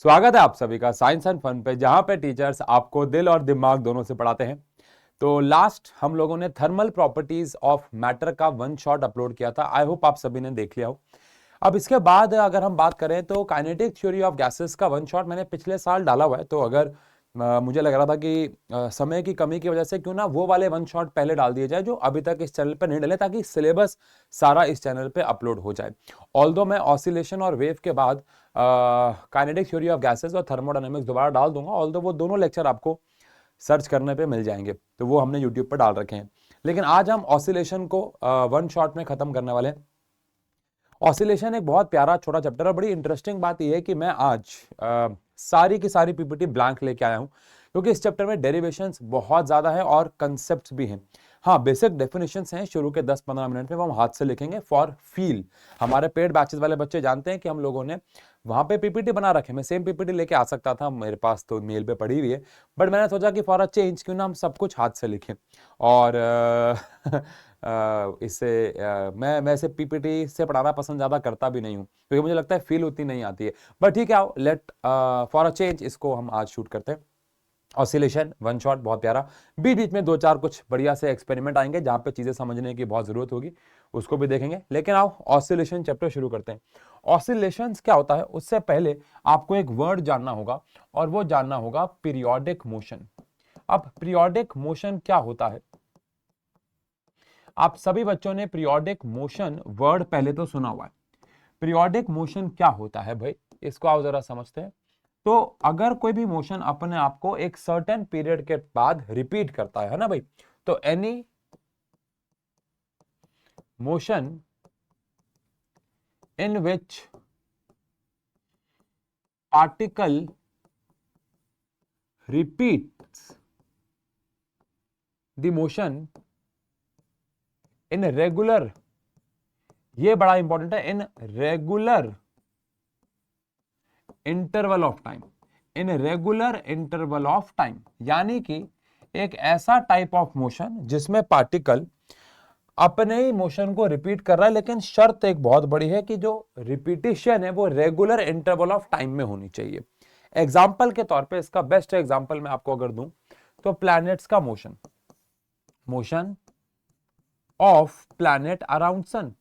स्वागत है आप सभी का साइंस एंड फन पे, जहां पे टीचर्स आपको दिल और दिमाग दोनों से पढ़ाते हैं। तो लास्ट हम लोगों ने थर्मल प्रॉपर्टीज ऑफ मैटर का वन शॉट अपलोड किया था। आई होप आप सभी ने देख लिया हो। अब इसके बाद अगर हम बात करें तो काइनेटिक थ्योरी ऑफ गैसेस का वन शॉट मैंने पिछले साल डाला हुआ है। तो अगर मुझे लग रहा था कि समय की कमी की वजह से क्यों ना वो वाले वन शॉट पहले डाल दिए जाए जो अभी तक इस चैनल पे नहीं डले, ताकि सिलेबस सारा इस चैनल पे अपलोड हो जाए। ऑल्दो मैं ऑसिलेशन और वेव के बाद काइनेटिक थ्योरी ऑफ गैसेस और थर्मोडायनेमिक्स दोबारा डाल दूंगा। ऑल्दो वो दोनों लेक्चर आपको सर्च करने पे मिल जाएंगे, तो वो हमने यूट्यूब पर डाल रखे हैं। लेकिन आज हम ऑसिलेशन को वन शॉट में खत्म करने वाले हैं। ऑसिलेशन एक बहुत प्यारा छोटा चैप्टर है। बड़ी इंटरेस्टिंग बात यह है कि मैं आज सारी की सारी पीपीटी ब्लैंक लेके आया हूं, क्योंकि इस चैप्टर में डेरिवेशंस बहुत ज्यादा है और कंसेप्ट्स भी हैं। हाँ, बेसिक डेफिनेशंस हैं शुरू के 10-15 मिनट में, वो हम हाथ से लिखेंगे फॉर फील। हमारे पेड बैचेस वाले बच्चे जानते हैं कि हम लोगों ने वहां पे पीपीटी बना रखे। मैं सेम पीपीटी लेके आ सकता था, मेरे पास तो मेल पे पड़ी हुई है, बट मैंने सोचा कि फॉर अ चेंज क्यों ना हम सब कुछ हाथ से लिखें। और इससे मैं वैसे पीपीटी से पढ़ाना पसंद ज्यादा करता भी नहीं हूँ, क्योंकि मुझे लगता है फील उतनी नहीं आती है। बट ठीक है, आओ लेट फॉर अ चेंज इसको हम आज शूट करते हैं। ऑसिलेशन वन शॉट बहुत प्यारा। बीच बीच में दो चार कुछ बढ़िया से एक्सपेरिमेंट आएंगे जहां पे चीजें समझने की बहुत जरूरत होगी, उसको भी देखेंगे। लेकिन आओ ऑसिलेशन चैप्टर शुरू करते हैं। ऑसिलेशन क्या होता है उससे पहले आपको एक वर्ड जानना होगा, और वो जानना होगा पीरियोडिक मोशन। अब पीरियोडिक मोशन क्या होता है? आप सभी बच्चों ने पीरियोडिक मोशन वर्ड पहले तो सुना हुआ है। पीरियोडिक मोशन क्या होता है भाई, इसको आओ जरा समझते हैं। तो अगर कोई भी मोशन अपने आप को एक सर्टेन पीरियड के बाद रिपीट करता है ना भाई, तो any motion in which particle repeats the motion in regular, ये बड़ा इंपॉर्टेंट है, in regular interval of time. In regular interval of time यानी कि एक ऐसा टाइप ऑफ मोशन जिसमें पार्टिकल अपने ही मोशन को रिपीट कर रहा है, लेकिन शर्त एक बहुत बड़ी है कि जो रिपीटिशन है वो रेगुलर इंटरवल ऑफ टाइम में होनी चाहिए। एग्जाम्पल के तौर पे इसका बेस्ट एग्जाम्पल मैं आपको अगर दूं तो प्लैनेट्स का motion, motion of planet around sun.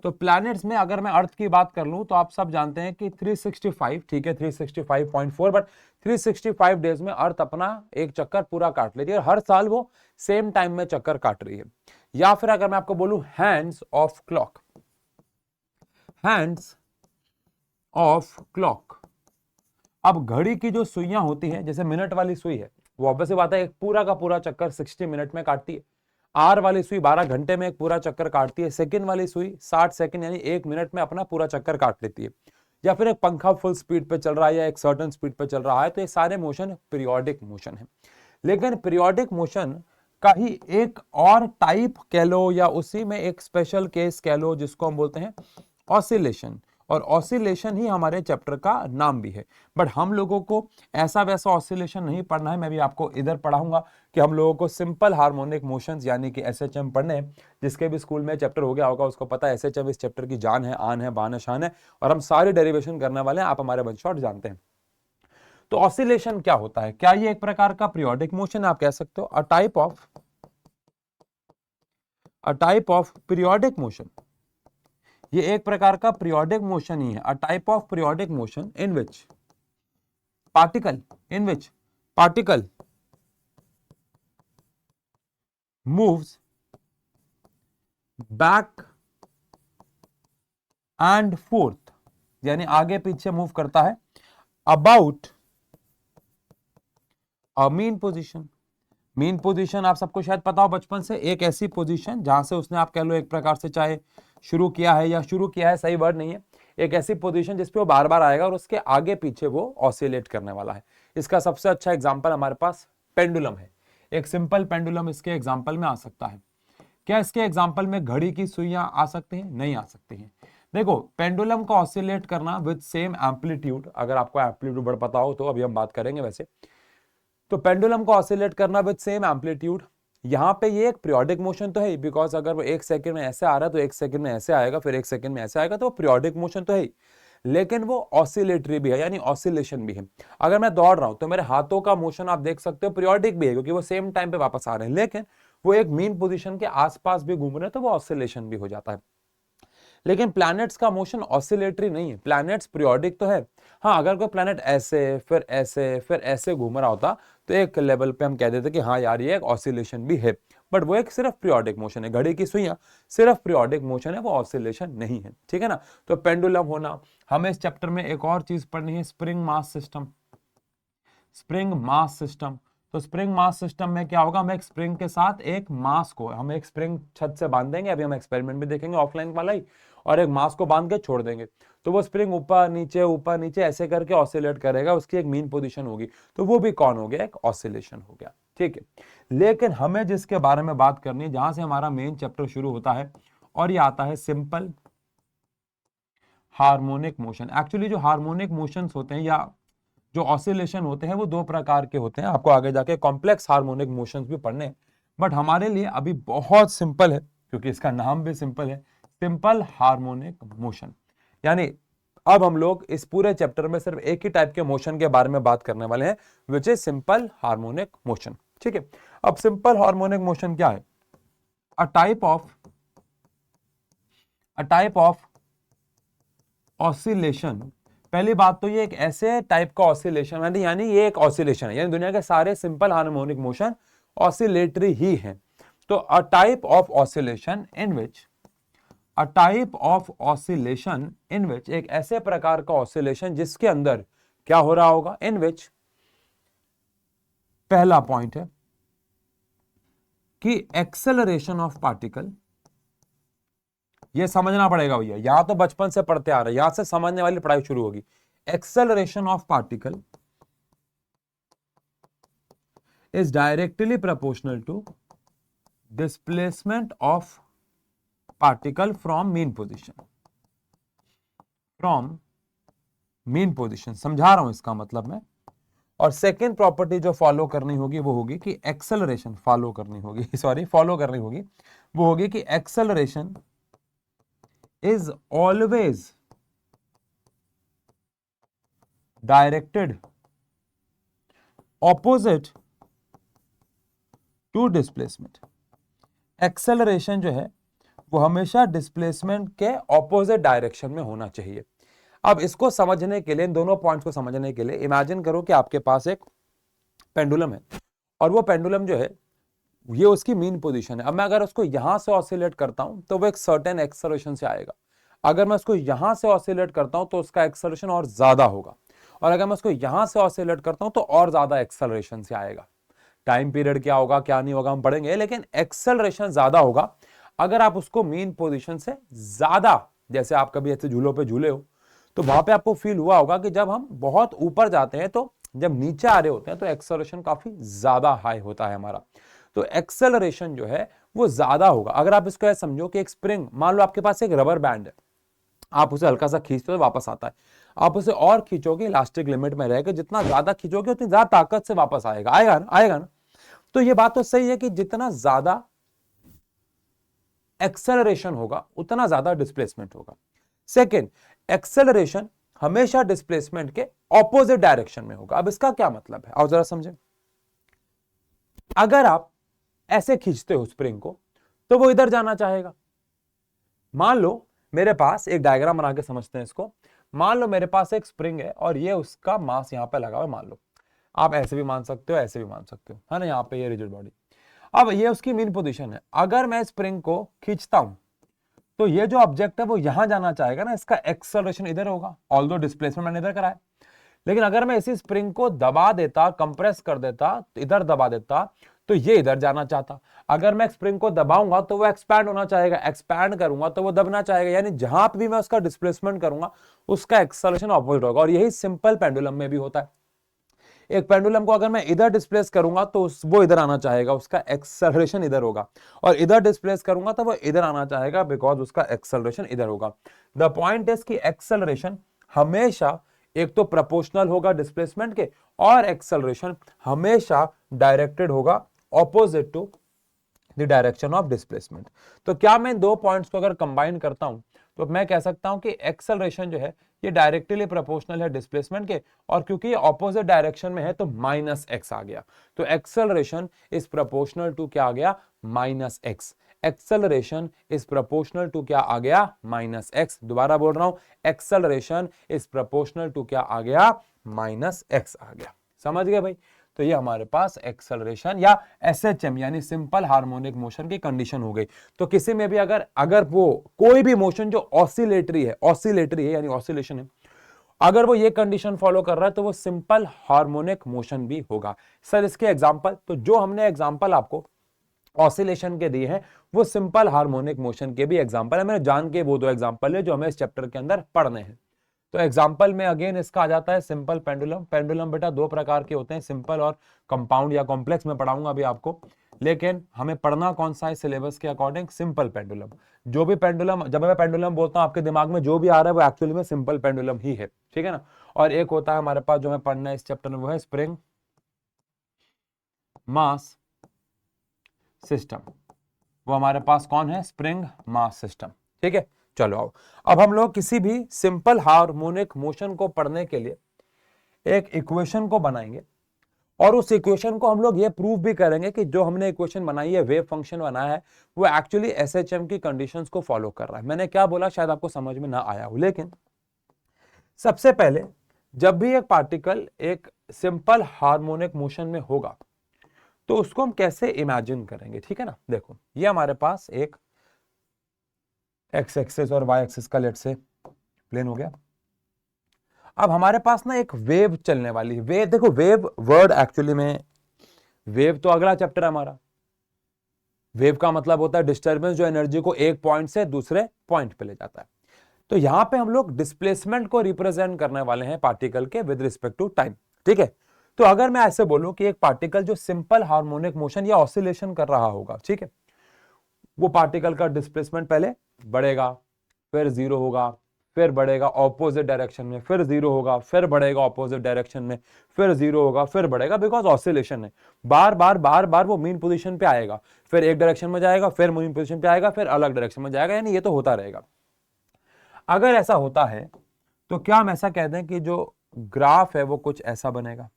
तो प्लैनेट्स में अगर मैं अर्थ की बात कर लूं तो आप सब जानते हैं कि 365, ठीक है 365.4, बट 365 डेज में अर्थ अपना एक चक्कर पूरा काट लेती है, और हर साल वो सेम टाइम में चक्कर काट रही है। या फिर अगर मैं आपको बोलूं hands of clock, hands of clock. अब घड़ी की जो सुइयां होती है, जैसे मिनट वाली सुई है, वो ऑब्वियस बात है एक पूरा का पूरा चक्कर 60 मिनट में काटती है। आर वाली सुई 12 घंटे में एक पूरा चक्कर काटती है। सेकंड वाली सुई 60 सेकंड यानी 1 मिनट में अपना पूरा चक्कर काट लेती है। या फिर एक पंखा फुल स्पीड पे चल रहा है या एक सर्टेन स्पीड पे चल रहा है, तो ये सारे मोशन पीरियोडिक मोशन है। लेकिन पीरियोडिक मोशन का ही एक और टाइप कह लो, या उसी में एक स्पेशल केस कह लो, जिसको हम बोलते हैं ऑसिलेशन। और ऑसिलेशन ही हमारे चैप्टर का नाम भी है। बट हम लोगों को ऐसा वैसा ऑसिलेशन नहीं पढ़ना है। मैं भी आपको इधर पढ़ाऊंगा कि हम लोगों को सिंपल हार्मोनिक मोशंस यानी कि एसएचएम पढ़ने हैं। जिसके भी स्कूल में चैप्टर हो गया होगा उसको पता है एसएचएम इस चैप्टर की जान है, आन है, बान है, शान है, और हम सारी डेरिवेशन करने वाले हैं। आप हमारे वन शॉट जानते हैं। तो ऑसिलेशन क्या होता है? क्या ये एक प्रकार का पीरियोडिक मोशन आप कह सकते हो? अ टाइप ऑफ पीरियोडिक मोशन। ये एक प्रकार का पीरियोडिक मोशन ही है। अ type of periodic motion in which particle moves back and fourth, यानी आगे पीछे मूव करता है about a mean position. Mean position आप सबको शायद पता हो बचपन से, एक ऐसी पोजीशन जहां से उसने आप कह लो एक प्रकार से चाहे शुरू किया है, या शुरू किया है सही वर्ड नहीं है, एक ऐसी पोजीशन जिसपे वो बार बार आएगा और उसके आगे पीछे वो ऑसिलेट करने वाला है। इसका सबसे अच्छा एग्जांपल हमारे पास पेंडुलम है। एक सिंपल पेंडुलम इसके एग्जांपल में आ सकता है। क्या इसके एग्जांपल में घड़ी की सुइयां आ सकती हैं? नहीं आ सकती हैं। देखो, पेंडुलम को ऑसिलेट करना विद सेम एम्पलीट्यूड, अगर आपको एम्पलीट्यूड पता हो तो अभी हम बात करेंगे वैसे, तो पेंडुलम को ऑसिलेट करना विद सेम एम्पलीट्यूड, यहां पे ये एक पीरियोडिक मोशन तो है, बिकॉज अगर वो 1 सेकंड में ऐसे आ रहा है तो 1 सेकंड में ऐसे आएगा, फिर 1 सेकंड में ऐसे आएगा, तो पीरियोडिक मोशन तो है ही। लेकिन वो ऑसिलेटरी भी है, यानी ऑसिलेशन भी है। अगर मैं दौड़ रहा हूं तो मेरे हाथों का मोशन आप देख सकते हो पीरियोडिक भी है, क्योंकि वो सेम टाइम पे वापस आ रहे हैं, लेकिन वो एक मीन पोजीशन के आसपास भी घूम रहे हैं, तो वो ऑसिलेशन भी हो जाता है। लेकिन प्लैनेट्स का मोशन ऑसिलेटरी नहीं है, प्लैनेट्स पीरियोडिक तो है। हाँ, अगर कोई प्लैनेट ऐसे फिर ऐसे घूम रहा होता तो एक लेवल पे हम कह देते कि हाँ यार ये एक ऑसिलेशन भी है, बट वो एक सिर्फ पीरियोडिक मोशन है। घड़ी की सुइयां सिर्फ पीरियोडिक मोशन है, वो ऑसिलेशन नहीं है, ठीक है ना। तो पेंडुलम होना, हमें इस चैप्टर में एक और चीज पढ़नी है, spring mass system. Spring mass system, तो स्प्रिंग मास सिस्टम में क्या होगा, हम एक स्प्रिंग के साथ एक मास को, हम एक स्प्रिंग छत से बांध देंगे, अभी हम एक्सपेरिमेंट भी देखेंगे ऑफलाइन वाला ही, और एक मास को बांध के छोड़ देंगे, तो वो स्प्रिंग ऊपर नीचे ऐसे करके ऑसिलेट करेगा, उसकी एक मीन पोजीशन होगी, तो वो भी कौन हो गया, एक ऑसिलेशन हो गया, ठीक है। लेकिन हमें जिसके बारे में बात करनी है, जहां से हमारा मेन चैप्टर शुरू होता है, और ये आता है सिंपल हार्मोनिक मोशन। एक्चुअली जो हार्मोनिक मोशंस होते हैं या जो ऑसिलेशन होते हैं वो दो प्रकार के होते हैं, आपको आगे जाके कॉम्प्लेक्स हार्मोनिक मोशंस भी पढ़ने हैं, बट हमारे लिए अभी बहुत सिंपल है, क्योंकि इसका नाम भी सिंपल है, सिंपल हार्मोनिक मोशन। यानी अब हम लोग इस पूरे चैप्टर में सिर्फ एक ही टाइप के मोशन के बारे में बात करने वाले हैं, which is simple harmonic motion, ठीक है। अब सिंपल हार्मोनिक मोशन क्या है, अ टाइप ऑफ ऑसिलेशन। पहली बात तो ये एक ऐसे टाइप का ऑसिलेशन है, यानी ये एक ऑसिलेशन है, यानी दुनिया के सारे सिंपल हार्मोनिक मोशन ऑसिलेटरी ही हैं। तो a type of oscillation in which, a type of oscillation in which, एक ऐसे प्रकार का ऑसिलेशन जिसके अंदर क्या हो रहा होगा, इन विच, पहला पॉइंट है कि एक्सेलरेशन ऑफ पार्टिकल, ये समझना पड़ेगा भैया, यहां तो बचपन से पढ़ते आ रहे हैं, यहां से समझने वाली पढ़ाई शुरू होगी। Acceleration of particle is directly proportional to displacement of particle from mean position, from mean position, समझा रहा हूं इसका मतलब मैं। और सेकेंड प्रॉपर्टी जो फॉलो करनी होगी वो होगी कि एक्सेलरेशन फॉलो करनी होगी वो होगी कि acceleration is always directed opposite to displacement. Acceleration जो है वो हमेशा डिस्प्लेसमेंट के ऑपोजिट डायरेक्शन में होना चाहिए। अब इसको समझने के लिए, इन दोनों पॉइंट्स को समझने के लिए इमेजिन करो कि आपके पास एक पेंडुलम है, और वो पेंडुलम जो है ये उसकी मीन पोजीशन है। अब मैं अगर उसको यहां से ऑसिलेट करता हूं तो वो एक सर्टेन एक्सेलरेशन से आएगा, अगर मैं उसको यहां से ऑसिलेट करता हूं तो उसका एक्सेलरेशन और ज्यादा होगा, और अगर मैं उसको यहां से ऑसिलेट करता हूं तो और ज्यादा एक्सेलरेशन से आएगा। टाइम पीरियड क्या होगा क्या नहीं होगा हम पढ़ेंगे, लेकिन एक्सेलरेशन ज्यादा होगा अगर आप उसको मीन पोजीशन से ज्यादा, जैसे आप कभी ऐसे झूलों पे झूले हो तो वहां पे आपको फील हुआ होगा कि जब हम बहुत ऊपर जाते हैं तो जब नीचे आ रहे होते हैं तो एक्सेलरेशन काफी ज्यादा हाई होता है हमारा, तो एक्सेलरेशन जो है वो ज्यादा होगा। अगर आप इसको ऐसे समझो कि एक स्प्रिंग, मान लो आपके पास एक रबर बैंड है, आप उसे हल्का सा खींचते हो वापस आता है, आप उसे और खींचोगे इलास्टिक लिमिट में रहेगा, जितना ज्यादा खींचोगे उतनी ज्यादा ताकत से वापस आएगा, आएगा ना। तो ये बात तो सही है कि जितना ज्यादा एक्सेलरेशन होगा उतना ज्यादा डिस्प्लेसमेंट होगा। सेकेंड, एक्सेलरेशन हमेशा डिस्प्लेसमेंट के ऑपोजिट डायरेक्शन में होगा। अब इसका क्या मतलब है, आओ जरा समझे। अगर आप ऐसे खींचते हो स्प्रिंग को तो वो इधर जाना चाहेगा। मान लो मेरे पास एक डायग्राम बना के समझते हैं इसको, मान लो मेरे पास एक स्प्रिंग है और ये उसका मास यहां पे लगा हुआ है, मान लो, आप ऐसे भी मान सकते हो ऐसे भी मान सकते हो, है ना, यहाँ पे ये रिजिड बॉडी। अब ये उसकी मीन पोजीशन है, अगर मैं स्प्रिंग को खींचता हूं तो ये जो ऑब्जेक्ट है वो यहां जाना चाहेगा ना, इसका एक्सेलरेशन इधर होगा, ऑल्दो डिस्प्लेसमेंट मैंने इधर कराया। लेकिन अगर मैं इसी स्प्रिंग को दबा देता, कंप्रेस कर देता, इधर दबा देता, तो ये इधर जाना चाहता। अगर मैं स्प्रिंग को दबाऊंगा तो वो एक्सपैंड होना चाहेगा, एक्सपैंड करूंगा तो वो दबना चाहेगा, यानी जहां भी मैं उसका डिस्प्लेसमेंट करूंगा उसका एक्सेलरेशन ऑपोजिट होगा। और यही सिंपल पेंडुलम में भी होता है। एक पेंडुलम को अगर मैं इधर डिस्प्लेस करूंगा तो वो इधर आना चाहेगा, उसका एक्सेलरेशन इधर होगा, और इधर डिस्प्लेस करूंगा तो वो इधर आना चाहेगा, बिकॉज उसका एक्सेलरेशन इधर होगा। द पॉइंट इज कि एक्सेलरेशन हमेशा एक तो प्रोपोर्शनल होगा डिस्प्लेसमेंट के, और एक्सेलरेशन हमेशा डायरेक्टेड होगा opposite to the direction of displacement. तो क्या मैं दो पॉइंट्स को अगर कंबाइन करता हूं तो मैं कह सकता हूं कि एक्सेलरेशन जो है ये डायरेक्टली प्रोपोर्शनल है डिस्प्लेसमेंट के, और क्योंकि ये ऑपोजिट डायरेक्शन में है तो माइनस एक्स आ गया। तो एक्सेलरेशन इज प्रोपोर्शनल टू क्या आ गया, minus x. Acceleration is proportional to क्या आ गया, माइनस एक्स। दोबारा बोल रहा हूं, एक्सेलरेशन इज प्रोपोर्शनल टू क्या आ गया, माइनस एक्स आ गया। समझ गए भाई? तो ये हमारे पास एक्सेलरेशन या एसएचएम यानी सिंपल हार्मोनिक मोशन की कंडीशन हो गई। तो किसी में भी अगर वो कोई भी मोशन जो ऑसिलेटरी है यानी ऑसिलेशन है, अगर वो ये कंडीशन फॉलो कर रहा है तो वो सिंपल हार्मोनिक मोशन भी होगा। सर इसके एग्जांपल, तो जो हमने एग्जांपल आपको ऑसिलेशन के दिए हैं वो सिंपल हार्मोनिक मोशन के भी एग्जांपल है। मैंने जान के वो दो एग्जांपल है जो हमें इस चैप्टर के अंदर पढ़ने हैं। तो एग्जाम्पल में अगेन इसका आ जाता है सिंपल पेंडुलम। पेंडुलम बेटा दो प्रकार के होते हैं, सिंपल और कंपाउंड या कॉम्प्लेक्स में पढ़ाऊंगा अभी आपको, लेकिन हमें पढ़ना कौन सा है सिलेबस के अकॉर्डिंग, सिंपल पेंडुलम। जो भी पेंडुलम, जब मैं पेंडुलम बोलता हूं आपके दिमाग में जो भी आ रहा है वो एक्चुअली में सिंपल पेंडुलम ही है, ठीक है ना। और एक होता है हमारे पास जो हमें पढ़ना है इस चैप्टर में, वो है स्प्रिंग मास सिस्टम। वो हमारे पास कौन है, स्प्रिंग मास सिस्टम, ठीक है। चलो आओ, अब हम लोग किसी भी सिंपल हार्मोनिक मोशन को पढ़ने के लिए एक इक्वेशन को बनाएंगे, और उस इक्वेशन को हम लोग ये प्रूव भी करेंगे कि जो हमने इक्वेशन बनाई है, वेव फंक्शन बनाया है, वो एक्चुअली एसएचएम की कंडीशंस को फॉलो कर रहा है। मैंने क्या बोला शायद आपको समझ में ना आया हो, लेकिन सबसे पहले जब भी एक पार्टिकल एक सिंपल हार्मोनिक मोशन में होगा तो उसको हम कैसे इमेजिन करेंगे, ठीक है ना। देखो ये हमारे पास एक एक्स एक्सिस और वाई एक्सिस का लेट से प्लेन हो गया। अब हमारे पास ना एक वेव चलने वाली है। वेव, देखो वेव वर्ड एक्चुअली में, वेव तो अगला चैप्टर है हमारा। वेव का मतलब होता है डिस्टर्बेंस जो एनर्जी को एक पॉइंट से दूसरे पॉइंट पे ले जाता है। तो यहां पे हम लोग डिस्प्लेसमेंट को रिप्रेजेंट करने वाले हैं पार्टिकल के विद रिस्पेक्ट टू टाइम, ठीक है। तो अगर मैं ऐसे बोलूं कि एक पार्टिकल जो सिंपल हार्मोनिक मोशन या ऑसिलेशन कर रहा होगा, ठीक है, वो पार्टिकल का डिस्प्लेसमेंट पहले बढ़ेगा, फिर जीरो होगा, फिर बढ़ेगा ऑपोजिट डायरेक्शन में, फिर जीरो होगा, फिर बढ़ेगा ऑपोजिट डायरेक्शन में, फिर जीरो होगा, फिर बढ़ेगा, बिकॉज ऑसिलेशन है। बार बार वो मीन पोजीशन पे आएगा, फिर एक डायरेक्शन में जाएगा, फिर मीन पोजीशन पे आएगा, फिर अलग डायरेक्शन में जाएगा, यानी ये तो होता रहेगा। अगर ऐसा होता है तो क्या हम ऐसा कहते हैं कि जो ग्राफ है वो कुछ ऐसा बनेगा।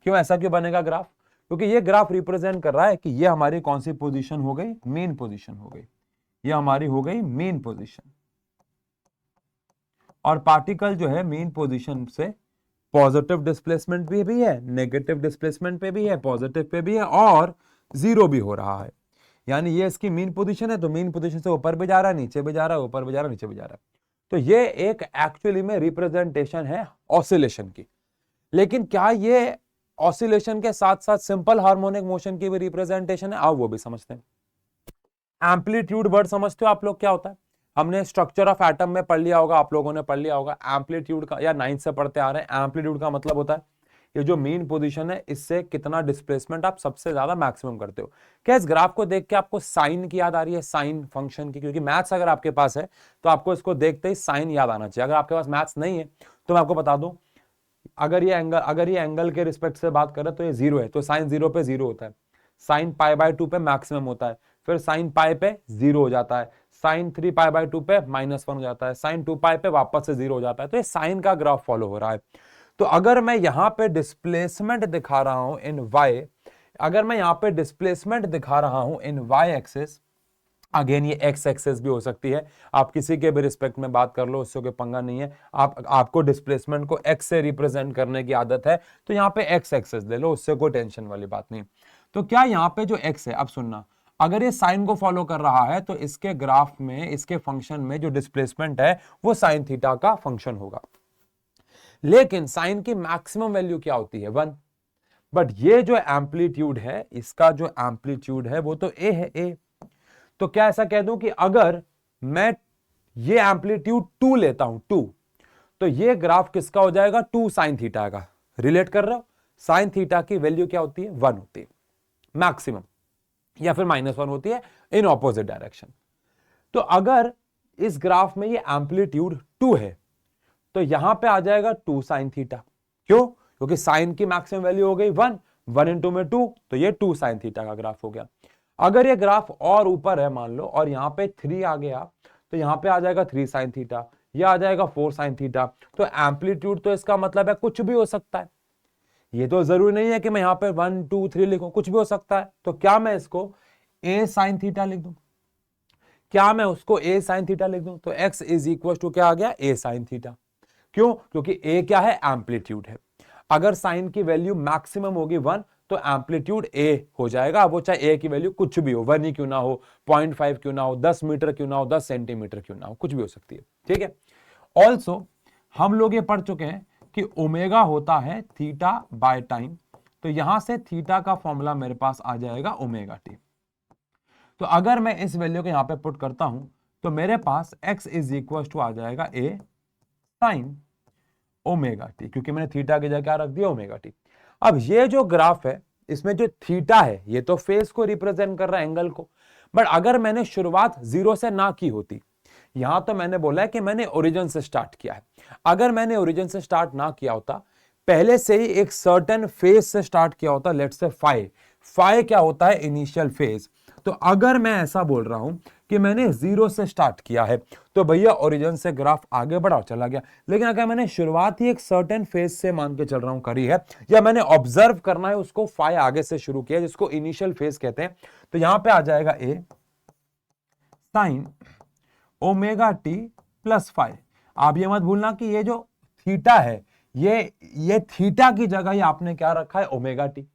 क्यों ऐसा क्यों बनेगा ग्राफ, क्योंकि ये ग्राफ रिप्रेजेंट कर रहा है कि ये हमारी कौन सी पोजीशन हो गई, मेन पोजीशन हो गई, ये हमारी हो गई मेन पोजीशन। और पार्टिकल जो है मेन पोजीशन से पॉजिटिव डिस्प्लेसमेंट भी है, नेगेटिव डिस्प्लेसमेंट पे भी है, पॉजिटिव पे भी है, और जीरो भी हो रहा है। यानी ये इसकी मेन पोजीशन है, तो मेन पोजीशन से ऊपर भी जा रहा है, नीचे भी जा रहा है, ऊपर भी जा रहा है, नीचे भी जा रहा है। तो ये एक एक्चुअली में रिप्रेजेंटेशन है ऑसिलेशन की। लेकिन क्या ये ऑसिलेशन के साथ साथ सिंपल हार्मोनिक मोशन की भी रिप्रेजेंटेशन है? आओ वो भी समझते हैं। एम्पलीट्यूड वर्ड समझते हो आप लोग क्या होता है? हमने स्ट्रक्चर ऑफ एटम में पढ़ लिया होगा, आप लोगों ने पढ़ लिया होगा। एम्पलीट्यूड का, या 9th से पढ़ते आ रहे हैं, एम्पलीट्यूड का मतलब होता है ये जो मेन पोजीशन है इससे कितना डिस्प्लेसमेंट आप सबसे ज्यादा मैक्सिमम करते हो। क्या इस ग्राफ को देख के आपको साइन की याद आ रही है, साइन फंक्शन की? क्योंकि मैथ्स अगर आपके पास है तो आपको इसको देखते ही साइन याद आना चाहिए। अगर आपके पास मैथ्स नहीं है तो मैं आपको बता दूं, अगर ये एंगल के रिस्पेक्ट से बात करें तो ये जीरो है, तो साइन जीरो पे जीरो होता है, साइन पाई बाय 2 पे मैक्सिमम होता है, फिर साइन पाई पे जीरो हो जाता है, साइन 3 पाई बाय 2 पे -1 हो जाता है, साइन 2 पाई पे वापस से जीरो हो जाता है। तो ये साइन का ग्राफ फॉलो हो रहा है। तो अगर मैं यहां पे डिस्प्लेसमेंट दिखा रहा हूं इन वाई, अगर मैं यहां पे डिस्प्लेसमेंट दिखा रहा हूं इन वाई एक्सिस, अगेन ये एक्स एक्सेस भी हो सकती है, आप किसी के भी रिस्पेक्ट में बात कर लो, उससे कोई पंगा नहीं है। आपको डिस्प्लेसमेंट को एक्स से रिप्रेजेंट करने की आदत है तो यहाँ पे एक्स एक्सेस ले लो, उससे कोई टेंशन वाली बात नहीं। तो क्या यहाँ पे जो एक्स है, अब सुनना, अगर ये साइन को फॉलो कर रहा है तो इसके ग्राफ में, इसके फंक्शन में जो डिस्प्लेसमेंट है वो साइन थीटा का फंक्शन होगा। लेकिन साइन की मैक्सिमम वैल्यू क्या होती है, 1। बट ये जो एम्पलीट्यूड है, इसका जो एम्पलीट्यूड है वो तो ए है, ए। तो क्या ऐसा कह दूं कि अगर मैं ये एम्पलीट्यूड 2 लेता हूं, 2, तो ये ग्राफ किसका हो जाएगा, 2 साइन थीटा का। रिलेट कर रहे हो, साइन थीटा की वैल्यू क्या होती है, 1 होती है मैक्सिमम, या फिर -1 होती है इन ऑपोजिट डायरेक्शन। तो अगर इस ग्राफ में ये एम्पलीट्यूड 2 है तो यहां पे आ जाएगा 2 साइन थीटा। क्यों? क्योंकि साइन की मैक्सिमम वैल्यू हो गई 1, 1 × 2 में 2, तो ये 2 साइन थीटा का ग्राफ हो गया। अगर ये ग्राफ और ऊपर है मान लो और यहाँ पे 3 आ गया तो यहाँ पे आ जाएगा 3 साइन थीटा, ये आ जाएगा 4 साइन थीटा। तो एम्पलीट्यूड तो इसका मतलब है कुछ भी हो सकता है, ये तो जरूरी नहीं है कि मैं यहाँ पे 1 2 3 लिखूं, कुछ भी हो सकता है। तो क्या मैं इसको a साइन थीटा लिख दूं, क्या मैं उसको a साइन थीटा लिख दूं? तो x इज इक्वल टू क्या आ गया, a साइन थीटा। क्यों? क्योंकि a क्या है, एम्पलीट्यूड है। अगर साइन की वैल्यू मैक्सिमम होगी 1 तो एम्पलीट्यूड a हो जाएगा, वो चाहे a की वैल्यू कुछ भी हो, 1 ही क्यों ना हो, 0.5 क्यों ना हो, 10 मीटर क्यों ना हो, 10 सेंटीमीटर क्यों ना हो, कुछ भी हो सकती है। ठीक है। ऑल्सो हम लोग ये पढ़ चुके हैं कि ओमेगा होता है थीटा बाय टाइम, तो यहां से थीटा का फॉर्मूला मेरे पास आ जाएगा ओमेगा टी। तो अगर मैं इस वैल्यू को यहां पे पुट करता हूं तो मेरे पास x इज इक्वल टू आ जाएगा a साइन ओमेगा टी, क्योंकि मैंने थीटा की जगह क्या रख दिया, ओमेगा टी। अब ये जो ग्राफ है इसमें जो थीटा है ये तो फेस को रिप्रेजेंट कर रहा है, एंगल को। बट अगर मैंने शुरुआत 0 से ना की होती, यहां तो मैंने बोला है कि मैंने ओरिजिन से स्टार्ट किया है, अगर मैंने ओरिजिन से स्टार्ट ना किया होता, पहले से ही एक सर्टेन फेज से स्टार्ट किया होता, लेट्स से फाई क्या होता है, इनिशियल फेज। तो अगर मैं ऐसा बोल रहा हूं कि मैंने 0 से स्टार्ट किया है तो भैया ओरिजिन से ग्राफ आगे बढ़ा और चला गया। लेकिन अगर मैंने शुरुआत ही एक सर्टेन फेज से मान के चल रहा हूं करी है, या मैंने ऑब्जर्व करना है उसको फाई आगे से शुरू किया जिसको इनिशियल फेज कहते हैं, तो यहां पे आ जाएगा a sine omega t plus five. आप ये मत भूलना कि ये जो थीटा है ये थीटा की जगह ही आपने क्या रखा है, ओमेगा टी।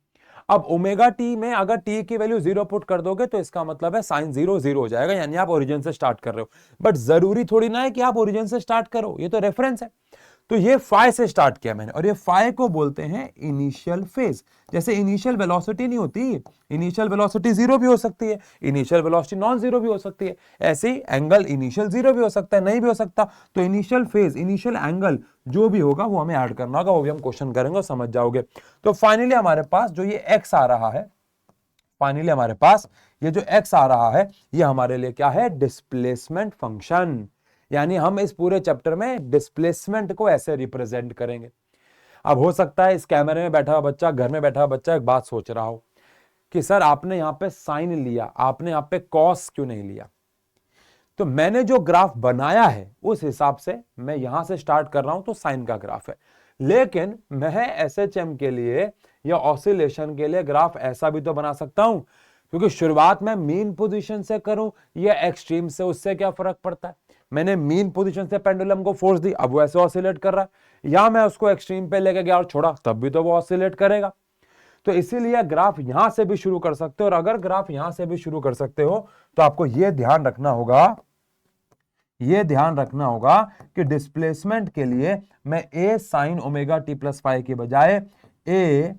अब ओमेगा टी में अगर टी की वैल्यू 0 पुट कर दोगे तो इसका मतलब है साइन 0 0 हो जाएगा, यानी आप ओरिजिन से स्टार्ट कर रहे हो। बट जरूरी थोड़ी ना है कि आप ओरिजिन से स्टार्ट करो, ये तो रेफरेंस है। तो ये फाई से स्टार्ट किया मैंने, और ये फाई को बोलते हैं इनिशियल फेज। जैसे इनिशियल वेलोसिटी नहीं होती, इनिशियल वेलोसिटी 0 भी हो सकती है, इनिशियल वेलोसिटी नॉन 0 भी हो सकती है, ऐसे ही एंगल इनिशियल 0 भी हो सकता है, नहीं भी हो सकता। तो इनिशियल फेज, इनिशियल एंगल जो भी होगा वो हमें ऐड करना होगा, वो भी हम क्वेश्चन करेंगे और समझ जाओगे। तो फाइनली हमारे पास जो ये एक्स आ रहा है, फाइनली हमारे पास ये जो x आ रहा है ये हमारे लिए क्या है, डिस्प्लेसमेंट फंक्शन। यानी हम इस पूरे चैप्टर में डिस्प्लेसमेंट को ऐसे रिप्रेजेंट करेंगे। अब हो सकता है इस कैमरे में बैठा हुआ बच्चा, घर में बैठा हुआ बच्चा एक बात सोच रहा हो कि सर आपने यहां पे साइन लिया, आपने यहां पे कॉस क्यों नहीं लिया? तो मैंने जो ग्राफ बनाया है उस हिसाब से मैं यहां से स्टार्ट कर रहा हूं, तो साइन का ग्राफ है। लेकिन मैं एसएचएम के लिए या ऑसिलेशन के लिए ग्राफ ऐसा भी तो बना सकता हूं, क्योंकि शुरुआत में मीन पोजीशन से करूं या एक्सट्रीम से, उससे क्या फर्क पड़ता है। मैंने मीन पोजीशन से पेंडुलम को फोर्स दी, अब वो ऐसे ऑसिलेट कर रहा है, या मैं उसको एक्सट्रीम पे लेके गया और छोड़ा, तब भी तो वो ऑसिलेट करेगा। तो इसीलिए ग्राफ यहां से भी शुरू कर सकते हो, और अगर ग्राफ यहां से भी शुरू कर सकते हो तो आपको यह ध्यान रखना होगा, ये ध्यान रखना होगा कि डिस्प्लेसमेंट के लिए मैं a sine omega t plus five की बजाय a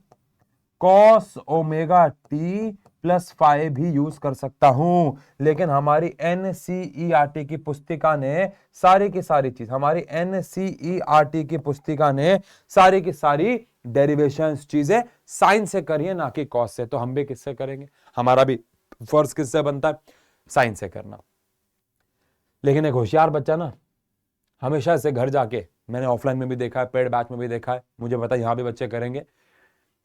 cos omega t plus five भी यूज कर सकता हूं। लेकिन हमारी एनसीईआरटी की पुस्तिका ने सारी की सारी चीज, हमारी एनसीईआरटी की पुस्तिका ने सारी की सारी डेरिवेशंस चीजें साइन से करी है, ना कि कॉस से। तो हम भी किससे करेंगे, हमारा भी फर्ज किससे बनता है, साइन से करना। लेकिन एक होशियार बच्चा ना हमेशा से घर जाके, मैंने ऑफलाइन में भी देखा है, पेड बैच में भी देखा है, मुझे पता है यहां भी बच्चे करेंगे,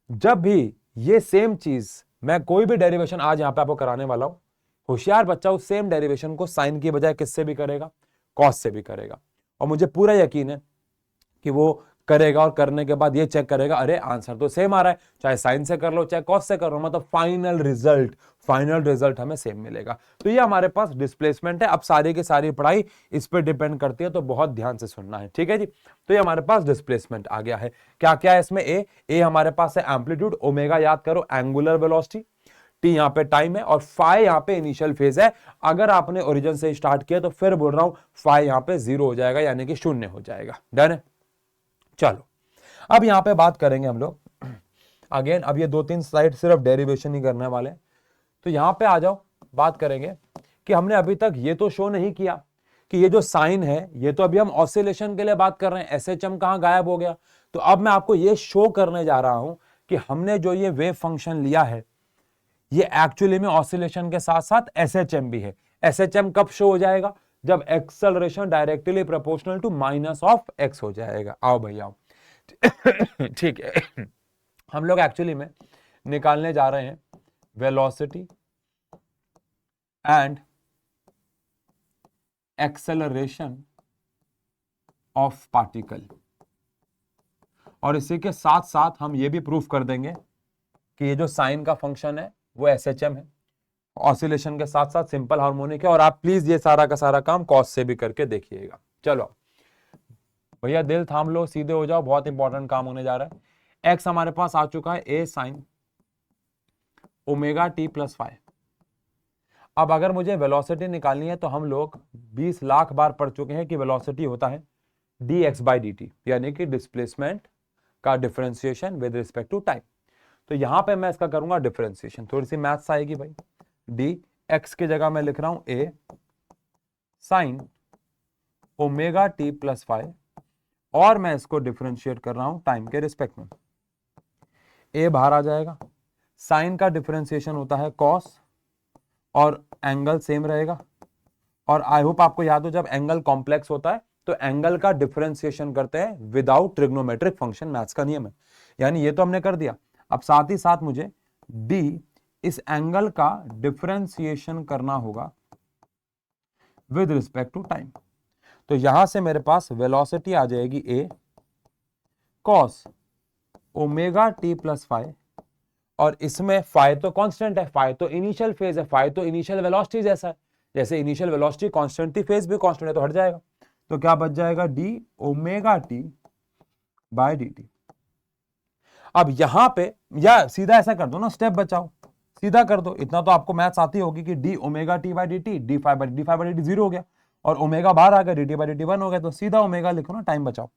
जब भी ये सेम चीज मैं कोई भी डेरिवेशन आज यहां पे आपको कराने वाला हूं, होशियार बच्चा उस सेम डेरिवेशन को साइन की बजाय किससे भी करेगा, कॉस से भी करेगा। और मुझे पूरा यकीन है कि वो करेगा और करने के बाद ये चेक करेगा, अरे आंसर तो सेम आ रहा है, चाहे साइन से कर लो चाहे कॉस से कर लो, मतलब फाइनल रिजल्ट हमें सेम मिलेगा। तो ये हमारे पास डिस्प्लेसमेंट है। अब सारी की सारी पढ़ाई इस पर डिपेंड करती है, तो बहुत ध्यान से सुनना है, ठीक है जी। तो ये हमारे पास डिस्प्लेसमेंट आ गया है। क्या क्या है इसमें, ए हमारे पास है एम्पलीट्यूड, ओमेगा याद करो एंगुलर वेलोसिटी, टी यहां पे टाइम है, और फाई यहां पे इनिशियल फेज है। अगर आपने ओरिजिन से स्टार्ट किया तो फिर बोल रहा हूं फाई यहां पे 0 हो जाएगा, यानी कि 0 हो जाएगा। डन है। चलो अब यहां पे बात करेंगे हम लोग अगेन, अब ये 2-3 स्लाइड सिर्फ डेरिवेशन ही करने वाले। तो यहां पे आ जाओ, बात करेंगे कि हमने अभी तक ये तो शो नहीं किया कि ये जो साइन है ये तो अभी हम ऑसिलेशन के लिए बात कर रहे हैं, एसएचएम कहां गायब हो गया। तो अब मैं आपको ये शो करने जा रहा हूं कि हमने जो ये वेव फंक्शन लिया है ये एक्चुअली में ऑसिलेशन के साथ साथ एसएचएम भी है। एसएचएम कब शो हो जाएगा, जब acceleration directly proportional to minus of x हो जाएगा। आओ भैया ठीक है। हम लोग एक्चुअली में निकालने जा रहे हैं velocity and acceleration of particle. और इसी के साथ साथ हम ये भी प्रूफ कर देंगे कि ये जो साइन का फंक्शन है वो एसएचएम है, ऑसिलेशन के साथ साथ सिंपल हार्मोनिक है। और आप प्लीज ये सारा का सारा काम कॉस से भी करके देखिएगा। चलो भैया दिल थाम लो, सीधे हो जाओ, बहुत इंपॉर्टेंट काम होने जा रहा है। एक्स हमारे पास आ चुका है A sine omega t plus five. अब अगर मुझे वेलोसिटी निकालनी है तो हम लोग 20 लाख बार पढ़ चुके हैं कि वेलोसिटी होता है dx बाई dt, यानी कि डिस्प्लेसमेंट का differentiation with respect to time. तो यहां पे मैं इसका करूंगा डिफरेंशिएशन, थोड़ी सी मैथ्स आएगी भाई। डी एक्स की जगह मैं लिख रहा हूं A sine omega t plus five, और मैं इसको डिफरेंशिएट कर रहा हूं टाइम के रिस्पेक्ट में। ए बाहर आ जाएगा, साइन का डिफरेंशिएशन होता है कॉस, और एंगल सेम रहेगा। और आई होप आपको याद हो, जब एंगल कॉम्प्लेक्स होता है तो एंगल का डिफरेंशिएशन करते हैं विदाउट ट्रिग्नोमेट्रिक फंक्शन, मैथ्स का नियम है। यानी ये तो हमने कर दिया, अब साथ ही साथ मुझे डी इस एंगल का डिफरेंशिएशन करना होगा विद रिस्पेक्ट टू टाइम। तो यहां से मेरे पास वेलोसिटी आ जाएगी a cos omega t plus five, और इसमें फाइ तो कांस्टेंट है, फाइ तो इनिशियल फेज है, फाइ तो इनिशियल वेलोसिटी जैसा है, जैसे इनिशियल वेलोसिटी कांस्टेंट थी फेज भी कांस्टेंट है, तो हट जाएगा। तो क्या बच जाएगा d omega t by d t. अब यहां पे या सीधा ऐसा कर दो ना, स्टेप बचाओ, सीधा कर दो, इतना तो आपको मैथ्स आती होगी कि d omega t by d t, d five by d zero हो गया, और ओमेगा बाहर आ गया, d t by d t one हो गया, तो सीधा ओमेगा लिखो ना, टाइम बचाओ।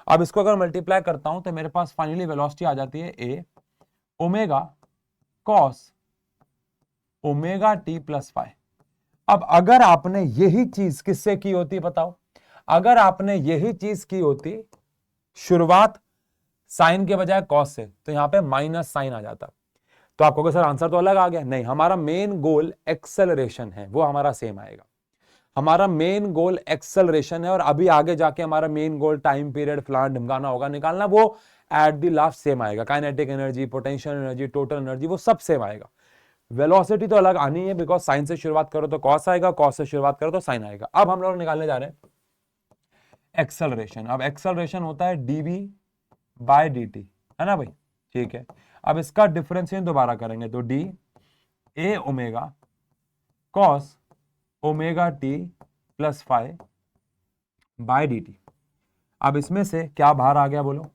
अब इसको अगर मल्टीप्लाई करता हूं तो मेरे पास फाइनली वेलोसिटी आ जाती है a omega cos omega t plus five. अब अगर आपने यही चीज किससे की होती बताओ, अगर आपने यही चीज की होती शुरुआत साइन के बजाय कॉस से, तो यहां पे माइनस साइन आ जाता। तो आपको कहोगे सर आंसर तो अलग आ गया, नहीं, हमारा मेन गोल एक्सेलरेशन है, वो हमारा सेम आएगा। हमारा मेन गोल एक्सेलरेशन है, और अभी आगे जाके हमारा मेन गोल टाइम पीरियड फलाना ढिमकाना होगा निकालना, वो एट द लास्ट सेम आएगा। Kinetic energy, potential energy, total energy, वो सब सेम आएगा। वेलोसिटी तो अलग आनी है, बिकॉज साइन से शुरुआत करो तो कॉस आएगा, कॉस से शुरुआत करो तो साइन आएगा। अब हम लोग निकालने जा रहे हैं एक्सेलरेशन। अब एक्सेलरेशन होता है dv बाय dt, है ना भाई, ठीक है। अब इसका डिफरेंशिएशन दोबारा करेंगे तो D A omega cos omega t plus five by d t. अब इसमें से क्या बाहर आ गया बोलो,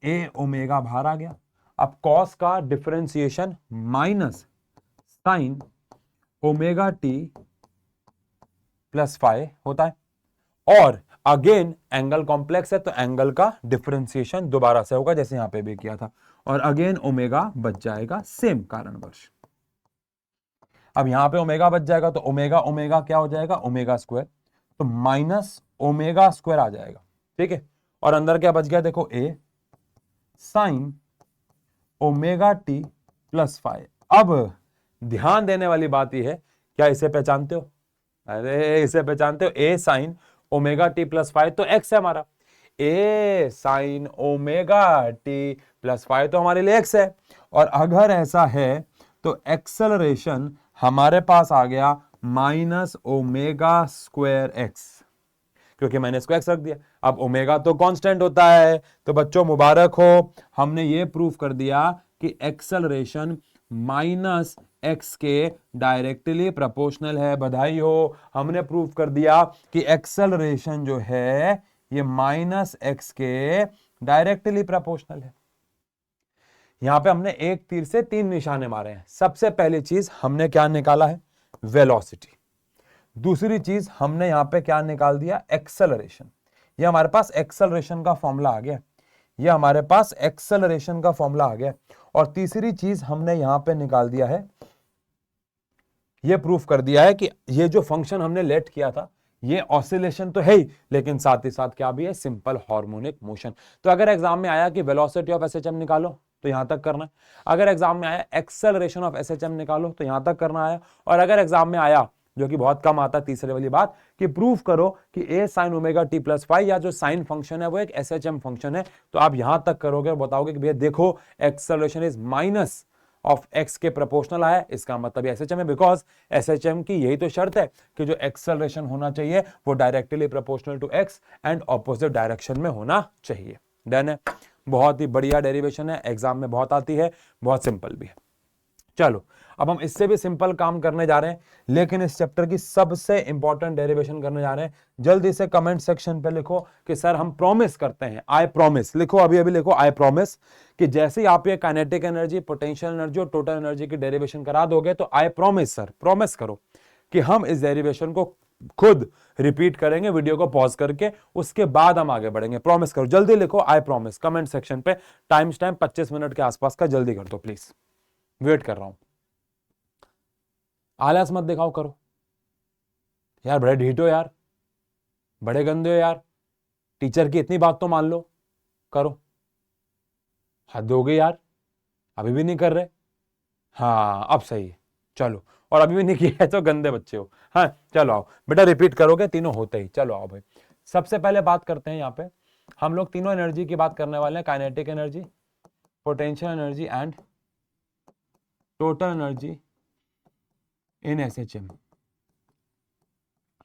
ए ओमेगा बाहर आ गया। अब कॉस का differentiation minus sign omega t plus five होता है, और अगेन एंगल कॉम्प्लेक्स है तो एंगल का डिफरेंशिएशन दोबारा से होगा जैसे यहां पे भी किया था, और अगेन ओमेगा बच जाएगा सेम कारणवश। अब यहां पे ओमेगा बच जाएगा तो ओमेगा ओमेगा क्या हो जाएगा, ओमेगा स्क्वायर, तो माइनस ओमेगा स्क्वायर आ जाएगा, ठीक है। और अंदर क्या बच गया देखो, a sine omega t plus five. अब ध्यान देने वाली बात यह है, क्या इसे पहचानते हो, अरे इसे पहचानते हो, a sine omega t plus five तो एक्स है हमारा, a sine omega t plus five तो हमारे लिए एक्स है। और अगर ऐसा है तो एक्सेलरेशन हमारे पास आ गया माइनस ओमेगा स्क्वायर एक्स, क्योंकि मैंने इसको एक्स रख दिया। अब ओमेगा तो कांस्टेंट होता है, तो बच्चों मुबारक हो, हमने ये प्रूफ कर दिया कि एक्सेलरेशन माइनस एक्स के डायरेक्टली प्रोपोर्शनल है। बधाई हो, हमने प्रूफ कर दिया कि एक्सेलरेशन जो है ये माइनस एक्स के डायरेक्टली प्रोपोर्शनल है। यहां पे हमने एक तीर से तीन निशाने मारे हैं। सबसे पहली चीज हमने क्या निकाला है, वेलोसिटी। दूसरी चीज हमने यहां पे क्या निकाल दिया, एक्सेलरेशन। ये हमारे पास एक्सेलरेशन का फॉर्मूला आ गया, ये हमारे पास एक्सेलरेशन का फॉर्मूला आ गया। और तीसरी चीज हमने यहां पे निकाल दिया है, ये प्रूफ कर दिया है कि ये जो फंक्शन हमने लेट किया था ये ऑसिलेशन तो है ही, लेकिन साथ ही साथ क्या भी है, सिंपल हार्मोनिक मोशन। तो अगर एग्जाम में आया कि वेलोसिटी ऑफ एसएचएम निकालो तो यहां तक करना है, अगर एग्जाम में आया एक्सेलरेशन ऑफ एसएचएम निकालो तो यहां तक करना आया, और अगर एग्जाम में आया, जो कि बहुत कम आता, तीसरे वाली बात कि प्रूफ करो कि a sine omega t plus five या जो साइन फंक्शन है वो एक एसएचएम फंक्शन है, तो आप यहां तक करोगे और बताओगे कि भैया देखो acceleration is minus of x के प्रोपोर्शनल आया, इसका मतलब एसएचएम है, बिकॉज एसएचएम की यही तो शर्त है कि जो एक्सेलरेशन होना चाहिए वो directly proportional to x and opposite direction में होना चाहिए। डन है। बहुत ही बढ़िया डेरिवेशन है, एग्जाम में बहुत आती है, बहुत सिंपल भी है। चलो अब हम इससे भी सिंपल काम करने जा रहे हैं, लेकिन इस चैप्टर की सबसे इंपॉर्टेंट डेरिवेशन करने जा रहे हैं। जल्दी से कमेंट सेक्शन पे लिखो कि सर हम प्रॉमिस करते हैं, आई प्रॉमिस लिखो, अभी अभी लिखो आई प्रॉमिस, कि जैसे ही आप ये काइनेटिक एनर्जी, पोटेंशियल एनर्जी और टोटल एनर्जी की डेरिवेशन करा दोगे तो आई प्रॉमिस सर, प्रॉमिस करो कि हम इस डेरिवेशन को खुद रिपीट करेंगे, वीडियो को पॉज करके, उसके बाद हम आगे बढ़ेंगे। प्रॉमिस करो, जल्दी लिखो आई प्रॉमिस कमेंट सेक्शन पे। टाइम 25 मिनट के आसपास का, जल्दी कर दो प्लीज, वेट कर रहा हूं। आलस मत दिखाओ, करो यार, बड़े ढीठ हो यार, बड़े गंदे हो यार, टीचर की इतनी बात तो मान लो, करो। हद हो गई यार, अभी भी नहीं कर रहे। हाँ अब सही है, चलो, और अभी भी नहीं किया है तो गंदे बच्चे हो। हाँ चलो आओ बेटा, रिपीट करोगे तीनों होते ही। चलो आओ भाई, सबसे पहले बात करते हैं, यहाँ पे हम लोग तीनों एनर्जी की बात करने वाले हैं, kinetic energy, potential energy and total energy in SHM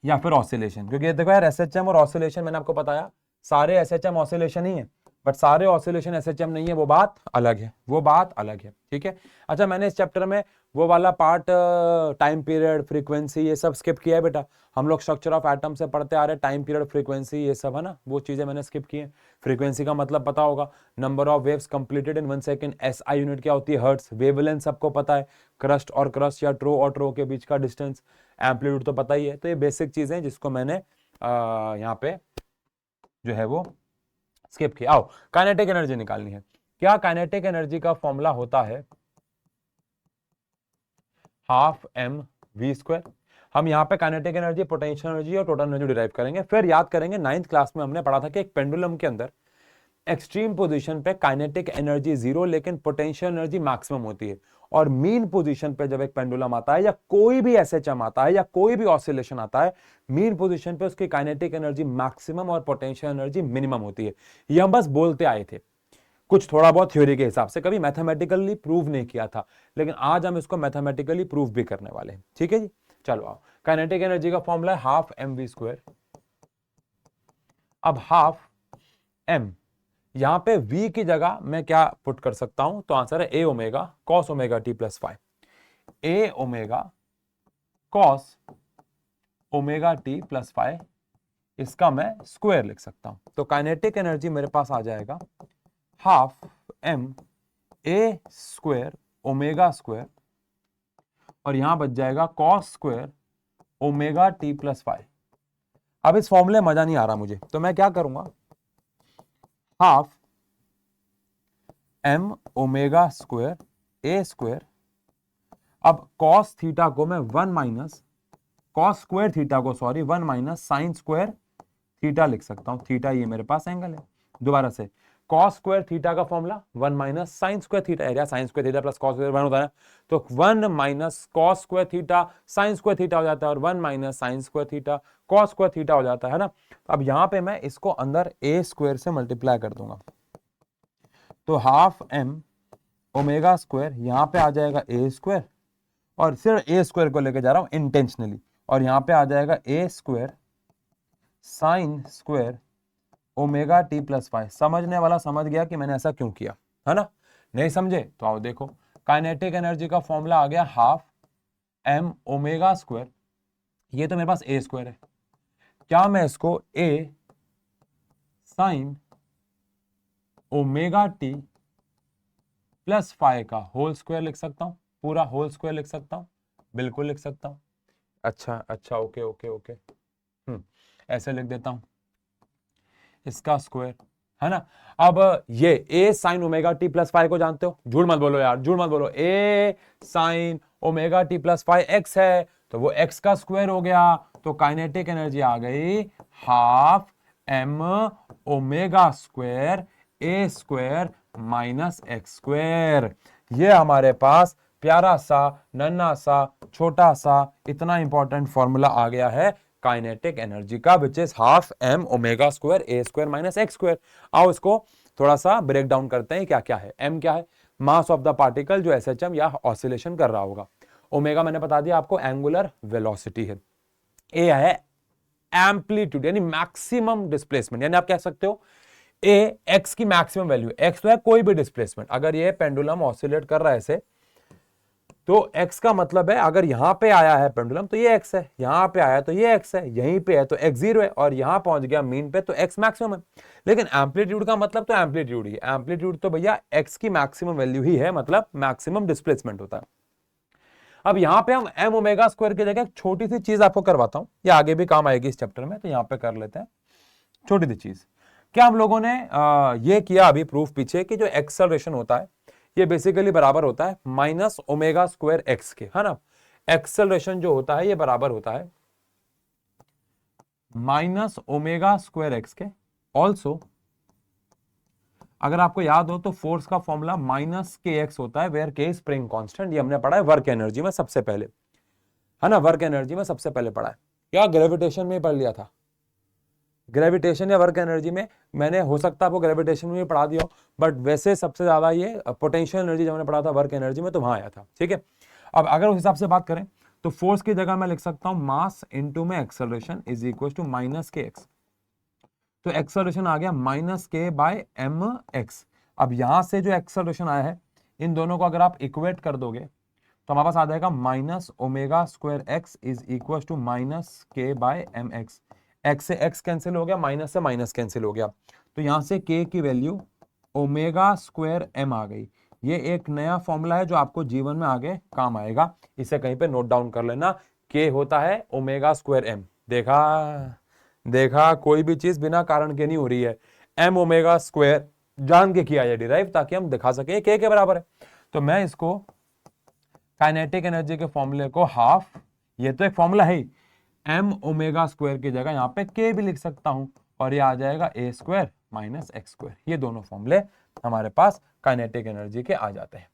या फिर ऑसिलेशन। क्योंकि देखो यार, एसएचएम और ऑसिलेशन मैंने आपको बताया, सारे एसएचएम ऑसिलेशन ही है, बट सारे ऑसिलेशन एसएचएम नहीं है, वो बात अलग है, वो बात अलग है, ठीक है। अच्छा, मैंने इस चैप्टर में वो वाला पार्ट, टाइम पीरियड, फ्रीक्वेंसी, ये सब स्किप किया है बेटा। हम लोग स्ट्रक्चर ऑफ एटम से पढ़ते आ रहे हैं, टाइम पीरियड, फ्रीक्वेंसी, ये सब है ना, वो चीजें मैंने स्किप की है। फ्रीक्वेंसी का मतलब पता होगा, number of waves completed in 1 second. SI unit क्या होती है? हर्ट्ज। वेवलेंथ सबको पता है, क्रस्ट और क्रस्ट या ट्रो और ट्रो के बीच का डिस्टेंस। एम्पलीट्यूड तो पता ही है। तो ये बेसिक चीजें हैं जिसको मैंने यहाँ पे जो है वो स्किप किया। आओ, काइनेटिक एनर्जी निकालनी है। क्या काइनेटिक एनर्जी का फॉर्मूला होता है? Half m v square. हम यहाँ पे काइनेटिक एनर्जी, पोटेंशियल एनर्जी और टोटल एनर्जी डिराइव करेंगे। फिर याद करेंगे 9th क्लास में हमने पढ़ा था कि एक पेंडुलम के अंदर एक्सट्रीम पोजीशन पे काइनेटिक एनर्जी 0 लेकिन पोटेंशियल एनर्जी मैक्सिमम होती है, और मीन पोजीशन पे जब एक पेंडुलम आता है या कोई भी एसएचएम आता है या कोई भी ऑसिलेशन आता है, मीन पोजीशन पे उसकी काइनेटिक एनर्जी मैक्सिमम और पोटेंशियल एनर्जी मिनिमम होती है। ये हम बस बोलते आए थे, कुछ थोड़ा बहुत थ्योरी के हिसाब से, कभी मैथमेटिकली प्रूव नहीं किया था, लेकिन आज हम इसको मैथमेटिकली प्रूव भी करने वाले हैं, ठीक है जी। चलो आओ, काइनेटिक एनर्जी का फॉर्मूला है हाफ एम वी स्क्वायर। अब हाफ एम, यहां पे v की जगह मैं क्या पुट कर सकता हूं? तो आंसर है a omega cos omega t plus five, a omega cos omega t plus five, इसका मैं स्क्वायर लिख सकता हूं। तो काइनेटिक एनर्जी मेरे पास आ जाएगा half m a square omega square, और यहां बच जाएगा cos square omega t plus five. अब इस फॉर्मूले मजा नहीं आ रहा मुझे, तो मैं क्या करूंगा? Half m omega square a square, अब कॉस थीटा को मैं 1 माइनस कॉस स्क्वायर थीटा को, sorry 1 minus sine square theta लिख सकता हूं। थीटा ये मेरे पास एंगल है। दोबारा से, कॉस स्क्वायर थीटा का formula 1 minus sine square theta, area sine square theta plus cos square 1 होता है, तो 1 minus cos square theta sine square theta हो जाता है, और 1 minus sine square theta cos square theta हो जाता है ना। अब यहां पे मैं इसको अंदर ए स्क्वायर से मल्टीप्लाई कर दूंगा, तो हाफ एम ओमेगा स्क्वायर यहां पे आ जाएगा ए स्क्वायर, और सिर्फ ए स्क्वायर को लेके जा रहा हूं इंटेंशनली, और यहां पे आ जाएगा a square sine square omega t plus five. समझने वाला समझ गया कि मैंने ऐसा क्यों किया, है ना? नहीं समझे तो आओ देखो, काइनेटिक एनर्जी का फॉर्मूला आ गया हाफ एम ओमेगा स्क्वायर, ये तो मेरे पास ए स्क्वायर है, क्या मैं इसको a sine omega t plus five का होल स्क्वायर लिख सकता हूं? पूरा होल स्क्वायर लिख सकता हूं, बिल्कुल लिख सकता हूं। अच्छा ओके ओके ओके, ऐसे लिख देता हूं, इसका स्क्वायर, है ना। अब ये a sine omega t plus five को जानते हो? झूठ मत बोलो यार, झूठ मत बोलो। A sine omega t plus five x है, तो वो एक्स का स्क्वायर हो गया, तो काइनेटिक एनर्जी आ गई half m omega square a square minus x square. ये हमारे पास प्यारा सा, नन्हा सा, छोटा सा, इतना इंपॉर्टेंट फॉर्मूला आ गया है काइनेटिक एनर्जी का, which is half m omega square a square minus x square. आओ इसको थोड़ा सा ब्रेक डाउन करते हैं, क्या क्या है। एम क्या है? मास ऑफ द पार्टिकल जो SHM या ऑसिलेशन कर रहा होगा। ओमेगा मैंने बता दिया आपको एंगुलर वेलोसिटी है। ए है एम्पलीट्यूड यानी मैक्सिमम डिस्प्लेसमेंट, यानी आप कह सकते हो ए एक्स की मैक्सिमम वैल्यू। एक्स तो है कोई भी डिस्प्लेसमेंट, अगर ये पेंडुलम ऑसिलेट कर रहा है ऐसे, तो एक्स का मतलब है अगर यहां पे आया है पेंडुलम तो ये एक्स है, यहां पे आया तो ये एक्स है, यहीं पे है तो एक्स 0 है, और यहां पहुंच गया मीन पे तो एक्स मैक्सिमम है। लेकिन एम्पलीट्यूड का मतलब तो एम्पलीट्यूड ही, एम्पलीट्यूड तो भैया एक्स की मैक्सिमम वैल्यू ही है, मतलब मैक्सिमम डिस्प्लेसमेंट होता है। अब यहां पे हम एम ओमेगा स्क्वायर की जगह एक छोटी सी चीज आपको करवाता हूं, ये आगे भी काम आएगी इस चैप्टर में, तो यहां पे कर लेते हैं छोटी सी चीज। क्या हम लोगों ने ये किया अभी प्रूफ पीछे कि जो एक्सेलरेशन होता है ये बेसिकली बराबर होता है माइनस ओमेगा स्क्वायर एक्स के, है ना। एक्सेलरेशन जो होता है ये बराबर होता है माइनस ओमेगा स्क्वायर एक्स के। ऑल्सो अगर आपको याद हो तो फोर्स का फॉर्मूला माइनस के एक्स होता है, वेयर के स्प्रिंग कांस्टेंट। ये हमने पढ़ा है वर्क एनर्जी में सबसे पहले, है ना, वर्क एनर्जी में सबसे पहले पढ़ा है, या ग्रेविटेशन में पढ़ लिया था। ग्रेविटेशन या वर्क एनर्जी में मैंने, हो सकता है आपको ग्रेविटेशन में भी पढ़ा दिया हो, बट वैसे सबसे ज्यादा ये पोटेंशियल एनर्जी जब हमने पढ़ा था वर्क एनर्जी में तो वहां आया था, ठीक है। अब अगर उस हिसाब से बात करें तो फोर्स की जगह मैं लिख सकता हूं मास इंटू में acceleration is equal to minus k x. तो एक्सेलरेशन आ गया minus k by m x. अब यहां से जो एक्सेलरेशन आया है इन दोनों को अगर आप इक्वेट कर दोगे तो हमारे पास आ जाएगा minus omega square x is equal to minus k by m x. X से एक्स कैंसिल हो गया, माइनस से माइनस कैंसिल हो गया, तो यहां से के की वैल्यू ओमेगा स्क्वायर एम आ गई। ये एक नया फॉर्मूला है जो आपको जीवन में आगे काम आएगा, इसे कहीं पे नोट डाउन कर लेना। के होता है ओमेगा स्क्वायर एम। देखा कोई भी चीज बिना कारण के नहीं हो रही है। एम ओमेगा स्क्वायर जान के किया है डिराइव, ताकि हम दिखा सके के बराबर है। तो मैं इसको काइनेटिक एनर्जी के फॉर्मूले को हाफ, ये तो एक फॉर्मूला है, एम ओमेगा स्क्वायर की जगह यहां पे के भी लिख सकता हूं, और ये आ जाएगा a square minus x square. ये दोनों फॉर्मूले हमारे पास काइनेटिक एनर्जी के आ जाते हैं।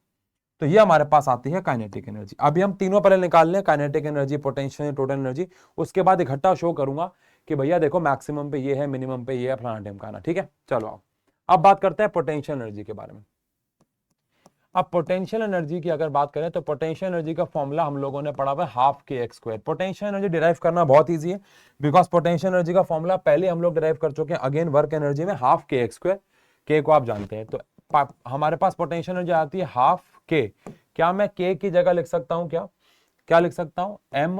तो ये हमारे पास आती है काइनेटिक एनर्जी। अभी हम तीनों पहले निकाल लें, kinetic energy, potential, total energy, उसके बाद इकट्ठा शो करूंगा कि भैया देखो मैक्सिमम पे ये है, मिनिमम पे ये है, फलाना ढिमकाना, ठीक है। चलो आओ अब बात करते हैं पोटेंशियल एनर्जी के बारे में। अब पोटेंशियल एनर्जी की अगर बात करें तो पोटेंशियल एनर्जी का फॉर्मूला हम लोगों ने पढ़ा हुआ है हाफ के x square. Potential energy derive करना बहुत इजी है, बिकॉज पोटेंशियल एनर्जी का फॉर्मूला पहले हम लोग डिराइव कर चुके हैं। अगेन वर्क एनर्जी में हाफ के एक्स स्क्वायर, के को आप जानते हैं, तो हमारे पास पोटेंशियल एनर्जी आती है हाफ के। क्या मैं के की जगह लिख सकता हूं, क्या लिख सकता हूं, एम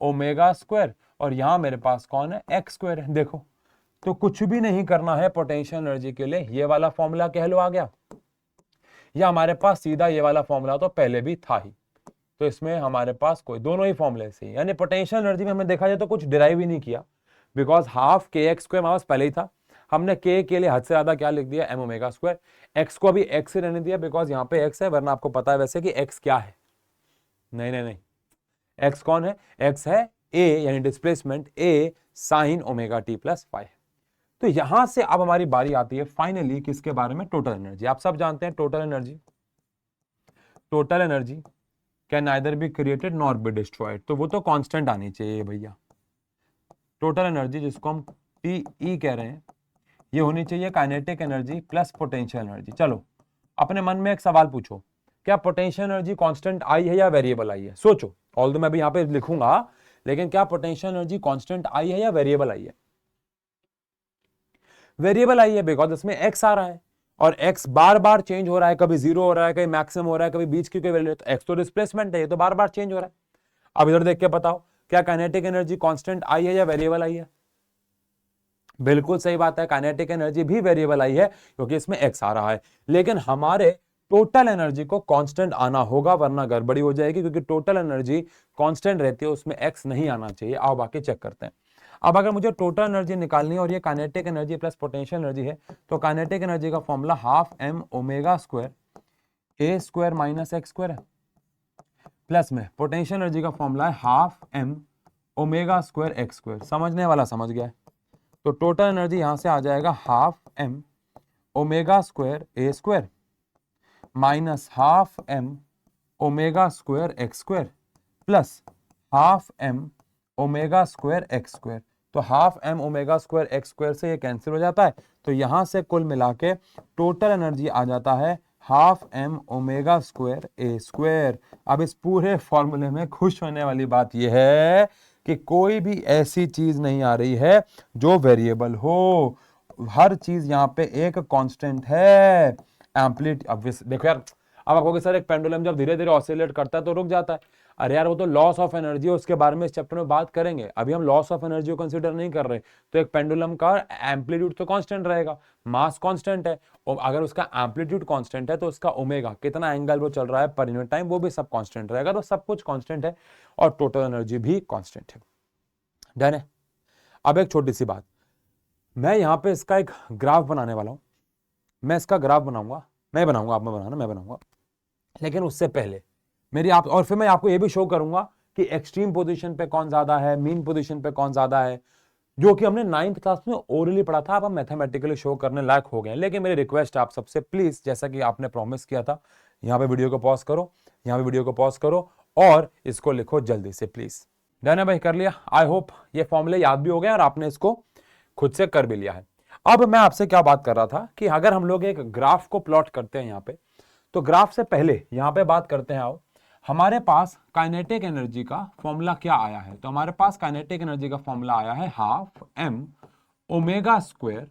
ओमेगा स्क्वायर, और यहां मेरे पास कौन है, एक्स स्क्वायर है। देखो तो कुछ भी नहीं करना है पोटेंशियल एनर्जी के लिए, ये वाला फॉर्मूला कह लो आ गया, या हमारे पास सीधा ये वाला फॉर्मूला तो पहले भी था ही, तो इसमें हमारे पास कोई दोनों ही फॉर्मूले से, यानी पोटेंशियल एनर्जी में हमने देखा जाए तो कुछ डिराइव ही नहीं किया, बिकॉज हाफ के एक्स स्क्वायर हमारे पास पहले ही था। हमने के लिए हद से ज्यादा क्या लिख दिया, एम ओमेगा स्क्वायर। एक्स को अभी एक्स ही रहने दिया बिकॉज यहाँ पे एक्स है, वरना आपको पता है वैसे कि एक्स क्या है, नहीं, एक्स कौन है, एक्स है ए, यानी displacement a sine omega t plus five. तो यहां से अब हमारी बारी आती है फाइनली किसके बारे में, टोटल एनर्जी। आप सब जानते हैं total energy can neither be created nor be destroyed, तो वो तो कांस्टेंट आनी चाहिए भैया। टोटल एनर्जी जिसको हम टीई कह रहे हैं, ये होनी चाहिए kinetic energy plus potential energy. चलो अपने मन में एक सवाल पूछो, क्या पोटेंशियल एनर्जी कांस्टेंट आई है या वेरिएबल आई है, सोचो। ऑल्दो मैं भी यहाँ पे लिखूंगा, लेकिन क्या पोटेंशियल एनर्जी कांस्टेंट आई है या वेरिएबल आई है, वेरिएबल आई है, बिकॉज इसमें एक्स आ रहा है, और एक्स बार बार चेंज हो रहा है, कभी जीरो हो रहा है, कभी मैक्सिमम हो रहा है, कभी बीच की कोई वैल्यू, तो एक्स तो डिस्प्लेसमेंट है, ये तो बार बार चेंज हो रहा है। अब इधर देख के बताओ क्या काइनेटिक एनर्जी कांस्टेंट आई है या वेरिएबल आई है, बिल्कुल सही बात है, काइनेटिक एनर्जी भी वेरिएबल आई है क्योंकि इसमें एक्स आ रहा है। लेकिन हमारे टोटल एनर्जी को कांस्टेंट आना होगा, वरना गड़बड़ी हो जाएगी, क्योंकि टोटल एनर्जी कांस्टेंट रहती है, उसमें एक्स नहीं आना चाहिए। आओ बाकी चेक करते हैं। अब अगर मुझे टोटल एनर्जी निकालनी है और ये kinetic energy plus potential energy है, तो काइनेटिक एनर्जी का formula half m omega square a square minus x square है, प्लस में पोटेंशियल एनर्जी का फॉर्मूला है half m omega square x square. समझने वाला समझ गया है। तो टोटल एनर्जी यहां से आ जाएगा half m omega square a square minus half m omega square x square plus half m omega square x square. तो half m omega square x square से ये कैंसिल हो जाता है, तो यहां से कुल मिला के टोटल एनर्जी आ जाता है half m omega square a square. अब इस पूरे फॉर्मूले में खुश होने वाली बात यह है कि कोई भी ऐसी चीज नहीं आ रही है जो वेरिएबल हो, हर चीज यहाँ पे एक कांस्टेंट है। अब देखो यार, अब आपको सर एक पेंडुलम जब धीरे धीरे ऑसिलेट करता है तो रुक जाता है। अरे यार वो तो लॉस ऑफ एनर्जी है, उसके बारे में इस चैप्टर में बात करेंगे, अभी हम लॉस ऑफ एनर्जी को कंसीडर नहीं कर रहे। तो एक पेंडुलम का एम्पलीट्यूड तो कांस्टेंट रहेगा, मास कांस्टेंट है, और अगर उसका एम्पलीट्यूड कांस्टेंट है तो उसका ओमेगा, कितना एंगल वो चल रहा है पर यूनिट टाइम, वो भी सब कांस्टेंट रहेगा। तो सब कुछ कांस्टेंट है और टोटल एनर्जी भी कांस्टेंट है। डन है। अब एक छोटी सी बात, मैं यहाँ पे इसका एक ग्राफ बनाने वाला हूं। मैं इसका ग्राफ बनाऊंगा, मैं बनाऊंगा, आप में बनाना, मैं बनाऊंगा। लेकिन उससे पहले मेरी आप, और फिर मैं आपको ये भी शो करूंगा कि एक्सट्रीम पोजीशन पे कौन ज्यादा है, मीन पोजीशन पे कौन ज्यादा है, जो कि हमने 9th क्लास में ओरली पढ़ा था। अब हम मैथमेटिकली शो करने लायक हो गए। लेकिन मेरी रिक्वेस्ट आप सबसे, प्लीज, जैसा कि आपने प्रॉमिस किया था, यहाँ पे वीडियो को पॉज करो, यहाँ पे वीडियो को पॉज करो और इसको लिखो जल्दी से प्लीज। डन है भाई, कर लिया? आई होप ये फॉर्मूले याद भी हो गए और आपने इसको खुद से कर भी लिया है। अब मैं आपसे क्या बात कर रहा था कि अगर हम लोग एक ग्राफ को प्लॉट करते हैं यहाँ पे, तो ग्राफ से पहले यहाँ पे बात करते हैं, आओ, हमारे पास काइनेटिक एनर्जी का फॉर्मूला क्या आया है। तो हमारे पास काइनेटिक एनर्जी का फॉर्मूला आया है half m omega square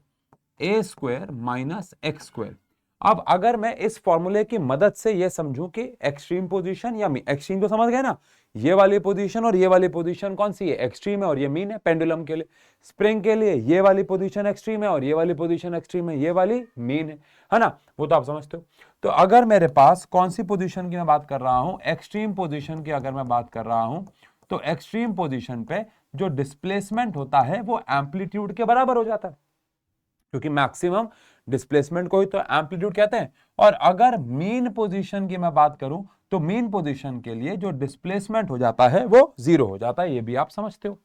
a square minus x square. अब अगर मैं इस फॉर्मूले की मदद से यह समझूं कि एक्सट्रीम पोजीशन या मीन, एक्सट्रीम तो समझ गए ना, ये वाली पोजीशन और ये वाली पोजीशन कौन सी है, एक्सट्रीम है और ये मीन है। पेंडुलम के लिए, स्प्रिंग के लिए ये वाली पोजीशन एक्सट्रीम है और ये वाली पोजीशन एक्सट्रीम है, ये वाली मीन है ना, वो तो आप समझते हो। तो अगर मेरे पास कौन सी पोजीशन की मैं बात कर रहा हूं, एक्सट्रीम पोजीशन की अगर मैं बात कर रहा हूं, तो एक्सट्रीम पोजीशन पे जो डिस्प्लेसमेंट होता है वो एम्पलीट्यूड के बराबर हो जाता है, क्योंकि मैक्सिमम डिस्प्लेसमेंट को ही तो एम्पलीट्यूड कहते हैं। और अगर मीन पोजीशन की मैं बात करूं, तो मीन पोजीशन के लिए जो डिस्प्लेसमेंट हो जाता है वो जीरो हो जाता है, ये भी आप समझते हो।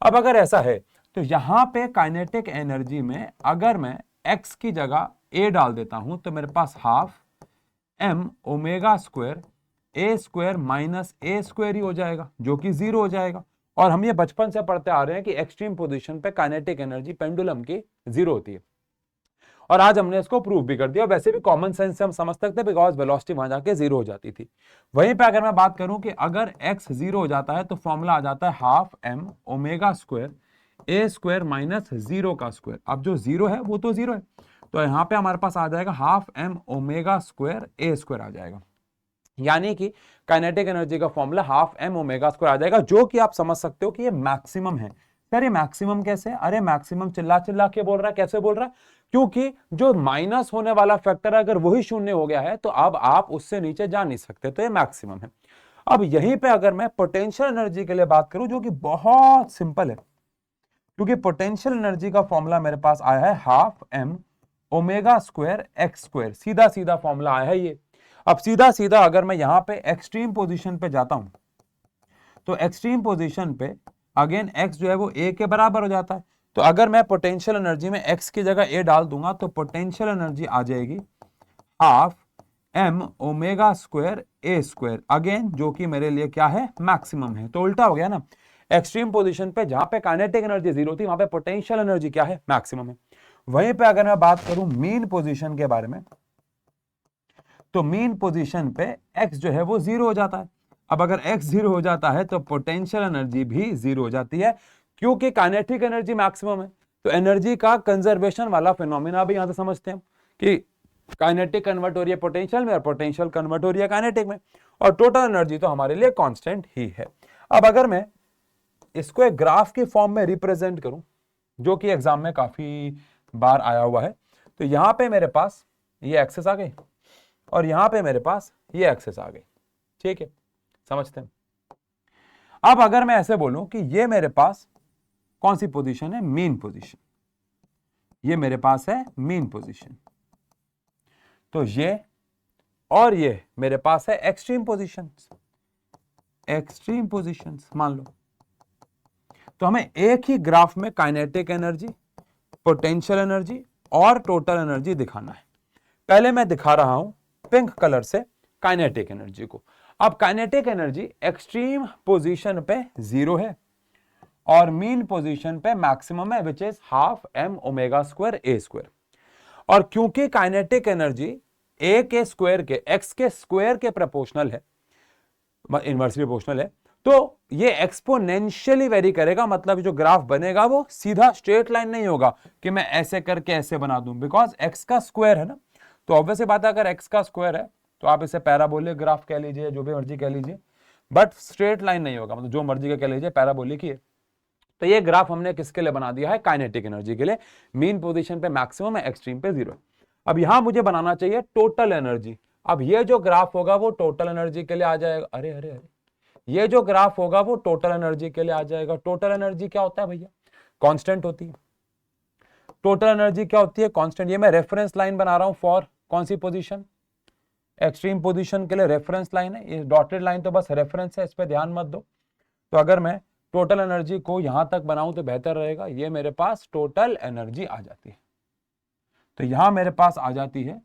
अब अगर ऐसा है तो यहां पे काइनेटिक एनर्जी में अगर मैं x की जगह a डाल देता हूं, तो मेरे पास half m omega square a square minus A square ही हो जाएगा, जो कि जीरो हो जाएगा। और हम ये बचपन से पढ़ते आ रहे हैं कि एक्सट्रीम पोजीशन पे काइनेटिक एनर्जी पेंडुलम की जीरो होती है, और आज हमने इसको प्रूव भी कर दिया। वैसे भी कॉमन सेंस से हम समझ सकते हैं, बिकॉज वेलोसिटी वहां जाके जीरो हो जाती थी। वहीं पे अगर मैं बात करूं कि अगर x जीरो हो जाता है तो फॉर्मूला आ जाता है half m omega square a square minus zero का स्क्वायर। अब जो जीरो है वो तो जीरो है, तो यहां पे हमारे पास आ जाएगा half m omega square a square आ जाएगा, यानी कि काइनेटिक एनर्जी का formula half m omega square आ जाएगा, जो कि आप समझ सकते हो कि ये मैक्सिमम है। सर ये मैक्सिमम कैसे? अरे मैक्सिमम चिल्ला चिल्ला के बोल रहा है, कैसे बोल रहा है? क्योंकि जो माइनस होने वाला फैक्टर अगर वही शून्य हो गया है तो अब आप उससे नीचे जा नहीं सकते, तो ये मैक्सिमम है। अब यहीं पे अगर मैं पोटेंशियल एनर्जी के लिए बात करूं, जो कि बहुत सिंपल है, क्योंकि पोटेंशियल एनर्जी का फॉर्मूला मेरे पास आया है half m omega square x square, सीधा सीधा फॉर्मूला आया है ये। अब सीधा सीधा अगर मैं यहां पे एक्सट्रीम पोजीशन पे जाता हूं, तो एक्सट्रीम पोजीशन पे अगेन x जो है वो a के बराबर हो जाता है। तो अगर मैं पोटेंशियल एनर्जी में x की जगह a डाल दूंगा तो पोटेंशियल एनर्जी आ जाएगी half m omega square a square, again जो कि मेरे लिए क्या है, मैक्सिमम है। तो उल्टा हो गया ना, एक्सट्रीम पोजीशन पे जहां पे काइनेटिक एनर्जी जीरो थी वहां पे पोटेंशियल एनर्जी क्या है, मैक्सिमम है। वहीं पे अगर मैं बात करूं मीन पोजीशन के बारे में, तो मीन पोजीशन पे x जो है वो जीरो हो जाता है। अब अगर x जीरो हो जाता है तो पोटेंशियल एनर्जी भी जीरो हो जाती है, क्योंकि काइनेटिक एनर्जी मैक्सिमम है। तो एनर्जी का कंजर्वेशन वाला फिनोमिना भी यहां से समझते हैं कि काइनेटिक कन्वर्ट हो रही है पोटेंशियल में और पोटेंशियल कन्वर्ट हो रही है काइनेटिक में, और टोटल एनर्जी तो हमारे लिए कांस्टेंट ही है। अब अगर मैं इसको एक ग्राफ के फॉर्म में रिप्रेजेंट करूं, जो कि एग्जाम में काफी बार आया हुआ है, तो यहां पे मेरे पास ये एक्सेस आ गई और यहां पे मेरे पास ये एक्सेस आ गई, ठीक है, समझते हैं। अब अगर मैं ऐसे बोलूं कि ये मेरे पास कौन सी पोजीशन है, मीन पोजीशन, ये मेरे पास है मीन पोजीशन, तो ये और ये मेरे पास है एक्सट्रीम पोजीशंस, एक्सट्रीम पोजीशंस मान लो। तो हमें एक ही ग्राफ में काइनेटिक एनर्जी, पोटेंशियल एनर्जी और टोटल एनर्जी दिखाना है। पहले मैं दिखा रहा हूं पिंक कलर से काइनेटिक एनर्जी को। अब काइनेटिक एनर्जी एक्सट्रीम पोजीशन पे जीरो है और मीन पोजीशन पे मैक्सिमम है, which is half m omega square a square. और क्योंकि काइनेटिक एनर्जी ए के स्क्वायर के एक्स के स्क्वायर के प्रोपोर्शनल है, इनवर्सली प्रोपोर्शनल है, तो ये एक्सपोनेंशियली वेरी करेगा। मतलब जो ग्राफ बनेगा वो सीधा स्ट्रेट लाइन नहीं होगा कि मैं ऐसे करके ऐसे बना दूं, बिकॉज एक्स का स्क्वायर है ना। तो ऑब्वियसली बात है, अगर एक्स का स्क्वायर है तो आप इसे पैराबोलिक ग्राफ कह लीजिए, जो भी मर्जी कह लीजिए, बट स्ट्रेट लाइन नहीं होगा, मतलब जो मर्जी का कह लीजिए, पैराबोलिक ही है। तो ये ग्राफ हमने किसके लिए बना दिया है? काइनेटिक एनर्जी के लिए। मीन पोजीशन पे मैक्सिमम है, एक्सट्रीम पे 0 है। अब यहां मुझे बनाना चाहिए टोटल एनर्जी। अब ये जो ग्राफ होगा वो टोटल एनर्जी के लिए आ जाएगा। अरे अरे अरे, ये जो ग्राफ होगा वो टोटल एनर्जी के लिए आ जाएगा। टोटल एनर्जी क्या होता है भैया? कांस्टेंट होती है। टोटल एनर्जी क्या होती है? कांस्टेंट। ये मैं रेफरेंस लाइन बना रहा हूं फॉर कौन सी पोजीशन? एक्सट्रीम पोजीशन के लिए रेफरेंस लाइन है। ये डॉटेड लाइन तो बस रेफरेंस है, इस पर ध्यान मत दो। तो अगर मैं टोटल एनर्जी को यहां तक बनाऊं तो बेहतर रहेगा। ये मेरे पास टोटल एनर्जी आ जाती है। तो यहां मेरे पास आ जाती है,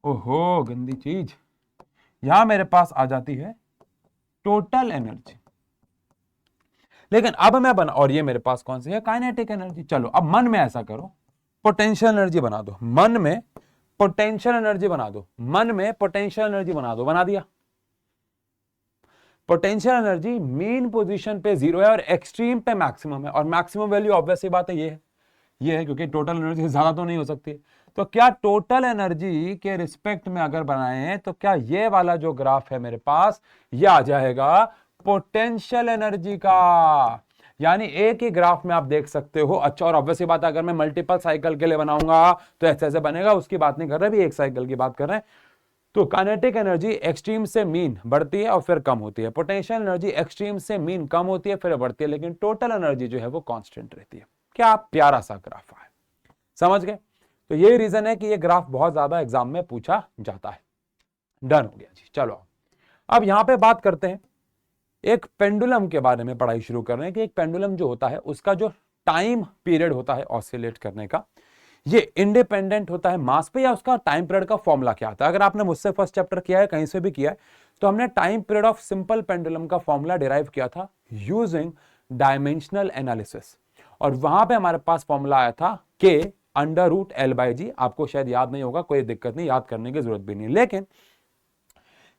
ओहो गंदी चीज, यहां मेरे पास आ जाती है टोटल एनर्जी। लेकिन अब मैं बना, और ये मेरे पास कौन सी है? Kinetic energy. चलो अब मन में ऐसा करो, पोटेंशियल एनर्जी बना दो। मन में पोटेंशियल एनर्जी बना दो, मन में पोटेंशियल एनर्जी बना दो। बना दिया। पोटेंशियल एनर्जी मीन पोजीशन पे 0 है और एक्सट्रीम पे मैक्सिमम है। और मैक्सिमम वैल्यू ऑब्वियसली बात है ये है क्योंकि टोटल एनर्जी से ज्यादा तो नहीं हो सकती। तो क्या टोटल एनर्जी के रिस्पेक्ट में अगर बनाए तो क्या ये वाला जो ग्राफ है मेरे पास, ये आ जाएगा पोटेंशियल एनर्जी का। यानी एक ही ग्राफ में आप देख सकते हो। अच्छा, और ऑब्वियसली बात है, अगर मैं मल्टीपल साइकिल के लिए बनाऊंगा तो ऐसे ऐसे बनेगा, उसकी बात नहीं कर रहे, भी एक साइकिल की बात कर रहे हैं। तो काइनेटिक एनर्जी एक्सट्रीम से मीन बढ़ती है और फिर कम होती है। पोटेंशियल एनर्जी एक्सट्रीम से मीन कम होती है फिर बढ़ती है, लेकिन टोटल एनर्जी जो है वो कांस्टेंट रहती है। क्या प्यारा सा ग्राफ है, समझ गए? तो यही रीजन है कि ये ग्राफ बहुत ज्यादा एग्जाम में पूछा जाता है। डन हो गया जी। चलो अब यहां पे बात करते हैं एक पेंडुलम के बारे में, पढ़ाई शुरू कर रहे हैं कि एक पेंडुलम जो होता है उसका जो टाइम पीरियड होता है ऑसिलेट करने का, ये इंडिपेंडेंट होता है मास पे, या उसका टाइम पीरियड का फॉर्मूला क्या आता है? अगर आपने मुझसे फर्स्ट चैप्टर किया है, कहीं से भी किया है, तो हमने time period of simple pendulum का फॉर्मूला डिराइव किया था यूजिंग डायमेंशनल एनालिसिस। और वहां पे हमारे पास फॉर्मूला आया था के √L/G। आपको शायद याद नहीं होगा, कोई दिक्कत नहीं, याद करने की जरूरत भी नहीं। लेकिन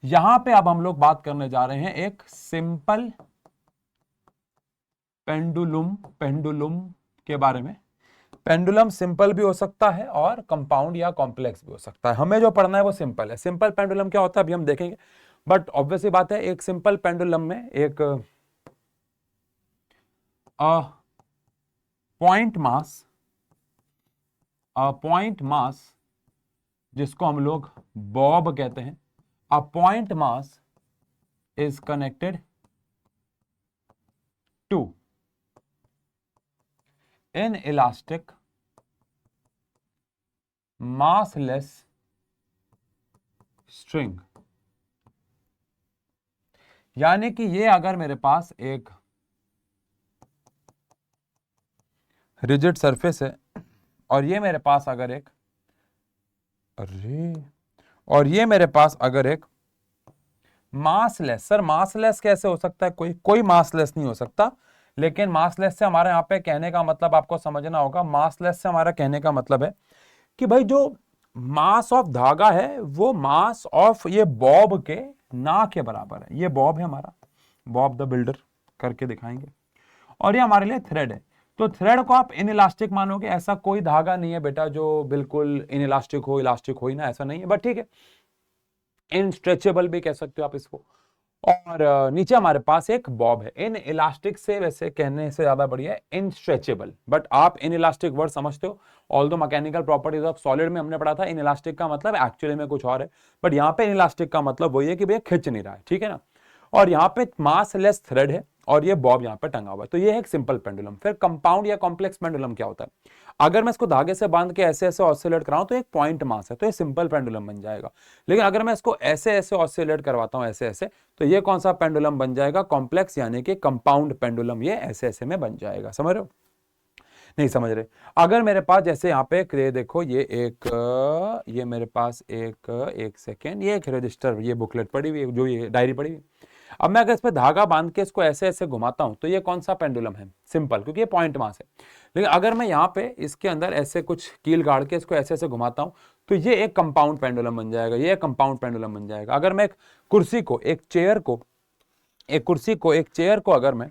यहां पे अब हम लोग बात करने जा रहे हैं एक सिंपल पेंडुलम के बारे में। पेंडुलम सिंपल भी हो सकता है और कंपाउंड या कॉम्प्लेक्स भी हो सकता है। हमें जो पढ़ना है वो सिंपल है। सिंपल पेंडुलम क्या होता है अभी हम देखेंगे, बट ऑब्वियसली बात है, एक सिंपल पेंडुलम में एक पॉइंट मास जिसको हम लोग बॉब कहते हैं, a point mass is connected to an elastic massless string। यानी कि ये अगर मेरे पास एक रिजिड सरफेस है और ये मेरे पास अगर एक मासलेस, सर मासलेस कैसे हो सकता है? कोई मासलेस नहीं हो सकता। लेकिन मासलेस से हमारे यहाँ पे कहने का मतलब आपको समझना होगा, मासलेस से हमारा कहने का मतलब है कि भाई जो मास ऑफ धागा है वो मास ऑफ ये बॉब के ना के बराबर है। ये बॉब है हमारा, बॉब द बिल्डर करके दिखाएंगे, और ये हमारे लिए थ्रेड है। तो थ्रेड को आप इनइलास्टिक मानोगे, ऐसा कोई धागा नहीं है बेटा जो बिल्कुल इनइलास्टिक हो, इलास्टिक हो ही ना, ऐसा नहीं है, बट ठीक है, इनस्ट्रेचेबल भी कह सकते हो आप इसको। और नीचे हमारे पास एक बॉब है। इन इलास्टिक से वैसे कहने से ज्यादा बढ़िया है इनस्ट्रेचेबल, बट आप इन इलास्टिक वर्ड समझते हो। Although mechanical properties of solid में हमने पढ़ा था इन इलास्टिक का मतलब एक्चुअली में कुछ और है, बट यहाँ पे इन इलास्टिक का मतलब वही है कि भैया खिंच नहीं रहा है, ठीक है ना। और यहाँ पे मास लेस थ्रेड है और ये बॉब यहाँ पे टंगा हुआ है। तो ये है एक सिंपल पेंडुलम। फिर कंपाउंड या कॉम्प्लेक्स पेंडुलम क्या होता है? अगर मैं इसको धागे से बांध के ऐसे ऐसे ऑसिलेट कराऊं तो एक पॉइंट मास है, तो ये सिंपल पेंडुलम बन जाएगा। लेकिन अगर मैं इसको ऐसे ऐसे ऑसिलेट करवाता हूं, ऐसे ऐसे, तो ये कौन सा पेंडुलम बन जाएगा? कॉम्प्लेक्स, यानी कि कंपाउंड पेंडुलम। ये ऐसे ऐसे में बन जाएगा। समझ रहे हो? नहीं समझ रहे? अगर मेरे पास जैसे यहाँ पे देखो, ये मेरे पास एक सेकेंड, ये एक रजिस्टर, ये बुकलेट पड़ी हुई, जो ये डायरी पड़ी हुई। अब मैं अगर इस पर धागा बांध के इसको ऐसे ऐसे घुमाता हूं तो ये कौन सा पेंडुलम है? सिंपल, क्योंकि ये पॉइंट मास है। लेकिन अगर मैं यहाँ पे इसके अंदर ऐसे कुछ कील गाड़ के इसको ऐसे ऐसे घुमाता हूं तो ये एक कंपाउंड पेंडुलम बन जाएगा, ये कंपाउंड पेंडुलम बन जाएगा। अगर मैं एक कुर्सी को, एक चेयर को अगर मैं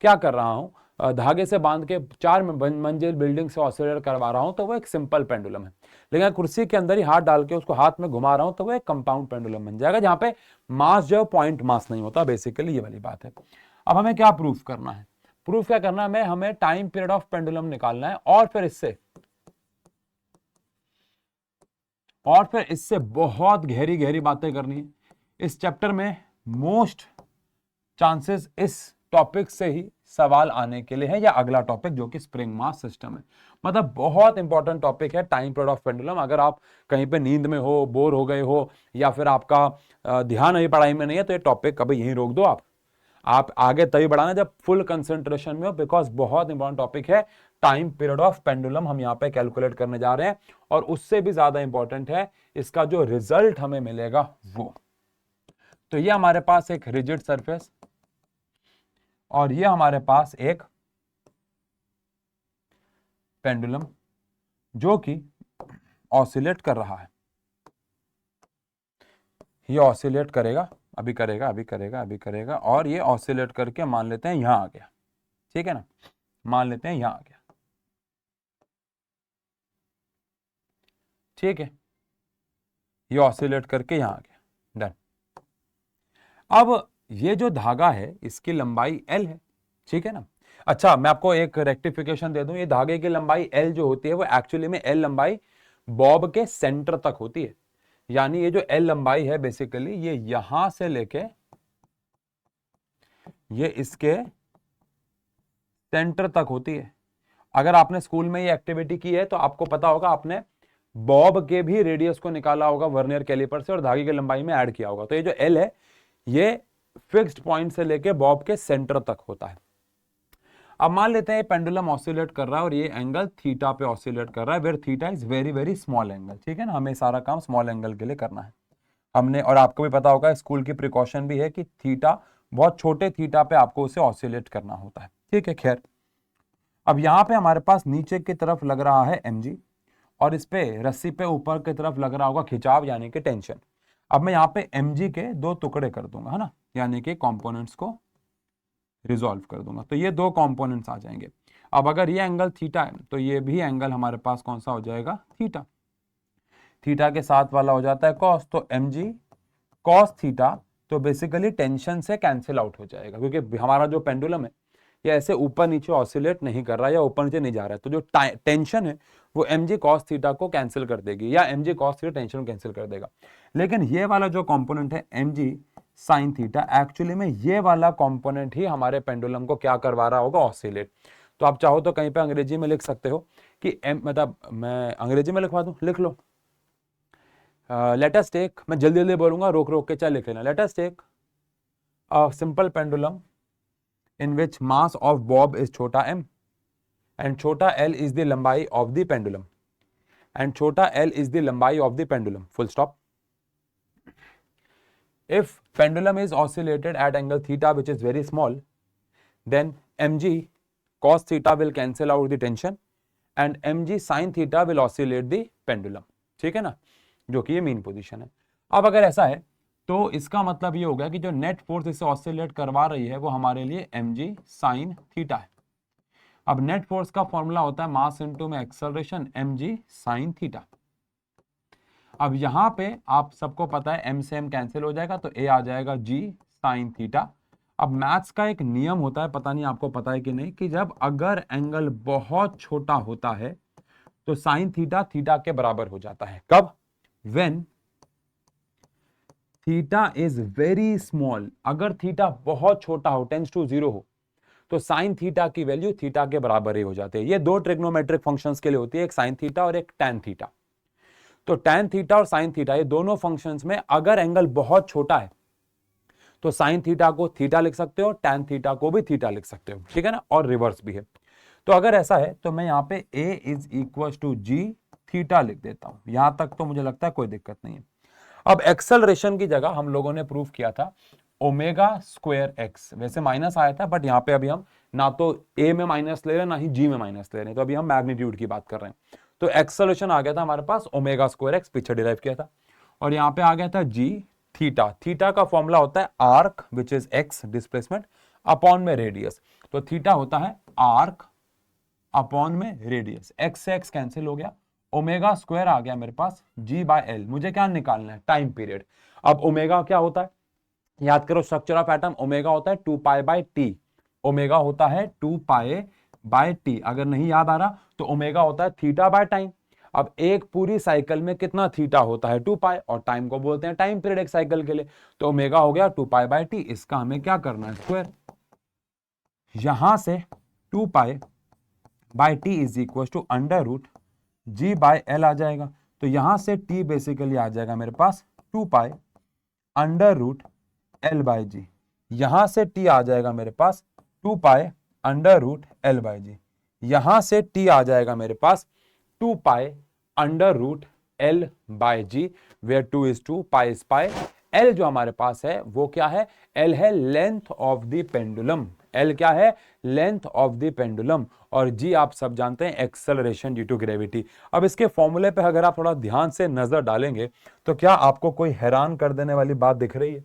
क्या कर रहा हूं, धागे से बांध के 4 मंजिल बिल्डिंग से ऑसिलेट करवा रहा हूं, तो वो एक सिंपल पेंडुलम है। लेकिन कुर्सी के अंदर ही हाथ डाल के उसको हाथ में घुमा रहा हूं, तो वो एक कंपाउंड पेंडुलम बन जाएगा, जहां पे मास जो पॉइंट मास नहीं होता। बेसिकली ये वाली बात है। अब हमें क्या प्रूफ करना है? प्रूफ क्या करना है? हमें टाइम पीरियड ऑफ पेंडुलम निकालना है, और फिर इससे बहुत गहरी गहरी बातें करनी है। इस चैप्टर में मोस्ट चांसेस इस टॉपिक से ही सवाल आने के लिए है, या अगला टॉपिक जो कि स्प्रिंग मास सिस्टम है। मतलब बहुत इंपॉर्टेंट टॉपिक है टाइम पीरियड ऑफ पेंडुलम। अगर आप कहीं पे नींद में हो, बोर हो गए हो, या फिर आपका ध्यान अभी पढ़ाई में नहीं है, तो ये टॉपिक कभी यहीं रोक दो। आप आगे तभी बढ़ाना जब फुल कंसंट्रेशन में हो, बिकॉज बहुत इंपॉर्टेंट टॉपिक है टाइम पीरियड ऑफ पेंडुलम। हम यहाँ पे कैलकुलेट करने जा रहे हैं, और उससे भी ज्यादा इंपॉर्टेंट है इसका जो रिजल्ट हमें मिलेगा वो। तो ये हमारे पास एक रिजिड सरफेस, और ये हमारे पास एक पेंडुलम जो कि ऑसिलेट कर रहा है। ये ऑसिलेट करेगा, अभी करेगा, और ये ऑसिलेट करके मान लेते हैं यहां आ गया। ठीक है ना, मान लेते हैं यहां आ गया। ठीक है, ये ऑसिलेट करके यहां आ गया। डन। अब ये जो धागा है इसकी लंबाई L है। ठीक है ना। अच्छा, मैं आपको एक रेक्टिफिकेशन दे दूं, ये धागे की लंबाई L जो होती है वो एक्चुअली में L लंबाई बॉब के सेंटर तक होती है। यानी ये जो L लंबाई है बेसिकली ये यहां से लेके ये इसके सेंटर तक होती है। अगर आपने स्कूल में ये एक्टिविटी की है तो आपको पता होगा, आपने बॉब के भी रेडियस को निकाला होगा वर्नियर कैलिपर से और धागे की लंबाई में ऐड किया होगा। तो ये जो L है ये फिक्स्ड पॉइंट से लेके बॉब के सेंटर तक होता है। अब मान लेते हैं ये पेंडुलम ऑसिलेट कर रहा है और ये एंगल थीटा पे ऑसिलेट कर रहा है, where theta is very very small angle. ठीक है ना, हमें सारा काम स्मॉल एंगल के लिए करना है हमने। और आपको भी पता होगा स्कूल की प्रिकॉशन भी है कि थीटा, बहुत छोटे थीटा पे आपको उसे ऑसिलेट करना होता है। ठीक है, खैर अब यहां पे हमारे पास नीचे की तरफ लग रहा है mg, और इस पे रस्सी पे ऊपर की तरफ लग रहा होगा खिंचाव यानी कि टेंशन। अब मैं यहाँ पे mg के 2 टुकड़े कर दूंगा, है ना, यानी कि कंपोनेंट्स को रिजॉल्व कर दूंगा, तो ये 2 कंपोनेंट्स आ जाएंगे। अब अगर ये एंगल थीटा है तो ये भी एंगल हमारे पास कौन सा हो जाएगा? थीटा। थीटा के साथ वाला हो जाता है कॉस, तो mg कॉस थीटा, तो बेसिकली टेंशन से कैंसिल आउट हो जाएगा, क्योंकि हमारा जो पेंडुलम है ये ऐसे ऊपर नीचे ऑसिलेट नहीं कर रहा है या ऊपर नीचे नहीं जा रहा है, तो जो टेंशन है वो mg cos थीटा को कैंसिल कर देगी, या mg cos थीटा टेंशन को कैंसिल कर देगा। लेकिन ये वाला जो कंपोनेंट है mg sin थीटा, एक्चुअली में ये वाला कंपोनेंट ही हमारे पेंडुलम को क्या करवा रहा होगा? ऑसिलेट। तो आप चाहो तो कहीं पे अंग्रेजी में लिख सकते हो कि मतलब मैं अंग्रेजी में लिखवा दूं, लिख लो। लेट अस टेक, मैं जल्दी जल्दी बोलूंगा, रोक रोक के चाहे लिख लेना। Let us take a simple pendulum in which mass of bob is छोटा m and छोटा l is the लंबाई of the pendulum and छोटा l is the लंबाई of the pendulum, full stop. If pendulum is oscillated at angle theta which is very small, then mg cos theta will cancel out the tension and mg sin theta will oscillate the pendulum. ठीक है ना, जो कि ये mean position है। अब अगर ऐसा है तो इसका मतलब ये हो गया कि जो नेट फोर्स इसे ऑसिलेट करवा रही है वो हमारे लिए mg sin थीटा है। अब नेट फोर्स का फॉर्मूला होता है मास इनटू में एक्सेलरेशन mg sin थीटा। अब यहां पे आप सबको पता है m से m कैंसिल हो जाएगा, तो a आ जाएगा g sin थीटा। अब मैथ्स का एक नियम होता है, पता नहीं आपको पता है कि नहीं, कि जब अगर एंगल बहुत छोटा होता है तो साइन थीटा थीटा के बराबर हो जाता है। कब? When theta is very small. अगर थीटा बहुत छोटा हो, टेंड्स टू 0 हो, तो साइन थीटा की वैल्यू थीटा के बराबर ही हो जाती है। ये 2 ट्रिग्नोमेट्रिक फंक्शंस के लिए होती है, एक साइन थीटा और एक टैन थीटा। तो टैन थीटा और साइन थीटा ये दोनों फंक्शंस में अगर एंगल बहुत छोटा है तो साइन थीटा को थीटा लिख सकते हो, टैन थीटा को भी थीटा लिख सकते हो। ठीक है ना, और रिवर्स भी है। तो अगर ऐसा है तो मैं यहाँ पे a is equal to g theta लिख देता हूं। यहां तक तो मुझे लगता है कोई दिक्कत नहीं है। अब एक्सेलरेशन की जगह हम लोगों ने प्रूव किया था ओमेगा स्क्वायर एक्स, वैसे माइनस आया था बट यहाँ पे अभी हम ना तो a में माइनस ले रहे हैं ना ही g में माइनस ले रहे हैं, तो अभी हम मैग्नीट्यूड की बात कर रहे हैं। तो एक्सेलरेशन आ गया था हमारे पास ओमेगा स्क्वायर एक्स, पीछे डिराइव किया था, और यहां पे आ गया था जी थीटा। थीटा का फॉर्मूला होता है arc which is x displacement upon में रेडियस। तो थीटा होता है आर्क अपॉन में रेडियस, एक्स से एक्स कैंसिल हो गया, ओमेगा स्क्वायर आ गया मेरे पास जी बाय एल। मुझे क्या निकालना है, टाइम पीरियड। अब ओमेगा क्या होता है, याद करो स्ट्रक्चर ऑफ एटम, ओमेगा होता है 2 पाई बाय टी, ओमेगा होता है 2 पाई बाय टी। अगर नहीं याद आ रहा तो ओमेगा होता है थीटा बाय टाइम। अब एक पूरी साइकिल में कितना थीटा होता है 2 पाई, और टाइम को बोलते हैं टाइम पीरियड एक साइकिल के लिए। तो ओमेगा हो गया 2 पाई बाय टी, इसका हमें क्या करना है, स्क्वायर। यहां से 2 pi by t is equal to under root g by l आ जाएगा। तो यहां से टी बेसिकली आ जाएगा मेरे पास 2 pi under root l by g. यहां से टी आ जाएगा मेरे पास 2 pi under root l by g. यहां से टी आ जाएगा मेरे पास 2 pi under root l by g, where 2 is 2, pi is pi. L जो हमारे पास है वो क्या है, एल है length of the pendulum. L क्या है, लेंथ ऑफ द पेंडुलम, और जी आप सब जानते हैं एक्सेलरेशन ड्यू टू ग्रेविटी। अब इसके फॉर्मूले पे अगर आप थोड़ा ध्यान से नजर डालेंगे तो क्या आपको कोई हैरान कर देने वाली बात दिख रही है?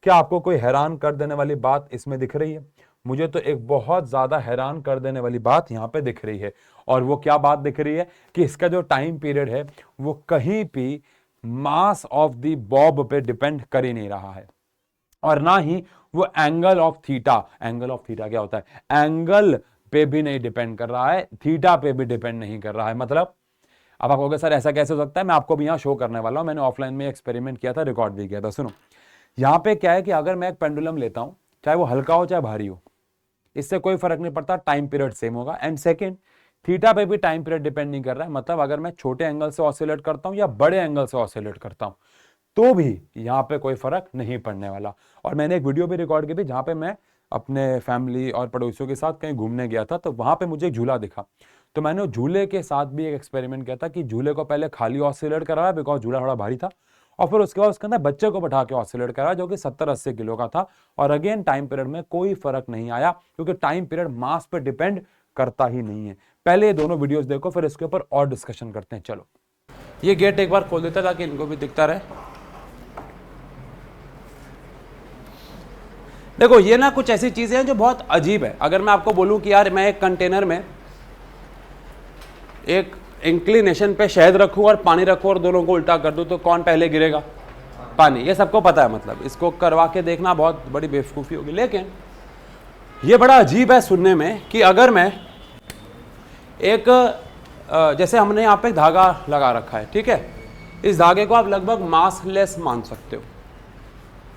क्या आपको कोई हैरान कर देने वाली बात इसमें दिख रही है? मुझे तो एक बहुत ज्यादा हैरान कर देने वाली बात यहां पे दिख रही है। और वो क्या बात दिख रही है कि इसका जो टाइम पीरियड है वो कहीं भी मास ऑफ द बॉब पे डिपेंड कर ही नहीं रहा है, और ना ही वो angle of theta. Angle of theta क्या होता है, एंगल पे भी नहीं डिपेंड कर रहा है, थीटा पे भी डिपेंड नहीं कर रहा है। मतलब अब आप कहोगे सर ऐसा कैसे हो सकता है, मैं आपको भी यहां शो करने वाला हूं। मैंने ऑफलाइन में एक्सपेरिमेंट किया था, रिकॉर्ड भी किया था। सुनो, यहां पे क्या है कि अगर मैं एक पेंडुलम लेता हूं, चाहे वो हल्का हो चाहे भारी हो, इससे कोई फर्क नहीं पड़ता, टाइम पीरियड सेम होगा। एंड सेकंड, थीटा पे भी टाइम पीरियड डिपेंड नहीं कर रहा है। मतलब अगर मैं छोटे एंगल से ऑसिलेट करता हूं या बड़े एंगल से ऑसिलेट करता हूं तो भी यहां पे कोई फर्क नहीं पड़ने वाला। और मैंने एक वीडियो भी रिकॉर्ड की थी जहां पे मैं अपने फैमिली और पड़ोसियों के साथ कहीं घूमने गया था, तो वहां पे मुझे एक झूला दिखा। तो मैंने झूले के साथ भी एक एक्सपेरिमेंट किया था कि झूले को पहले खाली ऑसिलेट कराया, बिकॉज झूला थोड़ा भारी था, और फिर उसके बाद उसके अंदर बच्चे को बैठा के ऑसिलेट कराया जो कि 70-80 किलो का था। और अगेन टाइम पीरियड में कोई फर्क नहीं आया, क्योंकि टाइम पीरियड मास पे डिपेंड करता ही नहीं है। पहले ये दोनों वीडियोस देखो, फिर इसके ऊपर और डिस्कशन करते हैं। चलो, ये गेट एक बार खोल देता ताकि इनको भी दिखता रहे। देखो, ये ना कुछ ऐसी चीजें हैं जो बहुत अजीब है। अगर मैं आपको बोलूं कि यार मैं एक कंटेनर में एक इंक्लिनेशन पे शहद रखूं और पानी रखूं और दोनों को उल्टा कर दूं, तो कौन पहले गिरेगा? पानी। ये सबको पता है, मतलब इसको करवा के देखना बहुत बड़ी बेवकूफ़ी होगी। लेकिन ये बड़ा अजीब है सुनने में कि अगर मैं एक जैसे हमने यहाँ पे धागा लगा रखा है, ठीक है, इस धागे को आप लगभग मासलेस मान सकते हो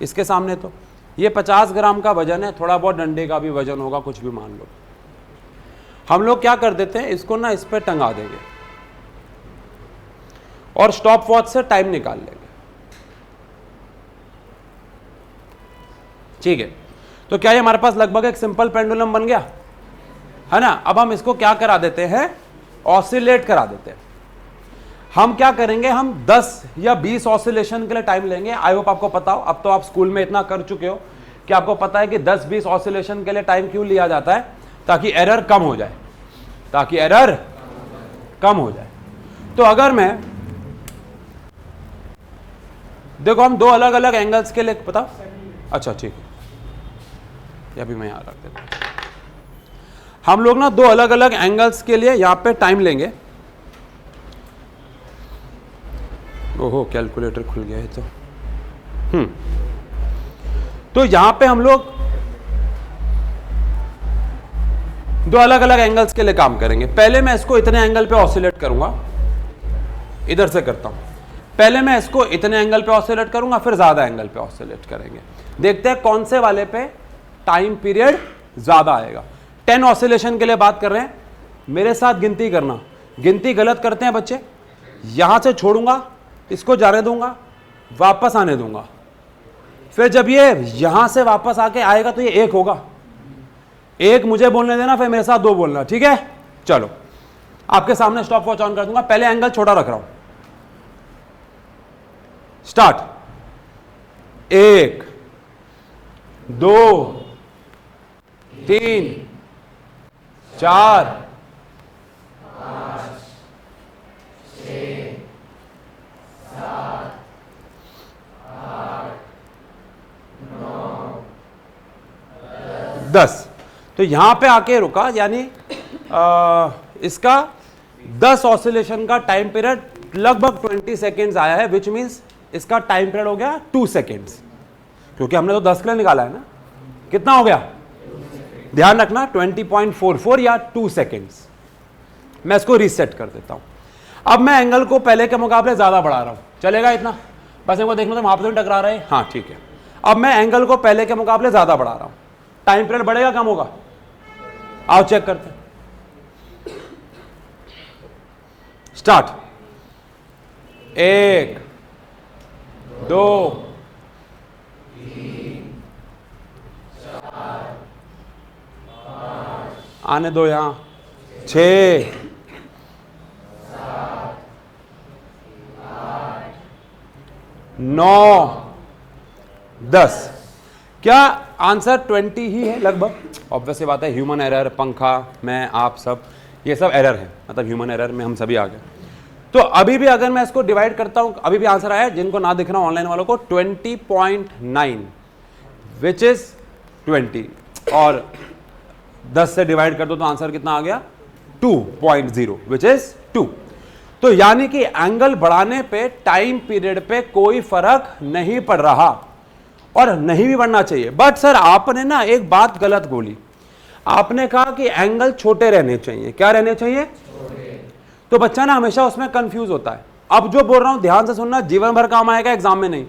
इसके सामने। तो ये 50 ग्राम का वजन है, थोड़ा बहुत डंडे का भी वजन होगा, कुछ भी मान लो। हम लोग क्या कर देते हैं, इसको ना इस पे टंगा देंगे और स्टॉप वॉच से टाइम निकाल लेंगे, ठीक है। तो क्या ये हमारे पास लगभग एक सिंपल पेंडुलम बन गया है ना। अब हम इसको क्या करा देते हैं, ऑसिलेट करा देते हैं। हम क्या करेंगे, हम 10 या 20 ऑसिलेशन के लिए टाइम लेंगे। आई होप आपको पता हो, अब तो आप स्कूल में इतना कर चुके हो कि आपको पता है कि 10-20 ऑसिलेशन के लिए टाइम क्यों लिया जाता है, ताकि एरर कम हो जाए, ताकि एरर कम हो जाए। तो अगर मैं देखो, हम दो अलग अलग एंगल्स के लिए, पता, अच्छा ठीक है, या भी मैं यहां रख देता हूं। हम लोग ना दो अलग अलग एंगल्स के लिए यहां पे टाइम लेंगे। ओहो, कैलकुलेटर खुल गया है। तो यहां पे हम लोग दो अलग अलग एंगल्स के लिए काम करेंगे। पहले मैं इसको इतने एंगल पे ऑसिलेट करूंगा, इधर से करता हूं। पहले मैं इसको इतने एंगल पे ऑसिलेट करूंगा, फिर ज्यादा एंगल पे ऑसिलेट करेंगे। देखते हैं कौन से वाले पे टाइम पीरियड ज्यादा आएगा। 10 ऑसिलेशन के लिए बात कर रहे हैं, मेरे साथ गिनती करना। गिनती गलत करते हैं बच्चे, यहां से छोड़ूंगा, इसको जाने दूंगा, वापस आने दूंगा, फिर जब ये यहां से वापस आके आएगा तो ये 1 होगा। 1 मुझे बोलने देना, फिर मेरे साथ 2 बोलना, ठीक है। चलो, आपके सामने स्टॉप वॉच ऑन कर दूंगा। पहले एंगल छोटा रख रहा हूं, स्टार्ट। 1 2 3 4 10। तो यहां पे आके रुका, यानी इसका 10 ऑसिलेशन का टाइम पीरियड लगभग 20 सेकेंड्स आया है, विच मीन्स इसका टाइम पीरियड हो गया 2 सेकेंड्स, क्योंकि हमने तो 10 के लिए निकाला है ना। कितना हो गया, ध्यान रखना 20.44 या 2 सेकेंड्स। मैं इसको रीसेट कर देता हूं। अब मैं एंगल को पहले के मुकाबले ज्यादा बढ़ा रहा हूं, चलेगा इतना? बस एक बार देखना तो वहां पे टकरा रहे हैं, हाँ ठीक है। अब मैं एंगल को पहले के मुकाबले ज्यादा बढ़ा रहा हूं, टाइम पीरियड बढ़ेगा कम होगा? आओ चेक करते हैं। स्टार्ट। 1 2 आने दो यहां, 6 9 10। क्या आंसर 20 ही है लगभग? ऑब्वियसली बात है, ह्यूमन एरर, पंखा, मैं, आप सब, ये सब एरर है, मतलब ह्यूमन एरर में हम सभी आ गए। तो अभी भी अगर मैं इसको डिवाइड करता हूं, अभी भी आंसर आया, जिनको ना दिख रहा ऑनलाइन वालों को, 20.9 विच इज 20, और 10 से डिवाइड कर दो तो आंसर कितना आ गया 2.0 विच इज 2। तो यानी कि एंगल बढ़ाने पे टाइम पीरियड पे कोई फर्क नहीं पड़ रहा और नहीं भी बढ़ना चाहिए। बट सर आपने ना एक बात गलत बोली, आपने कहा कि एंगल छोटे रहने चाहिए। क्या रहने चाहिए? तो बच्चा ना हमेशा उसमें कंफ्यूज होता है। अब जो बोल रहा हूं ध्यान से सुनना, जीवन भर काम आएगा, एग्जाम में नहीं।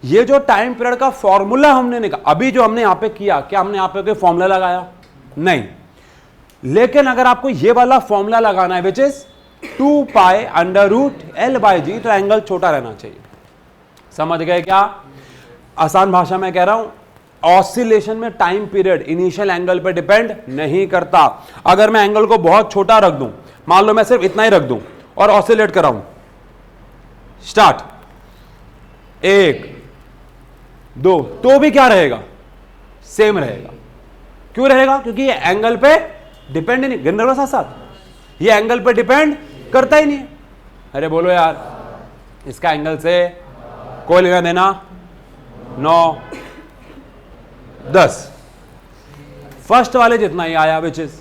ये जो टाइम पीरियड का फॉर्मूला हमने निकाला, अभी जो हमने यहां पे किया, क्या हमने यहां पे कोई फॉर्मूला लगाया? नहीं। लेकिन अगर आपको ये वाला फॉर्मूला लगाना है which is 2 pi under root L/G, तो एंगल छोटा रहना चाहिए। समझ गए क्या? आसान भाषा में कह रहा हूं, ऑसिलेशन में टाइम पीरियड इनिशियल एंगल पे डिपेंड नहीं करता। अगर मैं एंगल को बहुत छोटा रख दूं, मान लो मैं सिर्फ इतना ही रख दूं और ऑसिलेट कराऊं, स्टार्ट 1 2, तो भी क्या रहेगा? सेम रहेगा। क्यों रहेगा? क्योंकि ये एंगल पे डिपेंड नहीं, गिन रहे साथ साथ, ये एंगल पे डिपेंड करता ही नहीं है। अरे बोलो यार, इसका एंगल से कोई लेना देना 9 10, फर्स्ट वाले जितना ही आया विच इज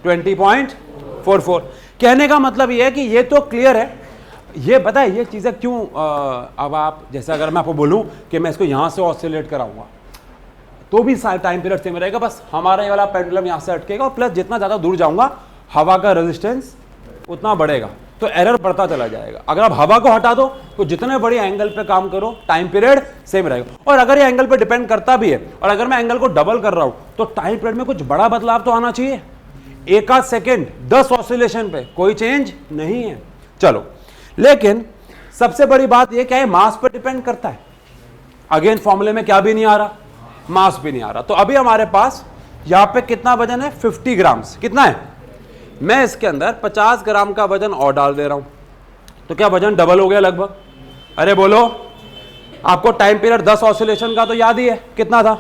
20.44। कहने का मतलब ये है कि ये तो क्लियर है। ये पता है ये चीजें क्यों, अब आप जैसे अगर मैं आपको बोलूं कि मैं इसको यहां से ऑसिलेट कराऊंगा तो भी टाइम पीरियड सेम रहेगा, बस हमारा ये वाला पेंडुलम यहां से अटकेगा और प्लस जितना ज्यादा दूर जाऊंगा हवा का रेजिस्टेंस उतना बढ़ेगा, तो एरर बढ़ता चला जाएगा। अगर आप हवा को हटा दो तो जितने बड़े एंगल पे काम करो टाइम पीरियड सेम रहेगा। और अगर ये एंगल पे डिपेंड करता भी है और अगर मैं एंगल को डबल कर रहा हूं तो टाइम पीरियड में कुछ बड़ा बदलाव तो आना चाहिए। 1 सेकेंड 10 ऑसिलेशन पे कोई चेंज नहीं है। चलो, लेकिन सबसे बड़ी बात यह क्या है, मास पर डिपेंड करता है। अगेन फॉर्मूले में क्या भी नहीं आ रहा, मास भी नहीं आ रहा। तो अभी हमारे पास यहां पे कितना वजन है? 50 ग्राम। कितना है? मैं इसके अंदर 50 ग्राम का वजन और डाल दे रहा हूं, तो क्या वजन डबल हो गया लगभग? अरे बोलो, आपको टाइम पीरियड 10 ऑसिलेशन का तो याद ही है, कितना था?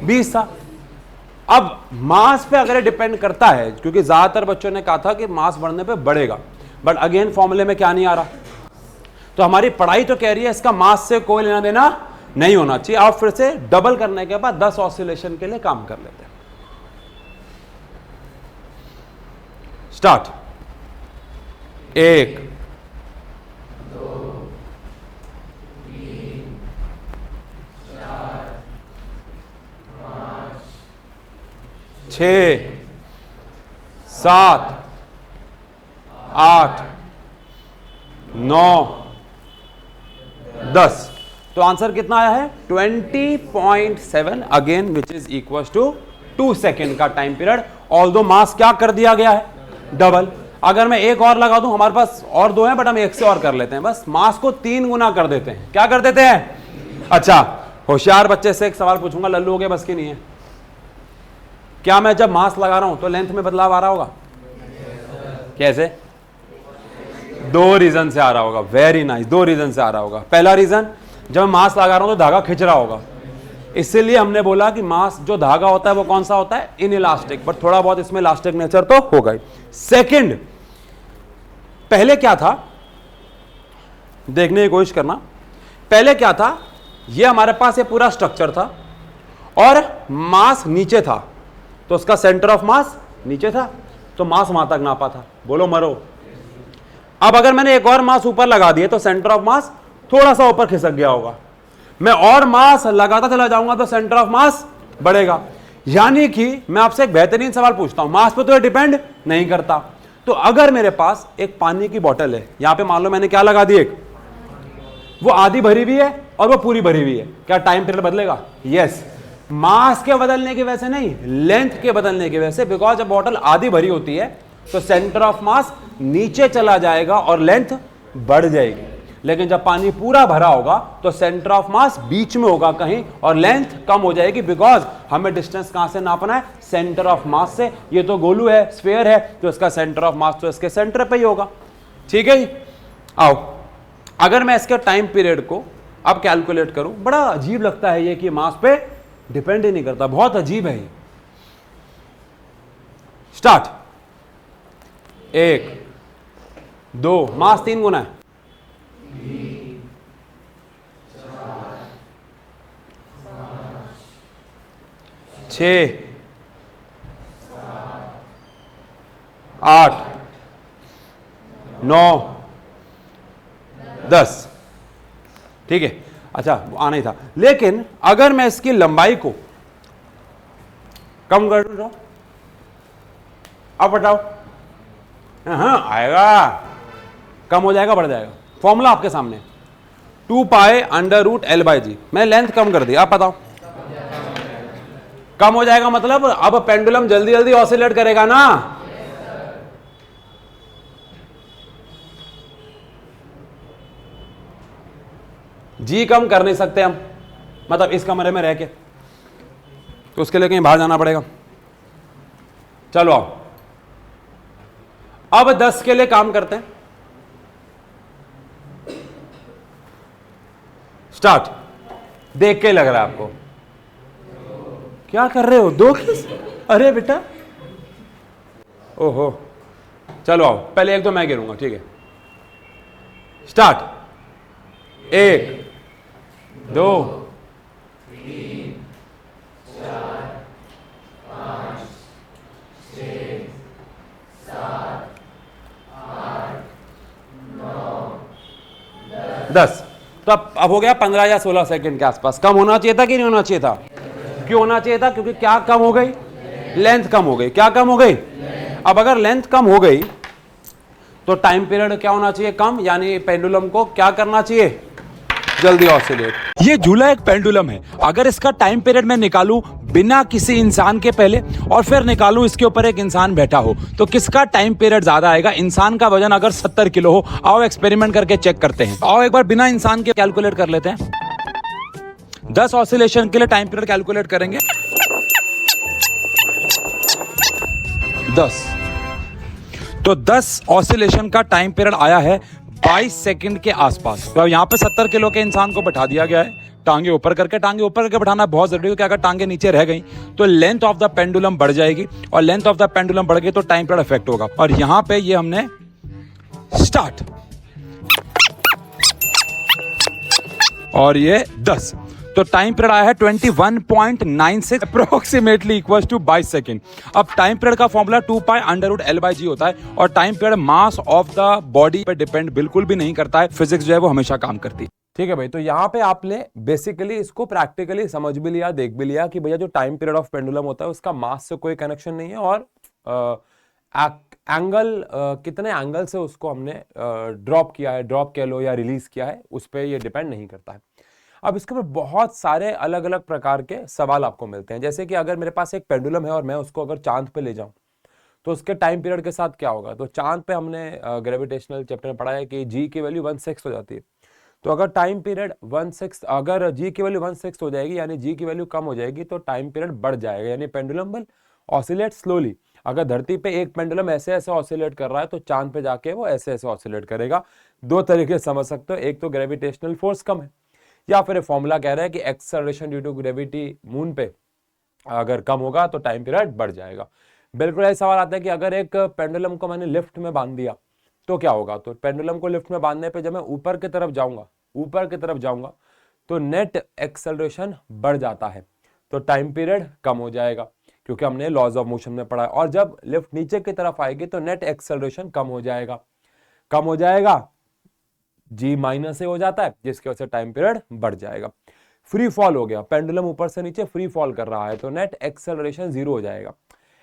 20 था। अब मास पे अगर डिपेंड करता है, क्योंकि ज्यादातर बच्चों ने कहा था कि मास बढ़ने पे बढ़ेगा, बट अगेन फॉर्मूले में क्या नहीं आ रहा, तो हमारी पढ़ाई तो कह रही है इसका मास से कोई लेना देना नहीं होना चाहिए। आप फिर से डबल करने के बाद 10 ऑसिलेशन के लिए काम कर लेते हैं। स्टार्ट 1 2 3 4 5 6 7 8 9 10। तो आंसर कितना आया है? 20.7 again which is equal to 2 second का टाइम पीरियड। ऑल्दो मास क्या कर दिया गया है? डबल। अगर मैं एक और लगा दूं, हमारे पास और 2 हैं बट हम एक से और कर लेते हैं, बस मास को 3 गुना कर देते हैं। क्या कर देते हैं? अच्छा, होशियार बच्चे से एक सवाल पूछूंगा, लल्लू हो गए बस की नहीं है। क्या मैं जब मास लगा रहा हूं तो लेंथ में बदलाव आ रहा होगा? कैसे? 2 रीजन से आ रहा होगा। वेरी नाइस, 2 रीजन से आ रहा होगा। पहला रीजन, जब मैं मास लगा रहा हूं तो धागा खिंच रहा होगा, इसलिए हमने बोला कि मास जो धागा होता है वो कौन सा होता है? इनइलास्टिक, बट थोड़ा बहुत इसमें इलास्टिक नेचर तो होगा ही। सेकंड, पहले क्या था देखने की कोशिश करना। पहले क्या था, ये हमारे पास ये पूरा स्ट्रक्चर था और मास नीचे था, तो उसका सेंटर ऑफ मास नीचे था, तो मास वहां तक नापा था। बोलो मरो। अब अगर मैंने एक और मास ऊपर लगा दिए तो सेंटर ऑफ मास थोड़ा सा ऊपर खिसक गया होगा। मैं और मास लगाता चला जाऊंगा तो सेंटर ऑफ मास बढ़ेगा। यानी कि मैं आपसे एक बेहतरीन सवाल पूछता हूं, मास पे तो ये डिपेंड नहीं करता। तो अगर मेरे पास एक पानी की बोतल है, यहां पे मान लो मैंने क्या लगा दी, एक वो आधी भरी हुई है और वो पूरी भरी हुई है, क्या टाइम पीरियड बदलेगा? यस। मास के बदलने की वजह से नहीं, लेंथ के बदलने की वजह से। बिकॉज जब बोतल आधी भरी होती है तो सेंटर ऑफ मास नीचे चला जाएगा और लेंथ बढ़ जाएगी। लेकिन जब पानी पूरा भरा होगा तो सेंटर ऑफ मास बीच में होगा कहीं और लेंथ कम हो जाएगी। बिकॉज हमें डिस्टेंस कहां से नापना है? सेंटर ऑफ मास से। ये तो गोलू है, स्फीयर है, तो इसका सेंटर ऑफ मास तो इसके सेंटर पे ही होगा। ठीक है जी। आओ, अगर मैं इसके टाइम पीरियड को अब कैलकुलेट करूं, बड़ा अजीब लगता है ये कि मास पे डिपेंड ही नहीं करता, बहुत अजीब है ये। स्टार्ट। 1 2, मास 3 गुना है, 6 8 9 10। ठीक है, अच्छा वो आना ही था। लेकिन अगर मैं इसकी लंबाई को कम कर दो, अब बताओ। हाँ आएगा, कम हो जाएगा, बढ़ जाएगा। फॉर्मूला आपके सामने, 2 pi under root l by g. मैं लेंथ कम कर दी, आप बताओ। कम हो जाएगा मतलब अब पेंडुलम जल्दी जल्दी ऑसिलेट करेगा ना। जी कम कर नहीं सकते हम, मतलब इस कमरे में रह के, तो उसके लिए कहीं बाहर जाना पड़ेगा। चलो आओ, अब 10 के लिए काम करते हैं। स्टार्ट। देख के लग रहा है आपको क्या कर रहे हो? 2 किस? अरे बेटा, ओहो। चलो आओ, पहले 1 2 मैं गिरूंगा, ठीक है। स्टार्ट। 1 2 3 4 5 6 7 8 9 10। तो अब हो गया 15 या 16 सेकंड के आसपास। कम होना चाहिए था कि नहीं होना चाहिए था? क्यों होना चाहिए था? क्योंकि क्या कम हो गई? लेंथ कम हो गई। क्या कम हो गई? अब अगर लेंथ कम हो गई तो टाइम पीरियड क्या होना चाहिए? कम। यानी पेंडुलम को क्या करना चाहिए? जल्दी ऑसिलेट। ये झूला एक पेंडुलम है। अगर इसका टाइम पीरियड मैं निकालूं बिना किसी इंसान के पहले और फिर निकालूं इसके ऊपर एक इंसान बैठा हो, तो किसका टाइम पीरियड ज्यादा आएगा? इंसान का वजन अगर 70 किलो हो। आओ एक्सपेरिमेंट करके चेक करते हैं। आओ एक बार बिना इंसान के कैलकुलेट कर लेते हैं। 10 ऑसिलेशन के लिए टाइम पीरियड कैलकुलेट करेंगे। 10, तो 10 ऑसिलेशन का टाइम पीरियड आया है 22 सेकंड के आसपास। तो अब यहाँ पे 70 किलो के इंसान को बैठा दिया गया है। टांगे ऊपर करके, टांगे ऊपर करके बैठाना बहुत जरूरी है, क्योंकि अगर टांगे नीचे रह गई तो लेंथ ऑफ द पेंडुलम बढ़ जाएगी, और लेंथ ऑफ द पेंडुलम बढ़ गई तो टाइम पीरियड इफेक्ट होगा। और यहाँ पे ये हमने स्टार्ट, और ये 10, तो टाइम पीरियड आया है 21.96 अप्रोक्सीमेटली इक्वल टू 22 सेकंड। अब टाइम पीरियड का formula 2 pi under root l by g होता है, और time period mass of the body पे डिपेंड बिल्कुल भी नहीं करता है। फिजिक्स जो है वो हमेशा काम करती है। ठीक है भाई, तो यहाँ पे आपने बेसिकली इसको प्रैक्टिकली समझ भी लिया, देख भी लिया कि भैया जो टाइम पीरियड ऑफ पेंडुलम होता है उसका मास से कोई कनेक्शन नहीं है, और एंगल कितने एंगल से उसको हमने ड्रॉप किया है, ड्रॉप कह लो या रिलीज किया है, उस पर ये डिपेंड नहीं करता है। अब इसके ऊपर बहुत सारे अलग अलग प्रकार के सवाल आपको मिलते हैं। जैसे कि अगर मेरे पास एक पेंडुलम है और मैं उसको अगर चांद पे ले जाऊं तो उसके टाइम पीरियड के साथ क्या होगा? तो चांद पे हमने ग्रेविटेशनल चैप्टर में पढ़ा है कि जी की वैल्यू 1/6 हो जाती है। तो अगर टाइम पीरियड 1/6, अगर जी की वैल्यू 1/6 हो जाएगी यानी जी की वैल्यू कम हो जाएगी तो टाइम पीरियड बढ़ जाएगा, यानी पेंडुलम विल ऑसिलेट स्लोली। अगर धरती पे एक पेंडुलम ऐसे ऐसे ऑसिलेट कर रहा है तो चांद पे जाके वो ऐसे ऐसे ऑसिलेट करेगा। 2 तरीके से समझ सकते हो, एक तो ग्रेविटेशनल फोर्स कम है, या फिर फॉर्मूला कह रहा है कि acceleration due to gravity moon पे अगर कम होगा तो टाइम पीरियड बढ़ जाएगा। बिल्कुल ऐसा सवाल आता है कि अगर एक पेंडुलम को मैंने लिफ्ट में बांध दिया तो क्या होगा? तो पेंडुलम को लिफ्ट में बांधने पे जब मैं ऊपर की तरफ जाऊंगा तो नेट एक्सेलरेशन बढ़ जाता है, तो टाइम पीरियड कम हो जाएगा, क्योंकि हमने लॉज ऑफ मोशन में पढ़ा है। और जब लिफ्ट नीचे की तरफ आएगी तो नेट एक्सेलरेशन कम हो जाएगा, कम हो जाएगा, जी माइनस ए हो जाता है, जिसकी वजह से टाइम पीरियड बढ़ जाएगा। फ्री फॉल हो गया, पेंडुलम ऊपर से नीचे फ्री फॉल कर रहा है तो नेट एक्सेलरेशन 0 हो जाएगा।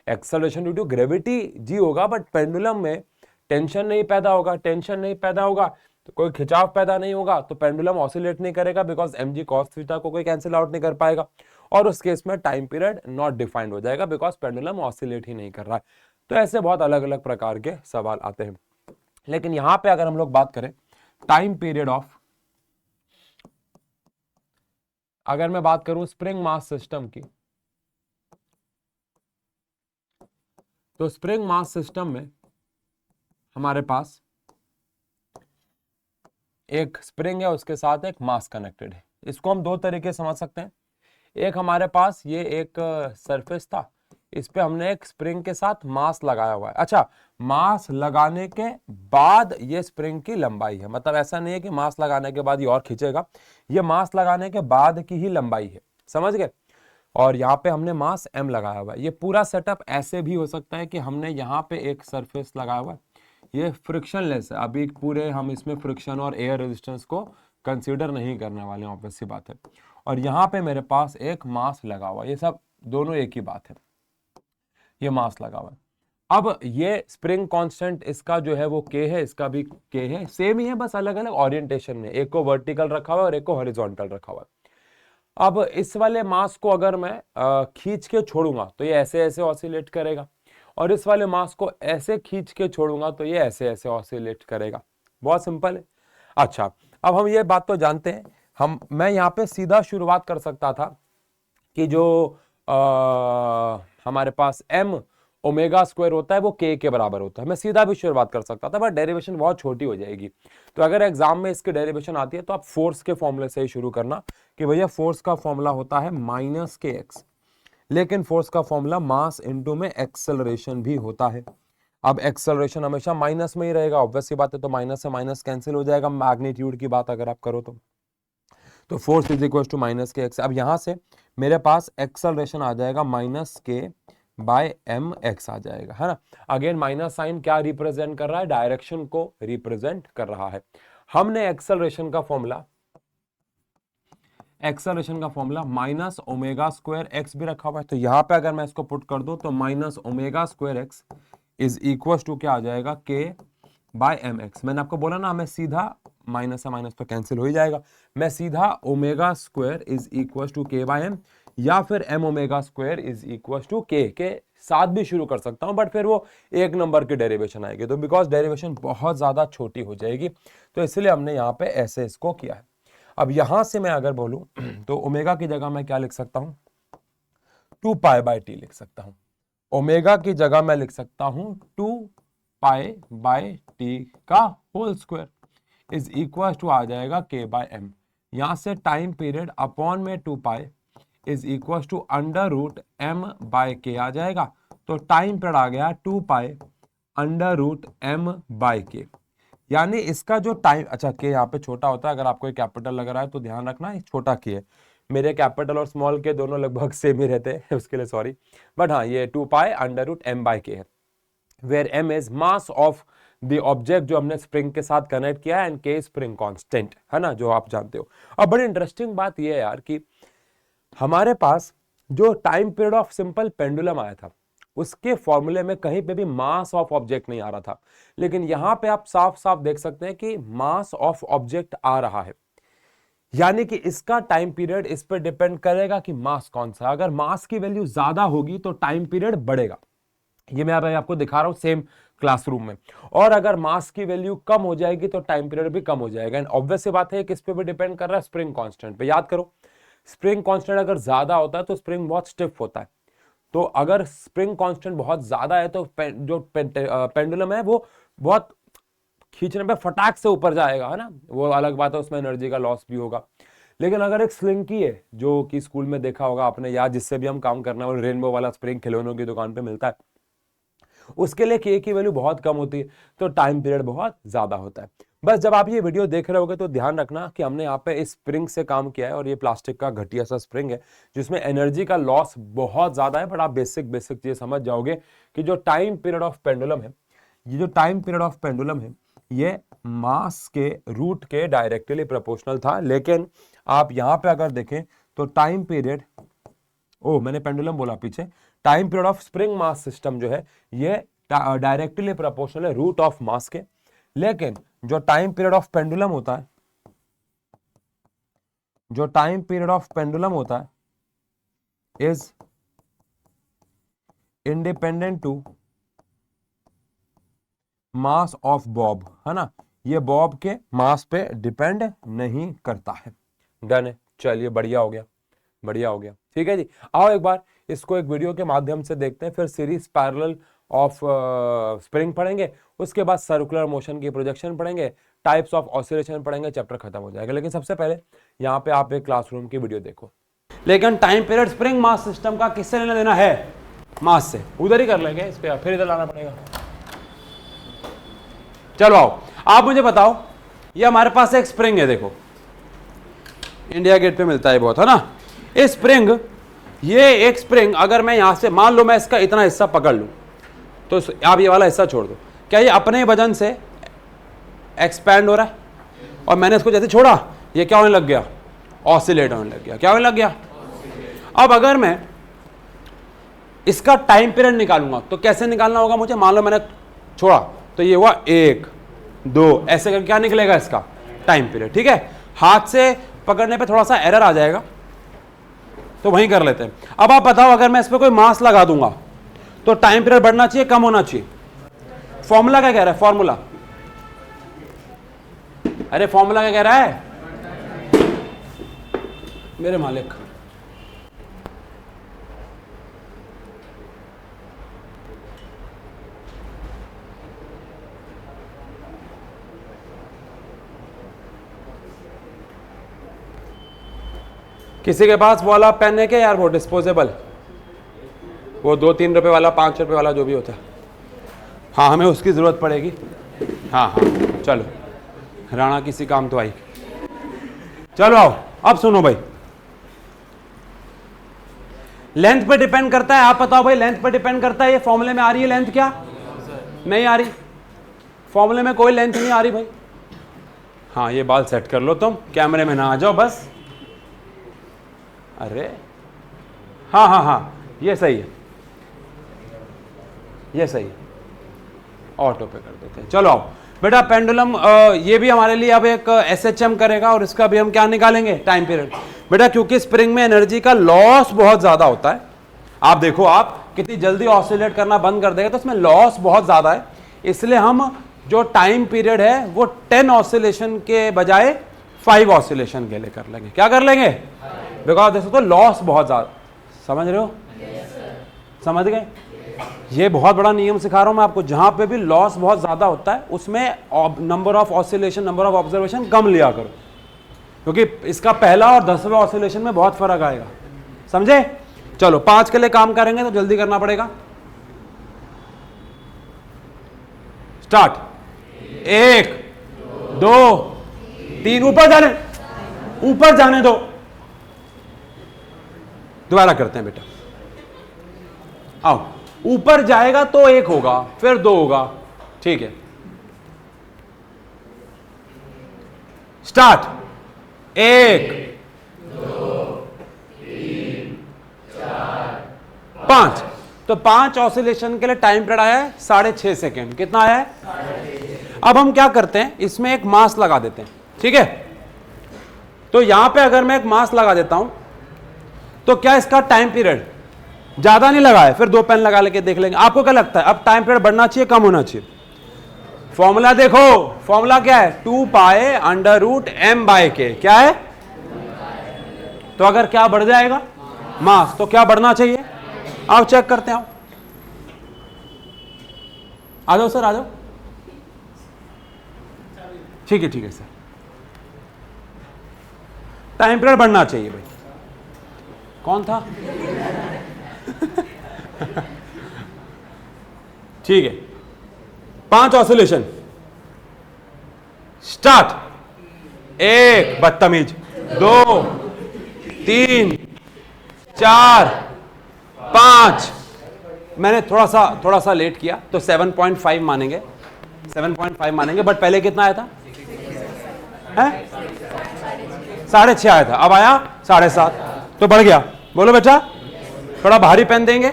Acceleration due to gravity G होगा, बट पेंडुलम में टेंशन नहीं पैदा होगा, टेंशन नहीं पैदा होगा तो कोई खिंचाव पैदा नहीं होगा, तो पेंडुलम ऑसिलेट नहीं करेगा, because m g cos theta को कोई कैंसिल आउट नहीं कर पाएगा, और उस केस में टाइम पीरियड नॉट डिफाइंड हो जाएगा, बिकॉज पेंडुलम ऑसिलेट ही नहीं कर रहा है। तो ऐसे बहुत अलग अलग प्रकार के सवाल आते हैं। लेकिन यहां पे अगर हम लोग बात करें टाइम पीरियड ऑफ, अगर मैं बात करूं स्प्रिंग मास सिस्टम की, तो स्प्रिंग मास सिस्टम में हमारे पास एक स्प्रिंग है, उसके साथ एक मास कनेक्टेड है। इसको हम दो तरीके से समझ सकते हैं। एक हमारे पास ये एक सरफेस था, इस पे हमने एक स्प्रिंग के साथ मास लगाया हुआ है। अच्छा, मास लगाने के बाद ये स्प्रिंग की लंबाई है, मतलब ऐसा नहीं है कि मास लगाने के बाद ये और खींचेगा, ये मास लगाने के बाद की ही लंबाई है, समझ गए। और यहाँ पे हमने मास m लगाया हुआ है। ये पूरा सेटअप ऐसे भी हो सकता है कि हमने यहाँ पे एक सरफेस लगाया हुआ है, ये फ्रिक्शनलेस है, अभी पूरे हम इसमें फ्रिक्शन और एयर रेजिस्टेंस को कंसीडर नहीं करने वाले, ऑब्वियस सी बात है। और यहाँ पे मेरे पास एक मास लगा हुआ है, ये सब दोनों एक ही बात है, ये मास लगा हुआ है। अब ये स्प्रिंग कांस्टेंट इसका जो है वो k है, इसका भी k है, सेम ही है, बस अलग अलग ओरिएंटेशन में, एक को वर्टिकल रखा हुआ है और एक को हॉरिजॉन्टल रखा हुआ है। अब इस वाले मास को अगर मैं खींच के छोड़ूंगा तो ये ऐसे ऐसे ऑसिलेट करेगा, और इस वाले मास को ऐसे खींच के छोड़ूंगा तो ये ऐसे ऐसे ऑसिलेट करेगा। बहुत सिंपल है। अच्छा, अब हम ये बात तो जानते हैं, मैं यहाँ पे सीधा शुरुआत कर सकता था कि जो हमारे पास m ओमेगा स्क्वायर होता है वो k के बराबर होता है, मैं सीधा भी शुरुआत कर सकता था, बट डेरिवेशन बहुत छोटी हो जाएगी। तो अगर एग्जाम में इसकी डेरिवेशन आती है तो आप फोर्स के फॉर्मूले से ही शुरू करना कि भैया फोर्स का फॉर्मूला होता है माइनस के एक्स, लेकिन फोर्स का फॉर्मूला मास इनटू में एक्सेलरेशन भी होता है। अब एक्सेलरेशन हमेशा माइनस में ही रहेगा, ऑब्वियस सी बात है, तो माइनस से माइनस कैंसिल हो जाएगा, मैग्नीट्यूड की बात अगर आप करो तो force is equal to minus k x. अब यहां से मेरे पास एक्सेलरेशन आ जाएगा minus k by m x आ जाएगा, है ना। अगेन माइनस साइन क्या रिप्रेजेंट कर रहा है, डायरेक्शन को रिप्रेजेंट कर रहा है। हमने एक्सेलरेशन का formula minus omega square x भी रखा हुआ है, तो यहां पे अगर मैं इसको पुट कर दूं तो minus omega square x is equal to क्या आ जाएगा, के बाय एम एक्स। मैंने आपको बोला ना, हमें सीधा माइनस से माइनस तो कैंसिल हो ही जाएगा, मैं सीधा omega square is equal to k by m, या फिर m omega square is equal to के साथ भी शुरू कर सकता हूं, बट फिर वो एक नंबर की डेरिवेशन आएगी, तो बिकॉज डेरिवेशन बहुत ज्यादा छोटी हो जाएगी, तो इसलिए हमने यहाँ पे ऐसे इसको किया है। अब यहां से मैं अगर बोलूं तो ओमेगा की जगह मैं क्या लिख सकता हूं, 2 पाई बाय टी लिख सकता हूं। ओमेगा की जगह मैं लिख सकता हूं 2 पाई बाय टी का whole square is equal to आ जाएगा के बाय एम। यहां से टाइम पीरियड अपॉन में 2 pi is equal to under root m by k आ जाएगा, तो टाइम पीरियड आ गया 2 pi under root m by k. यानी इसका जो टाइम, अच्छा के यहाँ पे छोटा होता है, अगर आपको कैपिटल लग रहा है तो ध्यान रखना ये छोटा के है, मेरे कैपिटल और स्मॉल के दोनों लगभग सेम ही रहते हैं, उसके लिए सॉरी, बट हाँ ये 2 pi under root m by k है, where m is mass of the object जो हमने स्प्रिंग के साथ कनेक्ट किया है, एंड के स्प्रिंग कांस्टेंट, है ना, जो आप जानते हो। अब बड़ी इंटरेस्टिंग बात यह है यार कि हमारे पास जो time period of simple pendulum आया था उसके फॉर्मूले में कहीं पे भी मास ऑफ ऑब्जेक्ट नहीं आ रहा था, लेकिन यहां पे आप साफ साफ देख सकते हैं कि मास ऑफ ऑब्जेक्ट आ रहा है, यानी कि इसका टाइम पीरियड इस पर डिपेंड करेगा कि मास कौन सा। अगर मास की वैल्यू ज्यादा होगी तो टाइम पीरियड बढ़ेगा, ये मैं आपको दिखा रहा हूं सेम क्लासरूम में, और अगर मास की वैल्यू कम हो जाएगी तो टाइम पीरियड भी कम हो जाएगा। एंड ऑब्वियस सी बात है किस पे भी डिपेंड कर रहा है, स्प्रिंग कांस्टेंट पे। याद करो स्प्रिंग कांस्टेंट अगर ज्यादा होता है तो स्प्रिंग बहुत स्टिफ होता है, तो अगर स्प्रिंग कांस्टेंट बहुत ज्यादा है तो जो पेंडुलम है वो बहुत खींचने पे फटाक से ऊपर जाएगा, है ना, वो अलग बात है, उसमें एनर्जी का लॉस भी होगा। लेकिन अगर एक स्लिंकी है जो कि स्कूल में देखा होगा आपने, या जिससे भी हम काम करना है, रेनबो वाला स्प्रिंग खिलौनों की दुकान पे मिलता है, उसके लिए के की वैल्यू बहुत कम होती है तो टाइम पीरियड बहुत ज्यादा होता है। बस जब आप ये वीडियो देख रहे होगे तो ध्यान रखना कि हमने यहाँ पे इस स्प्रिंग से काम किया है और ये प्लास्टिक का घटिया सा स्प्रिंग है जिसमें एनर्जी का लॉस बहुत ज्यादा है। बट आप बेसिक चीज समझ जाओगे कि जो टाइम पीरियड ऑफ पेंडुलम है, ये जो टाइम पीरियड ऑफ पेंडुलम है ये मास के रूट के डायरेक्टली प्रोपोर्शनल था। लेकिन आप यहां पे अगर देखें तो टाइम पीरियड, मैंने पेंडुलम बोला पीछे, time period of spring mass system जो है ये डायरेक्टली प्रोपोर्शनल है रूट ऑफ मास के। लेकिन जो टाइम पीरियड ऑफ पेंडुलम होता है, जो टाइम पीरियड ऑफ पेंडुलम होता है is independent to mass of bob, है ना, ये बॉब के मास पे डिपेंड नहीं करता है। डन है, चलिए बढ़िया हो गया, बढ़िया हो गया। ठीक है जी, आओ एक बार इसको एक वीडियो के माध्यम से देखते हैं, फिर सीरीज पैरेलल ऑफ स्प्रिंग पढ़ेंगे, उसके बाद सर्कुलर मोशन की प्रोजेक्शन पढ़ेंगे, टाइप्स ऑफ ऑसिलेशन पढ़ेंगे, चैप्टर खत्म हो जाएगा। लेकिन सबसे पहले यहाँ पे आप एक क्लासरूम की वीडियो देखो। लेकिन time period spring mass system का किससे लेना देना है? मास से। उधर ही कर लेंगे, इस पे फिर इधर लाना पड़ेगा। चलो आओ, आप मुझे बताओ, ये हमारे पास एक स्प्रिंग है, देखो इंडिया गेट पे मिलता है बहुत, है ना। ये स्प्रिंग, ये एक स्प्रिंग अगर मैं यहां से मान लो मैं इसका इतना हिस्सा पकड़ लूं तो आप ये वाला हिस्सा छोड़ दो, क्या ये अपने वजन से एक्सपैंड हो रहा है? और मैंने इसको जैसे छोड़ा ये क्या होने लग गया? ऑसिलेट होने लग गया। क्या होने लग गया? अब अगर मैं इसका टाइम पीरियड निकालूंगा तो कैसे निकालना होगा मुझे? मान लो मैंने छोड़ा तो ये हुआ 1 2 ऐसे करके क्या निकलेगा इसका टाइम पीरियड। ठीक है, हाथ से पकड़ने पे थोड़ा सा एरर आ जाएगा तो वहीं कर लेते हैं। अब आप बताओ, अगर मैं इस पर कोई मास लगा दूंगा तो टाइम पीरियड बढ़ना चाहिए कम होना चाहिए? फॉर्मूला क्या कह रहा है? फॉर्मूला, अरे फॉर्मूला क्या कह रहा है मेरे मालिक? किसी के पास वाला पेन है क्या यार? वो डिस्पोजेबल, वो 2-3 रुपए वाला, 5 रुपए वाला, जो भी होता है। हाँ, हमें उसकी जरूरत पड़ेगी। हाँ हाँ, चलो राणा किसी काम तो आई। चलो आओ, अब सुनो भाई, लेंथ पे डिपेंड करता है। आप बताओ भाई, लेंथ पे डिपेंड करता है। ये फॉर्मूले में आ रही है लेंथ? क्या नहीं आ रही? फॉर्मूले में कोई लेंथ नहीं आ रही भाई। हाँ, ये बाल सेट कर लो तुम, कैमरे में ना आ जाओ बस। अरे हाँ हाँ हाँ, ये सही है, ये सही है, ऑटो पे कर देते हैं। चलो आओ बेटा, पेंडुलम ये भी हमारे लिए अब एक एसएचएम करेगा और इसका भी हम क्या निकालेंगे? Time period. बेटा क्योंकि स्प्रिंग में एनर्जी का लॉस बहुत ज्यादा होता है, आप देखो आप कितनी जल्दी ऑसिलेट करना बंद कर देगा तो इसमें लॉस बहुत ज्यादा है, इसलिए हम जो टाइम पीरियड है वो 10 ऑसिलेशन के बजाय 5 ऑसिलेशन के लिए कर लेंगे। क्या कर लेंगे? बिकॉज देखो तो लॉस बहुत ज्यादा, समझ रहे हो? समझ गए? ये बहुत बड़ा नियम सिखा रहा हूं मैं आपको, जहां पे भी लॉस बहुत ज्यादा होता है उसमें number of oscillation, number of observation कम लिया करो, क्योंकि इसका पहला और 10वें ऑसिलेशन में बहुत फर्क आएगा। समझे? चलो 5 के लिए काम करेंगे तो जल्दी करना पड़ेगा। स्टार्ट। 1 2 3, ऊपर जाने दो। दोबारा करते हैं बेटा, आओ, ऊपर जाएगा तो 1 होगा, फिर 2 होगा। ठीक है, स्टार्ट। 1 2 3 4 5। तो 5 ऑसिलेशन के लिए टाइम पीरियड आया है 6.5 सेकेंड। कितना आया है? 6.5। अब हम क्या करते हैं, इसमें एक मास लगा देते हैं। ठीक है, तो यहां पे अगर मैं एक मास लगा देता हूं तो क्या इसका टाइम पीरियड ज्यादा नहीं लगा है? फिर 2 पेन लगा लेके देख लेंगे। आपको क्या लगता है अब टाइम पीरियड बढ़ना चाहिए कम होना चाहिए? फॉर्मूला देखो, फॉर्मूला क्या है? 2 पाई अंडर रूट m/k। क्या है? तो अगर क्या बढ़ जाएगा? मास। तो क्या बढ़ना चाहिए? आओ चेक करते हैं। आ जाओ सर, आ जाओ। ठीक है सर, टाइम पीरियड बढ़ना चाहिए भाई। कौन था? ठीक है, 5 ऑसिलेशन। स्टार्ट। 1, बदतमीज, 2, 3, 4, 5। मैंने थोड़ा सा लेट किया तो 7.5 मानेंगे, 7.5 मानेंगे, बट पहले कितना आया था? 6.5 आया था, अब आया 7.5, तो बढ़ गया। बोलो बेटा, थोड़ा भारी पेन देंगे,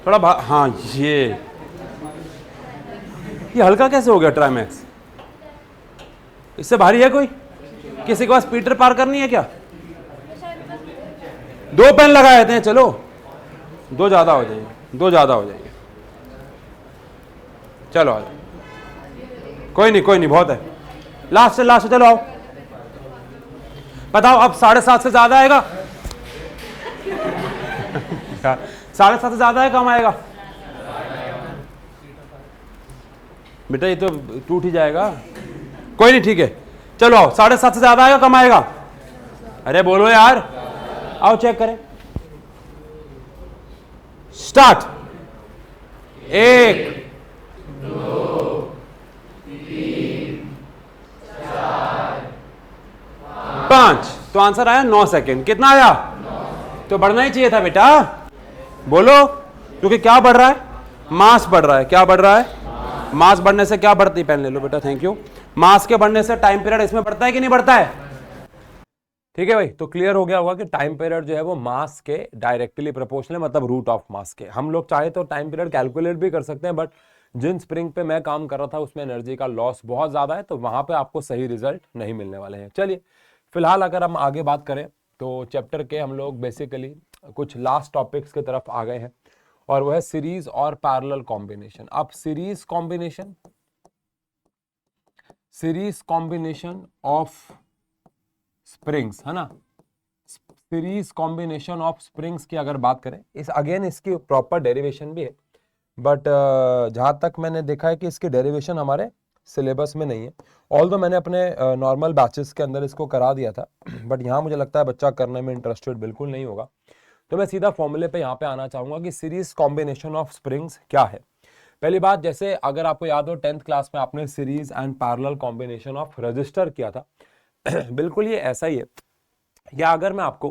थोड़ा हाँ, ये हल्का कैसे हो गया ट्राइमैक्स? इससे भारी है कोई? किसी के पास पीटर पार्कर नहीं है क्या? 2 पेन लगा देते हैं, चलो 2 ज्यादा हो जाएंगे, 2 ज्यादा हो जाएंगे। चलो आ जाओ, कोई नहीं, बहुत है। लास्ट से चलो आओ, बताओ अब 7.5 से ज्यादा आएगा? 7.5 से ज्यादा है, कम आएगा? बेटा ये तो टूट ही जाएगा। कोई नहीं, ठीक है, चलो आओ। 7.5 से ज्यादा आएगा, कम आएगा? अरे बोलो यार, आओ चेक करें। स्टार्ट। 1, 2, 3, 4, 5। तो आंसर आया 9 सेकेंड। कितना आया? 9। तो बढ़ना ही चाहिए था बेटा, बोलो, क्योंकि क्या बढ़ रहा है? मास बढ़ रहा है। क्या बढ़ रहा है? मास बढ़ने से क्या बढ़ती? पेन ले लो बेटा, थैंक यू। मास के बढ़ने से टाइम पीरियड इसमें बढ़ता है कि नहीं बढ़ता है? ठीक है भाई, तो क्लियर हो गया होगा कि टाइम पीरियड जो है वो मास के डायरेक्टली प्रोपोर्शनल, मतलब रूट ऑफ मास के। हम लोग चाहे तो टाइम पीरियड कैलकुलेट भी कर सकते हैं, बट जिन स्प्रिंग पे मैं काम कर रहा था उसमें एनर्जी का लॉस बहुत ज्यादा है, तो वहां पे आपको सही रिजल्ट नहीं मिलने वाले हैं। चलिए फिलहाल अगर हम आगे बात करें तो चैप्टर के हम लोग बेसिकली कुछ लास्ट टॉपिक्स की तरफ आ गए हैं, और वह है सीरीज और पैरेलल कॉम्बिनेशन। अब सीरीज कॉम्बिनेशन ऑफ स्प्रिंग्स, है ना, सीरीज कॉम्बिनेशन ऑफ स्प्रिंग्स की अगर बात करें, इस अगेन इसकी प्रॉपर डेरिवेशन भी है, बट जहां तक मैंने देखा है कि इसकी डेरिवेशन हमारे सिलेबस में नहीं है। ऑल्दो मैंने अपने नॉर्मल बैचेस के अंदर इसको करा दिया था, बट यहाँ मुझे लगता है बच्चा करने में इंटरेस्टेड बिल्कुल नहीं होगा, तो मैं सीधा फॉर्मूले पे यहाँ पे आना चाहूंगा कि सीरीज कॉम्बिनेशन ऑफ स्प्रिंग्स क्या है। पहली बात, जैसे अगर आपको याद हो 10th क्लास में आपने series and parallel combination of register किया था, बिल्कुल ये ऐसा ही है। या अगर मैं आपको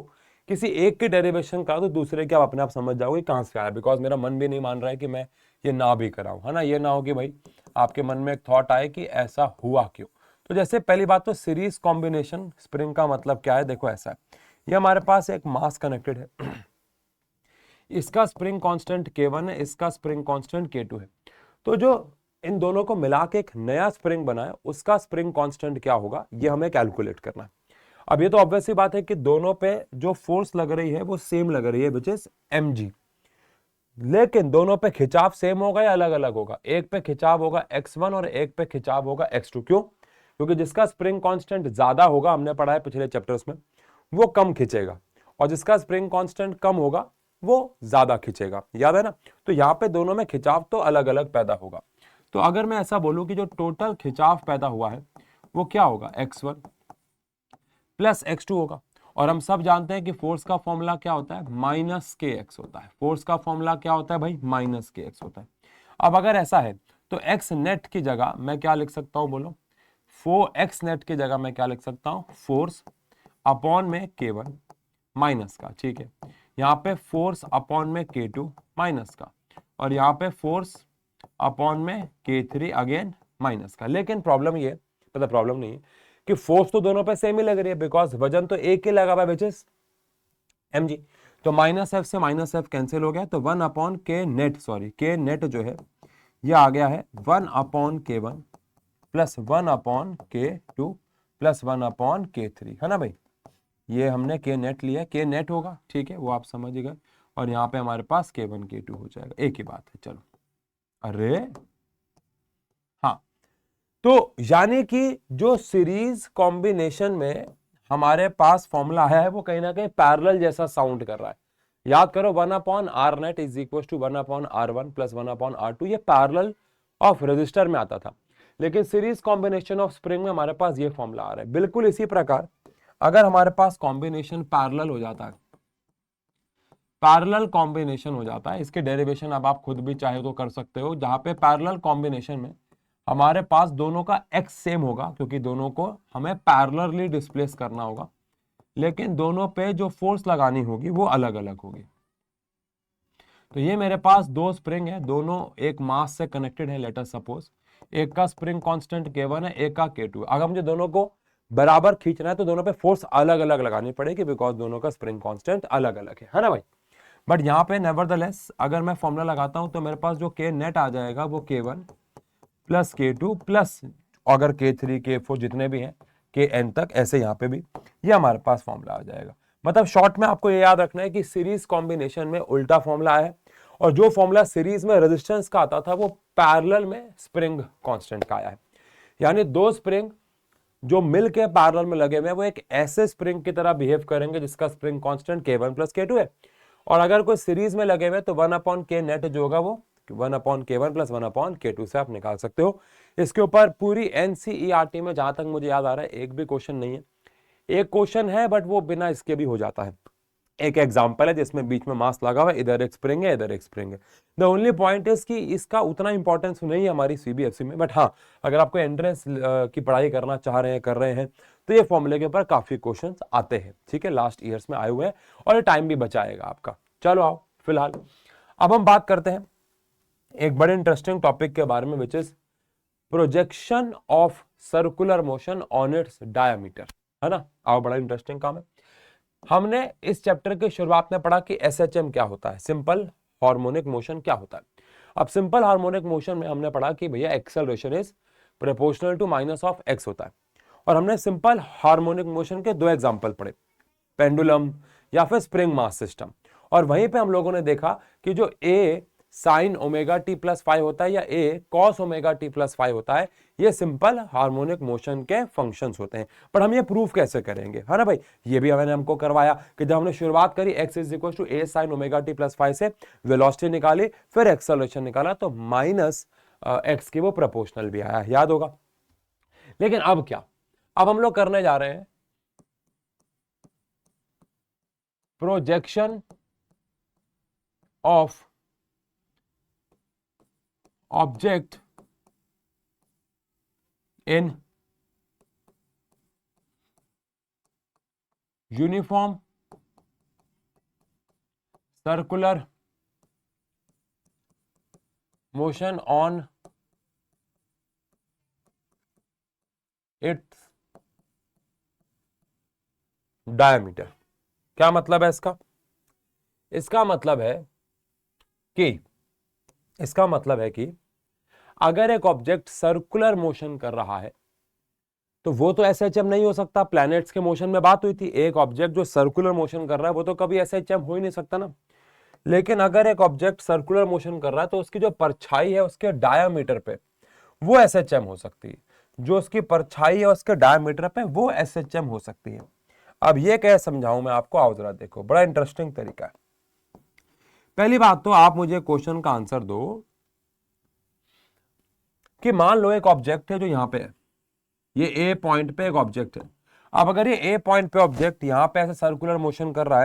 किसी एक की डेरिवेशन करा तो दूसरे के आप अपने आप समझ जाओगे कहां से आया, बिकॉज मेरा मन भी नहीं मान रहा है कि मैं ये ना भी कराऊं, है ना। ये ना हो कि भाई आपके मन में एक थॉट आए कि ऐसा हुआ क्यों। तो जैसे पहली बात तो सीरीज कॉम्बिनेशन स्प्रिंग का मतलब क्या है, देखो ऐसा है, ये हमारे पास एक मास कनेक्टेड है, इसका स्प्रिंग कांस्टेंट K1 है, इसका स्प्रिंग कांस्टेंट K2 है। तो जो इन दोनों को मिला के एक नया स्प्रिंग बना है, उसका स्प्रिंग कांस्टेंट क्या होगा, ये हमें कैलकुलेट करना है। अब ये तो ऑब्वियस सी बात है कि दोनों पे जो फोर्स लग रही है वो सेम लग रही है, विच इज mg, लेकिन दोनों पे खिंचाव सेम होगा या अलग अलग होगा? एक पे खिंचाव होगा x1 और एक पे खिंचाव होगा x2। क्यों? क्योंकि जिसका स्प्रिंग कांस्टेंट ज्यादा होगा, हमने पढ़ा है पिछले चैप्टर्स में, वो कम खिंचेगा, और जिसका स्प्रिंग कांस्टेंट कम होगा वो ज्यादा खिंचेगा, याद है ना। तो यहाँ पे दोनों में खिंचाव तो अलग अलग पैदा होगा। तो अगर मैं ऐसा बोलूं कि जो टोटल खिंचाव पैदा हुआ है वो क्या होगा, x1 प्लस x2 होगा, और हम सब जानते हैं कि फोर्स का फॉर्मूला क्या होता है, माइनस kx होता है। फोर्स का फॉर्मूला क्या होता है भाई, माइनस kx होता है। अब अगर ऐसा है तो x नेट की जगह मैं क्या लिख सकता हूं, बोलो, x नेट की जगह मैं क्या लिख सकता हूं, फोर्स अपॉन में K1 माइनस का, ठीक है, यहाँ पे फोर्स अपॉन में K2 माइनस का, और यहाँ पे फोर्स अपॉन में K3 अगेन माइनस का। लेकिन प्रॉब्लम ये, पता प्रॉब्लम नहीं है कि फोर्स तो दोनों पे सेम ही लग रही है, बिकॉज वजन तो एक ही लगा हुआ है, विच इज mg। तो माइनस एफ से माइनस एफ कैंसिल हो गया, तो 1 अपॉन के नेट, सॉरी के नेट जो है ये आ गया है 1 upon K1 plus 1 upon K2 plus 1 upon K3, है ना भाई। ये हमने के नेट लिया, के नेट होगा, ठीक है, वो आप समझ गए, और यहाँ पे हमारे पास K1 K2 हो जाएगा, एक ही बात है। चलो, अरे हाँ, तो यानी कि जो सीरीज कॉम्बिनेशन में हमारे पास फॉर्मूला है वो कहीं ना कहीं पैरेलल जैसा साउंड कर रहा है। याद करो 1 upon R net is equal to 1 upon R1 plus 1 upon R2, ये पैरेलल ऑफ रजिस्टर में आता था, लेकिन सीरीज कॉम्बिनेशन ऑफ स्प्रिंग में हमारे पास ये फॉर्मूला आ रहा है। बिल्कुल इसी प्रकार अगर हमारे पास कॉम्बिनेशन पैरेलल हो जाता है, पैरेलल कॉम्बिनेशन हो जाता है, इसके डेरिवेशन अब आप खुद भी चाहे तो कर सकते हो, जहां पे पैरेलल कॉम्बिनेशन में हमारे पास दोनों का x सेम होगा क्योंकि दोनों को हमें पैरेलली डिस्प्लेस करना होगा, लेकिन दोनों पे जो फोर्स लगानी होगी वो अलग अलग होगी। तो ये मेरे पास दो स्प्रिंग है, दोनों एक मास से कनेक्टेड है। लेट अस सपोज एक का स्प्रिंग कांस्टेंट K1 है, एक का K2 है। अगर मुझे दोनों को बराबर खींचना है तो दोनों पे फोर्स अलग अलग लगानी पड़ेगी बिकॉज दोनों का स्प्रिंग कांस्टेंट अलग अलग है ना भाई। बट यहाँ पे नेवरदलेस अगर मैं फॉर्मूला लगाता हूं तो मेरे पास जो K नेट आ जाएगा वो K1 प्लस K2 प्लस अगर K3 K4 जितने भी हैं Kn तक, ऐसे यहाँ पे भी ये हमारे पास फॉर्मूला आ जाएगा। मतलब शॉर्ट में आपको ये याद रखना है कि सीरीज कॉम्बिनेशन में उल्टा फॉर्मूला है, और जो फॉर्मूला सीरीज में रेजिस्टेंस का आता था वो पैरेलल में स्प्रिंग कांस्टेंट का आया है। यानी दो स्प्रिंग जो मिल के पैरेलल में लगे हुए हैं वो एक ऐसे स्प्रिंग की तरह बिहेव करेंगे जिसका spring constant K1 plus K2 है, और अगर कोई सीरीज में लगे हुए तो 1/K नेट जो होगा वो 1/K1 प्लस 1/K2 से आप निकाल सकते हो। इसके ऊपर पूरी NCERT में जहां तक मुझे याद आ रहा है एक भी क्वेश्चन नहीं है, एक क्वेश्चन है बट वो बिना इसके भी हो जाता है। एक एग्जाम्पल है जिसमें बीच में मास लगा हुआ है, इधर एक स्प्रिंग है इधर एक स्प्रिंग है। द ओनली पॉइंट इज कि इसका उतना इंपॉर्टेंस नहीं है हमारी CBSE में, बट हाँ अगर आपको एंट्रेंस की पढ़ाई करना चाह रहे हैं कर रहे हैं तो ये फॉर्मूले के ऊपर काफी क्वेश्चंस आते हैं, ठीक है, लास्ट ईयर्स में आए हुए हैं, और ये टाइम भी बचाएगा आपका। चलो आओ फिलहाल अब हम बात करते हैं एक बड़े इंटरेस्टिंग टॉपिक के बारे में, which is projection of circular motion on its diameter, है ना। आओ, बड़ा इंटरेस्टिंग काम है। हमने इस चैप्टर की शुरुआत में पढ़ा कि SHM क्या होता है, सिंपल हार्मोनिक मोशन क्या होता है। अब सिंपल हार्मोनिक मोशन में हमने पढ़ा कि भैया acceleration is proportional to minus of x होता है, और हमने सिंपल हार्मोनिक मोशन के दो एग्जांपल पढ़े, पेंडुलम या फिर स्प्रिंग मास सिस्टम। और वहीं पे हम लोगों ने देखा कि जो A sine omega t plus 5 होता है या A cos omega t plus 5 होता है, ये सिंपल हार्मोनिक मोशन के फंक्शंस होते हैं। पर हम ये प्रूफ कैसे करेंगे, है ना भाई। ये भी मैंने हमको करवाया कि जब हमने शुरुआत करी x is equal to A sine omega t plus 5 से वेलोसिटी निकाली, फिर एक्सेलरेशन निकाला, तो माइनस x की वो प्रोपोर्शनल भी आया, याद होगा। लेकिन अब क्या, अब हम लोग करने जा रहे हैं projection of object in uniform circular motion on its diameter. क्या मतलब है इसका, इसका मतलब है कि अगर एक ऑब्जेक्ट सर्कुलर मोशन कर रहा है तो वो तो SHM नहीं हो सकता। प्लैनेट्स के मोशन में बात हुई थी, एक ऑब्जेक्ट जो सर्कुलर मोशन कर रहा है वो तो कभी SHM हो ही नहीं सकता ना। लेकिन अगर एक ऑब्जेक्ट सर्कुलर मोशन कर रहा है तो उसकी जो परछाई है उसके डायामीटर पे वो SHM हो सकती है, जो उसकी परछाई है उसके डायामीटर पे वो SHM हो सकती है। अब ये कैसे समझाऊं मैं आपको, आओ जरा देखो, बड़ा इंटरेस्टिंग तरीका है। पहली बात तो आप मुझे क्वेश्चन का आंसर दो कि मान लो एक ऑब्जेक्ट है जो यहां पे है, ये A पॉइंट पे एक ऑब्जेक्ट है। अब अगर ये A पॉइंट पे ऑब्जेक्ट यहां पे ऐसे सर्कुलर मोशन कर रहा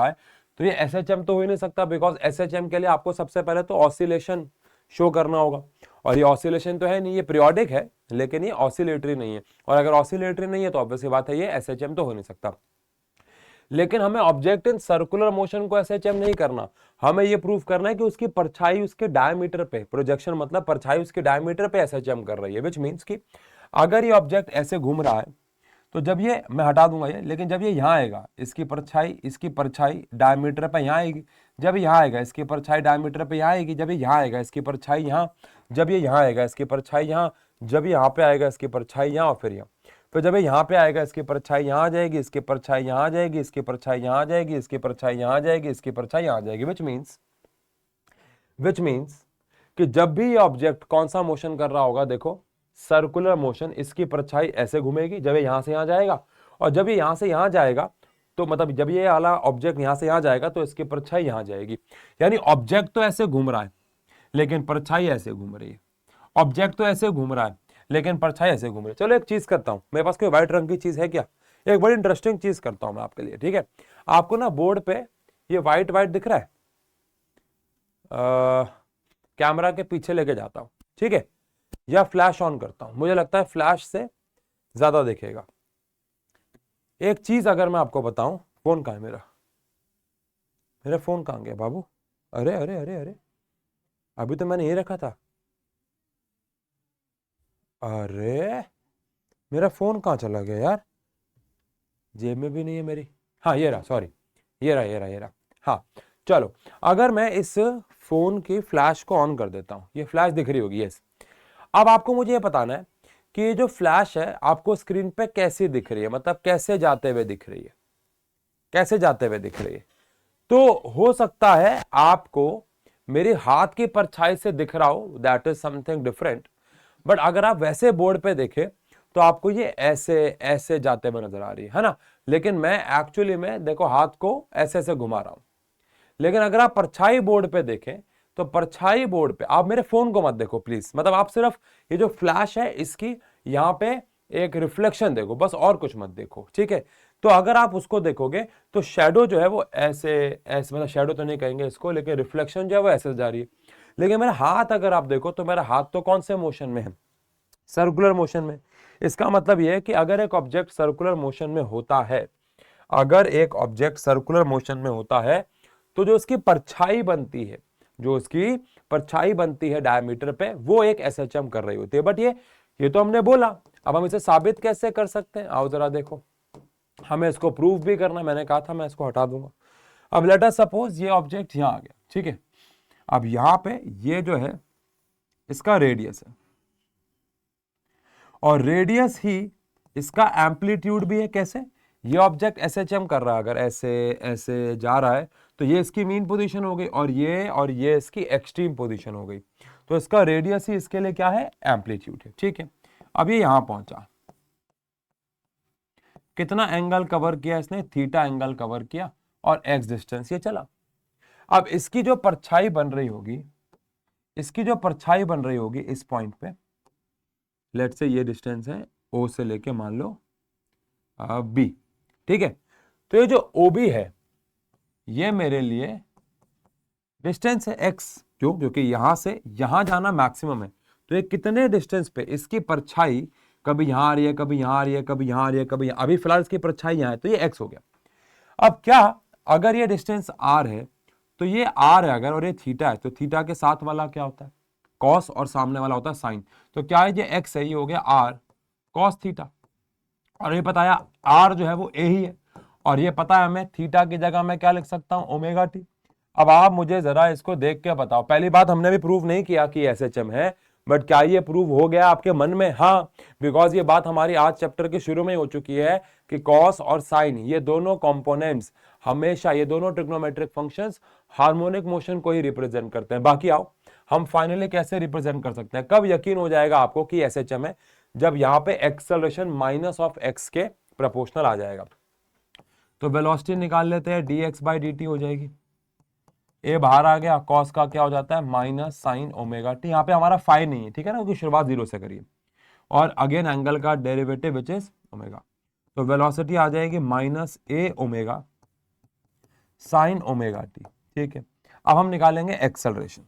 है, तो ये SHM तो हो ही नहीं सकता, बिकॉज SHM के लिए आपको सबसे पहले तो ऑसिलेशन शो करना होगा, और ये ऑसिलेशन तो है नहीं, ये पीरियोडिक है लेकिन ये ऑसिलेटरी नहीं है, और अगर ऑसिलेटरी नहीं है तो ऑब्वियस बात है ये SHM तो हो नहीं सकता। लेकिन हमें ऑब्जेक्ट इन सर्कुलर मोशन को SHM नहीं करना, हमें ये प्रूफ करना है कि उसकी परछाई उसके डायमीटर पे, प्रोजेक्शन मतलब परछाई उसके डायमीटर पे SHM कर रही है, विच मीन्स कि अगर ये ऑब्जेक्ट ऐसे घूम रहा है तो जब ये, मैं हटा दूंगा ये, लेकिन जब ये यहाँ आएगा इसकी परछाई डायमीटर पे यहाँ आएगी, जब यहाँ आएगा इसकी परछाई डायमीटर पे यहाँ आएगी, जब ये यहाँ आएगा इसकी परछाई यहाँ, जब ये यहाँ आएगा इसकी परछाई यहाँ, जब यहाँ पे आएगा इसकी परछाई यहाँ, और फिर यहाँ, फिर जब ये यहाँ पे आएगा इसकी परछाई यहाँ आ जाएगी, इसकी परछाई यहाँ आ जाएगी, इसकी परछाई यहाँ आ जाएगी, इसकी परछाई यहाँ आ जाएगी, इसकी परछाई यहाँ आ जाएगी, विच मीन्स कि जब भी ये ऑब्जेक्ट कौन सा मोशन कर रहा होगा, देखो सर्कुलर मोशन, इसकी परछाई ऐसे घूमेगी जब ये यहां से यहां जाएगा, और जब ये यहां से यहां जाएगा तो मतलब जब ये वाला ऑब्जेक्ट यहां से यहां जाएगा तो इसकी परछाई यहां जाएगी। यानी ऑब्जेक्ट तो ऐसे घूम रहा है लेकिन परछाई ऐसे घूम रही है, ऑब्जेक्ट तो ऐसे घूम रहा है लेकिन परछाई ऐसे घूम रही है। चलो एक चीज करता हूं, मेरे पास कोई व्हाइट रंग की चीज है क्या, एक बड़ी इंटरेस्टिंग चीज करता हूं मैं आपके लिए, ठीक है। आपको ना बोर्ड पे ये व्हाइट दिख रहा है, कैमरा के पीछे लेके जाता हूं, ठीक है, या फ्लैश ऑन करता हूं, मुझे लगता है फ्लैश से ज्यादा दिखेगा। एक चीज अगर मैं आपको बताऊं, फोन कहां है मेरा, मेरा फोन कहां गया बाबू? अरे अरे अरे अरे, अभी तो मैंने ये रखा था। अरे मेरा फोन कहां चला गया यार, जेब में भी नहीं है मेरी। हाँ ये रहा, सॉरी, ये रहा ये रहा ये रहा। हाँ चलो, अगर मैं इस फोन की फ्लैश को ऑन कर देता हूं, ये फ्लैश दिख रही होगी, यस। अब आपको मुझे ये बताना है कि ये जो फ्लैश है आपको स्क्रीन पे कैसे दिख रही है, मतलब कैसे जाते हुए दिख रही है, कैसे जाते हुए दिख रही है। तो हो सकता है आपको मेरे हाथ की परछाई से दिख रहा हो, that is something different. But अगर आप वैसे बोर्ड पे देखें तो आपको ये ऐसे ऐसे जाते हुए नजर आ रही है ना। लेकिन मैं एक्चुअली में देखो हाथ को ऐसे ऐसे घुमा रहा हूं। लेकिन अगर आप परछाई बोर्ड पे देखें तो परछाई बोर्ड पे, आप मेरे फोन को मत देखो प्लीज, मतलब आप सिर्फ ये जो फ्लैश है इसकी यहां पे एक रिफ्लेक्शन देखो बस, और कुछ मत देखो, ठीक है। तो अगर आप उसको देखोगे तो शेडो जो है वो ऐसे ऐसे, मतलब शेडो तो नहीं कहेंगे इसको, लेकिन रिफ्लेक्शन जो है वो ऐसे जा रही है। लेकिन मेरा हाथ अगर आप देखो तो मेरा हाथ तो कौन से मोशन में है, सर्कुलर मोशन में। इसका मतलब यह है कि अगर एक ऑब्जेक्ट सर्कुलर मोशन में होता है, अगर एक ऑब्जेक्ट सर्कुलर मोशन में होता है तो जो उसकी परछाई बनती है, जो उसकी परछाई बनती है डायमीटर पे, वो एक एसएचएम कर रही होती है। बट ये तो हमने बोला, अब हम इसे साबित कैसे कर सकते हैं, आओ जरा देखो। हमें इसको प्रूव भी करना, मैंने कहा था मैं इसको हटा दूंगा। अब लेट अस सपोज ये ऑब्जेक्ट यहां आ गया, ठीक है। अब यहां पे ये जो है इसका रेडियस है, और रेडियस ही इसका एम्पलीट्यूड भी है। कैसे? ये ऑब्जेक्ट एसएचएम कर रहा है, अगर ऐसे ऐसे जा रहा है तो ये इसकी मीन पोजीशन हो गई, और ये इसकी एक्सट्रीम पोजीशन हो गई। तो इसका रेडियस ही इसके लिए क्या है, एम्पलीट्यूड है, ठीक है। अब ये यहां पहुंचा, कितना एंगल कवर किया इसने, थीटा एंगल कवर किया, और एक्स डिस्टेंस ये चला। अब इसकी जो परछाई बन रही होगी, इसकी जो परछाई बन रही होगी इस पॉइंट पे, लेट से ये डिस्टेंस है ओ से लेके मान लो बी, ठीक है। तो ये जो ओ बी है ये मेरे लिए डिस्टेंस है एक्स, क्योंकि यहां से यहां जाना मैक्सिमम है। तो ये कितने डिस्टेंस पे इसकी परछाई कभी यहां आ रही है, कभी यहां आ रही है, कभी यहां आ रही है, कभी अभी फिलहाल इसकी परछाई यहां है, तो ये एक्स हो गया। अब क्या, अगर ये डिस्टेंस आर है तो ये आर है अगर, और ये थीटा है, तो थीटा के साथ वाला क्या होता है, कॉस, और सामने वाला होता है साइन। तो क्या है, ये एक्स है, ये हो गया आर कॉस थीटा। और ये बताया आर जो है वो ए ही है, और ये पता है हमें थीटा की जगह मैं क्या लिख सकता हूं, ओमेगा टी। अब आप मुझे जरा इसको देख के बताओ, पहली बात हमने भी प्रूव नहीं किया कि एसएचएम है, बट क्या ये प्रूव हो गया आपके मन में? हाँ, बिकॉज ये बात हमारी आज चैप्टर के शुरू में ही हो चुकी है कि कॉस और साइन ये दोनों कंपोनेंट्स हमेशा, ये दोनों ट्रिग्नोमेट्रिक फंक्शंस हार्मोनिक मोशन को ही रिप्रेजेंट करते हैं। बाकी आओ हम फाइनली कैसे रिप्रेजेंट कर सकते हैं, कब यकीन हो जाएगा आपको कि एसएचएम है, जब यहां पे एक्सेलरेशन माइनस ऑफ एक्स के प्रोपोर्शनल आ जाएगा। तो वेलोसिटी निकाल लेते हैं, dx बाई dt हो जाएगी, ए बाहर आ गया, कॉस का क्या हो जाता है माइनस साइन ओमेगा टी। यहाँ पे हमारा फाई नहीं है, ठीक है ना, क्योंकि शुरुआत जीरो से करिए, और अगेन एंगल का डेरिवेटिव विच इज ओमेगा। तो वेलोसिटी आ जाएगी minus a omega sine omega T, ठीक है। अब हम निकालेंगे एक्सेलरेशन।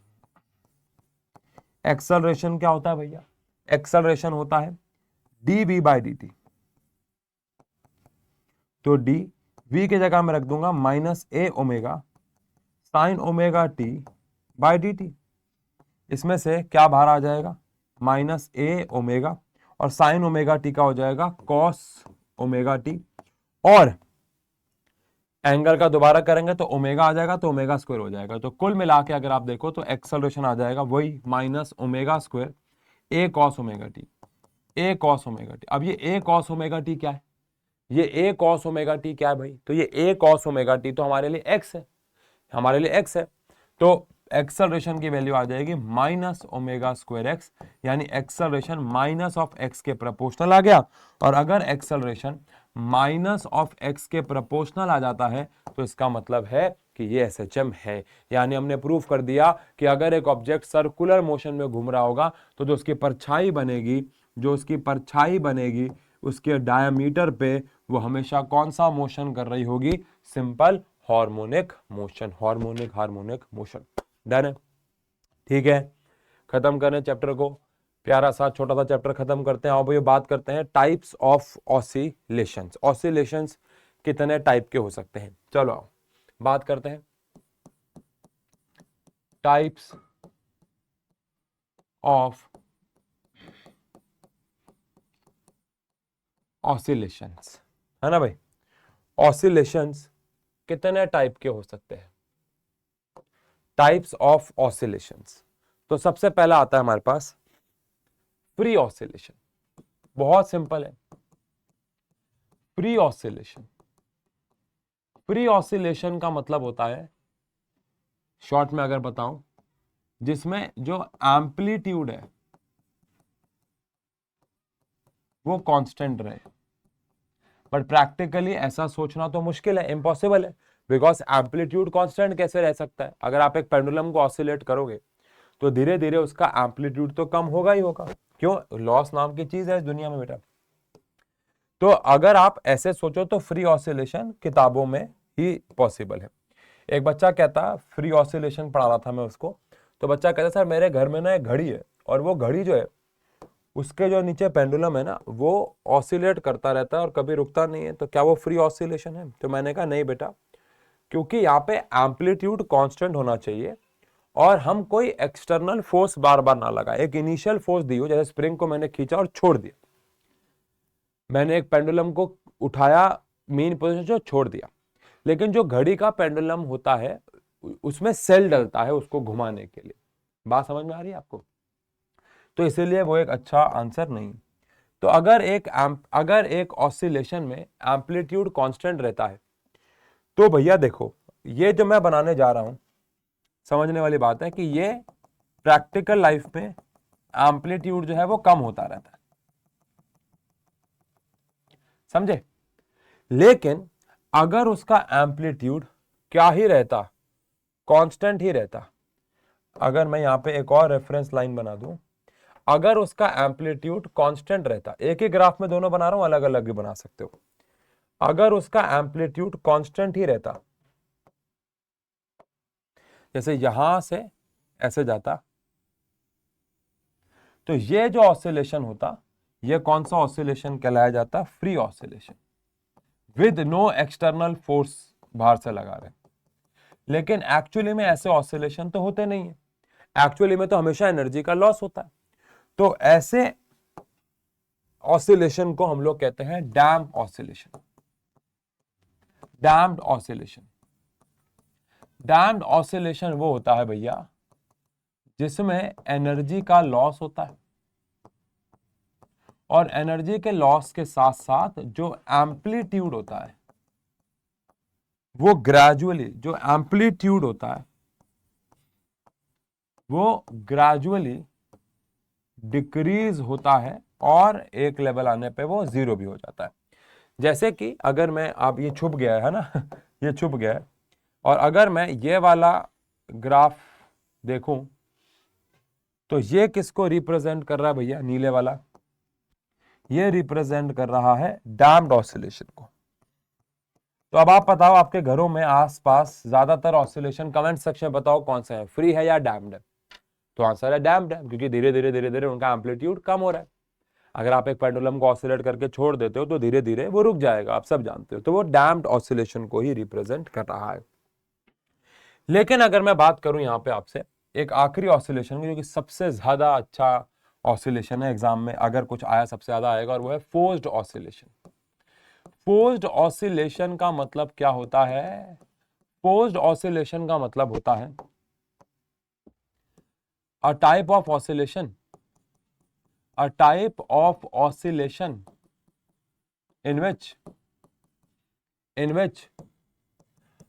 एक्सेलरेशन क्या होता है भैया, एक्सेलरेशन होता है d v by d t. तो डी वी की जगह में रख दूंगा minus a omega sine omega t by d t. इसमें से क्या बाहर आ जाएगा, माइनस ए ओमेगा, और साइन ओमेगा टी का हो जाएगा कॉस ओमेगा टी, और एंगल का दोबारा करेंगे तो ओमेगा आ जाएगा, तो ओमेगा स्क्वायर हो जाएगा। तो कुल मिला के अगर आप देखो तो एक्सेलरेशन आ जाएगा वही माइनस ओमेगा स्क्वायर ए कॉस ओमेगा टी, ए कॉस ओमेगा टी। अब ये ए कॉस ओमेगा टी क्या है, ये ए कॉस ओमेगा टी क्या है भाई, तो ये ए कॉस ओमेगा टी तो हमारे लिए एक्स है, हमारे लिए एक्स है। तो एक्सेलरेशन की वैल्यू आ जाएगी माइनस ओमेगा स्क्वायर एक्स, यानी एक्सेलरेशन माइनस ऑफ एक्स के प्रोपोर्शनल आ गया। और अगर एक्सेलरेशन माइनस ऑफ एक्स के प्रोपोर्शनल आ जाता है तो इसका मतलब है कि ये एसएचएम है। यानी हमने प्रूव कर दिया कि अगर एक ऑब्जेक्ट सर्कुलर मोशन में घूम रहा होगा तो जो उसकी परछाई बनेगी, जो उसकी परछाई बनेगी उसके डायमीटर पे वो हमेशा कौन सा मोशन कर रही होगी, simple harmonic motion, harmonic motion. Done है, ठीक है। खत्म करें चैप्टर को, प्यारा सा छोटा सा चैप्टर खत्म करते हैं। अब ये बात करते हैं टाइप्स ऑफ ऑसिलेशंस। ऑसिलेशंस कितने टाइप के हो सकते हैं, चलो आओ बात करते हैं टाइप्स ऑफ ऑसिलेशंस, है ना भाई। ऑसिलेशंस कितने टाइप के हो सकते हैं, टाइप्स ऑफ ऑसिलेशंस। तो सबसे पहला आता है हमारे पास फ्री ऑसिलेशन। बहुत सिंपल है, फ्री ऑसिलेशन। फ्री ऑसिलेशन का मतलब होता है, शॉर्ट में अगर बताऊं, जिसमें जो एम्पलीट्यूड है वो कांस्टेंट रहे। बट प्रैक्टिकली ऐसा सोचना तो मुश्किल है, इम्पॉसिबल है, बिकॉज एम्पलीट्यूड कांस्टेंट कैसे रह सकता है। अगर आप एक पेंडुलम को ऑसिलेट करोगे तो धीरे धीरे उसका एम्पलीट्यूड तो कम होगा ही होगा। क्यों, लॉस नाम की चीज है इस दुनिया में बेटा। तो अगर आप ऐसे सोचो तो फ्री ऑसिलेशन किताबों में ही पॉसिबल है। एक बच्चा कहता, फ्री ऑसिलेशन पढ़ा रहा था मैं उसको, तो बच्चा कहता सर मेरे घर में ना एक घड़ी है, और वो घड़ी जो है उसके जो नीचे पेंडुलम है ना वो ऑसिलेट करता रहता है और कभी रुकता नहीं है, तो क्या वो फ्री ऑसिलेशन है? तो मैंने कहा नहीं बेटा, क्योंकि यहाँ पे एम्पलीट्यूड कांस्टेंट होना चाहिए और हम कोई एक्सटर्नल फोर्स बार बार ना लगाए। एक इनिशियल फोर्स दी हो, जैसे स्प्रिंग को मैंने खींचा और छोड़ दिया, मैंने एक पेंडुलम को उठाया मेन पोजीशन से छोड़ दिया, लेकिन जो घड़ी का पेंडुलम होता है उसमें सेल डलता है उसको घुमाने के लिए। बात समझ में आ रही है आपको? तो इसीलिए वो एक अच्छा आंसर नहीं। तो अगर एक ऑसिलेशन में एम्पलीट्यूड कांस्टेंट रहता है तो भैया देखो, ये जो मैं बनाने जा रहा हूं, समझने वाली बात है कि ये प्रैक्टिकल लाइफ में एम्पलीट्यूड जो है वो कम होता रहता है, समझे। लेकिन अगर उसका एम्पलीट्यूड क्या ही रहता, कांस्टेंट ही रहता। अगर मैं यहां पे एक और रेफरेंस लाइन बना दूं, अगर उसका एम्पलीट्यूड कांस्टेंट रहता, एक ही ग्राफ में दोनों बना रहा हूं, अलग अलग भी बना सकते हो, अगर उसका एम्पलीट्यूड कांस्टेंट ही रहता, जैसे यहां से ऐसे जाता, तो ये जो ऑसिलेशन होता, ये कौन सा ऑसिलेशन कहलाया जाता? Free oscillation, with no external force बाहर से लगा रहे। लेकिन एक्चुअली में ऐसे ऑसिलेशन तो होते नहीं है, एक्चुअली में तो हमेशा एनर्जी का लॉस होता है। तो ऐसे ऑसिलेशन को हम लोग कहते हैं damped oscillation. Damped oscillation, damped oscillation वो होता है भैया जिसमें एनर्जी का लॉस होता है, और एनर्जी के लॉस के साथ साथ जो एम्पलीट्यूड होता है वो ग्रेजुअली, जो एम्पलीट्यूड होता है वो ग्रेजुअली डिक्रीज होता है और एक लेवल आने पे वो जीरो भी हो जाता है। जैसे कि अगर मैं, आप ये छुप गया है ना ये छुप गया है, और अगर मैं ये वाला ग्राफ देखूं तो ये किसको रिप्रेजेंट कर रहा है भैया? नीले वाला, ये रिप्रेजेंट कर रहा है डैम्प्ड ऑसिलेशन को। तो अब आप बताओ, आपके घरों में आसपास ज्यादातर ऑसिलेशन कमेंट सेक्शन में बताओ कौन सा है, फ्री है या डैम्प्ड है? तो आंसर है डैम्प्ड है, क्योंकि धीरे धीरे उनका एम्पलीट्यूड कम हो रहा है। अगर आप एक पेंडुलम को ऑसिलेट करके छोड़ देते हो तो धीरे धीरे वो रुक जाएगा, आप सब जानते हो। तो वो डैम्प्ड ऑसिलेशन को ही रिप्रेजेंट कर रहा है। लेकिन अगर मैं बात करूं यहां पे आपसे एक आखिरी ऑसिलेशन की, जो कि सबसे ज्यादा अच्छा ऑसिलेशन है, एग्जाम में अगर कुछ आया सबसे ज्यादा आएगा, और वो है फोर्स्ड ऑसिलेशन। फोर्स्ड ऑसिलेशन का मतलब क्या होता है? फोर्स्ड ऑसिलेशन का मतलब होता है अ type of oscillation, a type of oscillation in which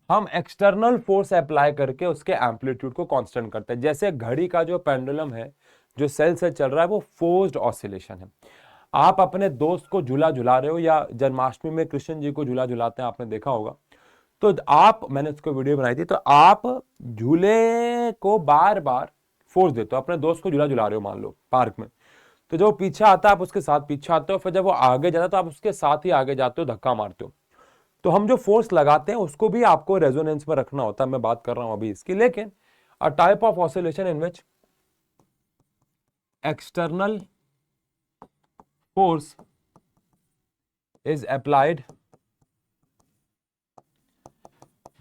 हम एक्सटर्नल फोर्स अप्लाई करके उसके एम्पलीट्यूड को कांस्टेंट करते हैं। जैसे घड़ी का जो पेंडुलम है जो सेल से चल रहा है वो फोर्स्ड ऑसिलेशन है। आप अपने दोस्त को झूला झुला रहे हो, या जन्माष्टमी में कृष्ण जी को झूला झुलाते हैं, आपने देखा होगा, तो आप, मैंने उसको वीडियो बनाई थी, तो आप झूले को बार बार फोर्स देते हो, अपने दोस्त को झूला झुला रहे हो मान लो पार्क में, तो जो पीछे आता है आप उसके साथ पीछे आते हो, फिर जब वो आगे जाता है तो आप उसके साथ ही आगे जाते हो, धक्का मारते हो। तो हम जो फोर्स लगाते हैं उसको भी आपको रेजोनेंस में रखना होता है। मैं बात कर रहा हूं अभी इसकी। लेकिन अ type of oscillation in which external force is applied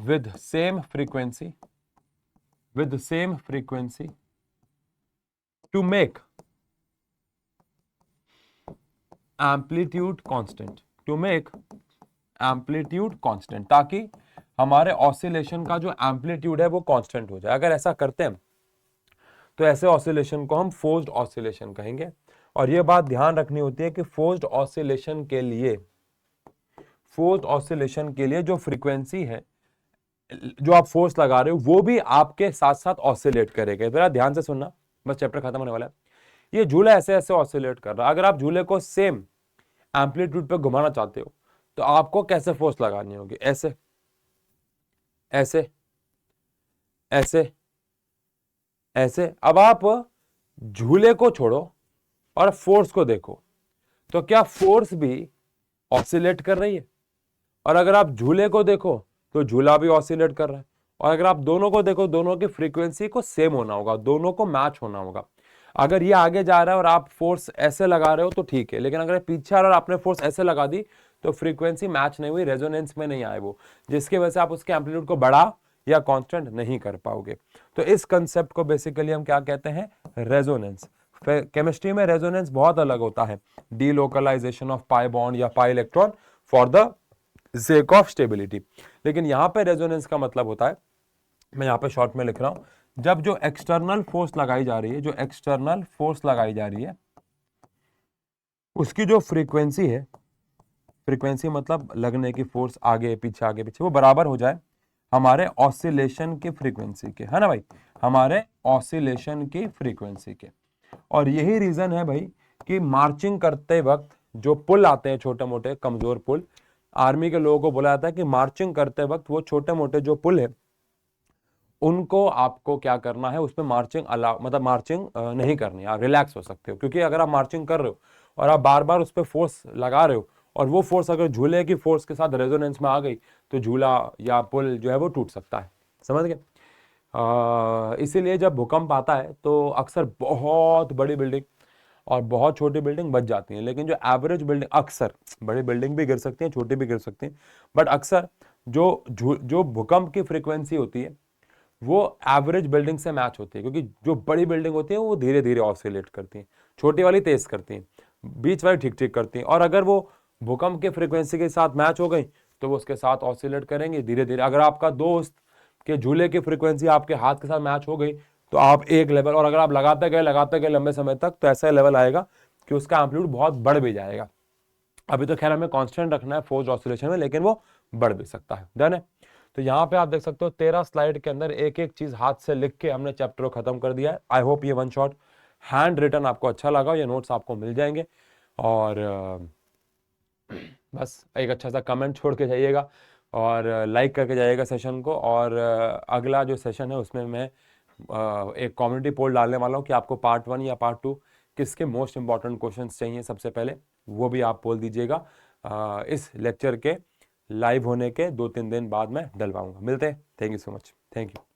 with same frequency to make amplitude constant, ताकि हमारे ऑसिलेशन का जो एम्पलीट्यूड है वो कांस्टेंट हो जाए। अगर ऐसा करते हैं तो ऐसे ऑसिलेशन को हम फोर्स्ड ऑसिलेशन कहेंगे। और ये बात ध्यान रखनी होती है कि फोर्स्ड ऑसिलेशन के लिए जो फ्रीक्वेंसी है, जो आप फोर्स लगा रहे हो, वो भी आपके साथ साथ ऑसिलेट करेगा। जरा ध्यान से सुनना, बस चैप्टर खत्म होने वाला है। ये झूला ऐसे ऐसे ऑसिलेट कर रहा है। अगर आप झूले को सेम एम्पलीट्यूड पे घुमाना चाहते हो तो आपको कैसे फोर्स लगानी होगी? ऐसे ऐसे ऐसे ऐसे। अब आप झूले को छोड़ो और फोर्स को देखो, तो क्या फोर्स भी ऑसिलेट कर रही है? और अगर आप झूले को देखो तो झूला भी ऑसिलेट कर रहा है। और अगर आप दोनों को देखो, दोनों की फ्रीक्वेंसी को सेम होना होगा, दोनों को मैच होना होगा। अगर ये आगे जा रहा है और आप फोर्स ऐसे लगा रहे हो तो ठीक है, लेकिन अगर पीछे आ रहा है और आपने फोर्स ऐसे लगा दी तो फ्रीक्वेंसी मैच नहीं हुई, रेजोनेंस में नहीं आए वो, जिसकी वजह से आप उसके एम्पलीट्यूड को बढ़ा या कांस्टेंट नहीं कर पाओगे। तो इस कंसेप्ट को बेसिकली हम क्या कहते हैं? रेजोनेंस। केमिस्ट्री में रेजोनेंस बहुत अलग होता है, डीलोकलाइजेशन ऑफ पाई बॉन्ड या pi electron for the sake of stability. लेकिन यहां पे रेजोनेंस का मतलब होता है, मैं यहां पे शॉर्ट में लिख रहा हूं, जब जो एक्सटर्नल फोर्स लगाई जा रही है, उसकी जो फ्रीक्वेंसी है, फ्रीक्वेंसी मतलब लगने की फोर्स, आगे पीछे, वो बराबर हो जाए हमारे ऑसिलेशन की फ्रीक्वेंसी के, है ना भाई, हमारे ऑसिलेशन की फ्रीक्वेंसी के। और यही रीजन है भाई कि मार्चिंग करते वक्त जो पुल आते हैं, छोटे मोटे कमजोर पुल, आर्मी के लोगों को बोला जाता है कि मार्चिंग करते वक्त वो छोटे मोटे जो पुल है उनको आपको क्या करना है, उसमें मार्चिंग मार्चिंग नहीं करनी, आप रिलैक्स हो सकते हो। क्योंकि अगर आप मार्चिंग कर रहे हो और आप बार बार उस पर फोर्स लगा रहे हो और वो फोर्स अगर झूले की फोर्स के साथ रेजोनेंस में आ गई तो झूला या पुल जो है वो टूट सकता है। समझ गए? इसीलिए जब भूकंप आता है तो अक्सर बहुत बड़ी बिल्डिंग और बहुत छोटी बिल्डिंग बच जाती हैं, लेकिन जो एवरेज बिल्डिंग, अक्सर बड़ी बिल्डिंग भी गिर सकती हैं, छोटी भी गिर सकती हैं, बट अक्सर जो भूकंप की फ्रीक्वेंसी होती है वो एवरेज बिल्डिंग से मैच होती है। क्योंकि जो बड़ी बिल्डिंग होती है वो धीरे धीरे ऑसिलेट करती हैं, छोटी वाली तेज करती हैं, बीच वाली ठीक ठीक करती हैं। और अगर वो भूकंप के फ्रीक्वेंसी के साथ मैच हो गई तो वो उसके साथ ऑसिलेट करेंगे धीरे धीरे। अगर आपका दोस्त के झूले की फ्रीक्वेंसी आपके हाथ के साथ मैच हो गई तो आप एक लेवल, और अगर आप लगाते गए लंबे समय तक तो ऐसा लेवल आएगा कि उसका एम्पलीट्यूड बहुत बढ़ भी जाएगा। अभी तो खैर हमें कांस्टेंट रखना है फोर्स्ड ऑसिलेशन में, लेकिन वो बढ़ भी सकता है। डन है? तो यहाँ पे आप देख सकते हो 13 स्लाइड के अंदर एक एक चीज हाथ से लिख के हमने चैप्टर को खत्म कर दिया है। आई होप ये वन शॉट हैंड रिटन आपको अच्छा लगा, ये नोट्स आपको मिल जाएंगे। और बस एक अच्छा सा कमेंट छोड़ के जाइएगा और लाइक करके जाइएगा सेशन को। और अगला जो सेशन है उसमें मैं एक कम्युनिटी पोल डालने वाला हूँ कि आपको पार्ट 1 या पार्ट 2 किसके मोस्ट इंपॉर्टेंट क्वेश्चंस चाहिए सबसे पहले, वो भी आप बोल दीजिएगा। इस लेक्चर के लाइव होने के 2-3 दिन बाद मैं डलवाऊंगा। मिलते हैं। Thank you so much. Thank you.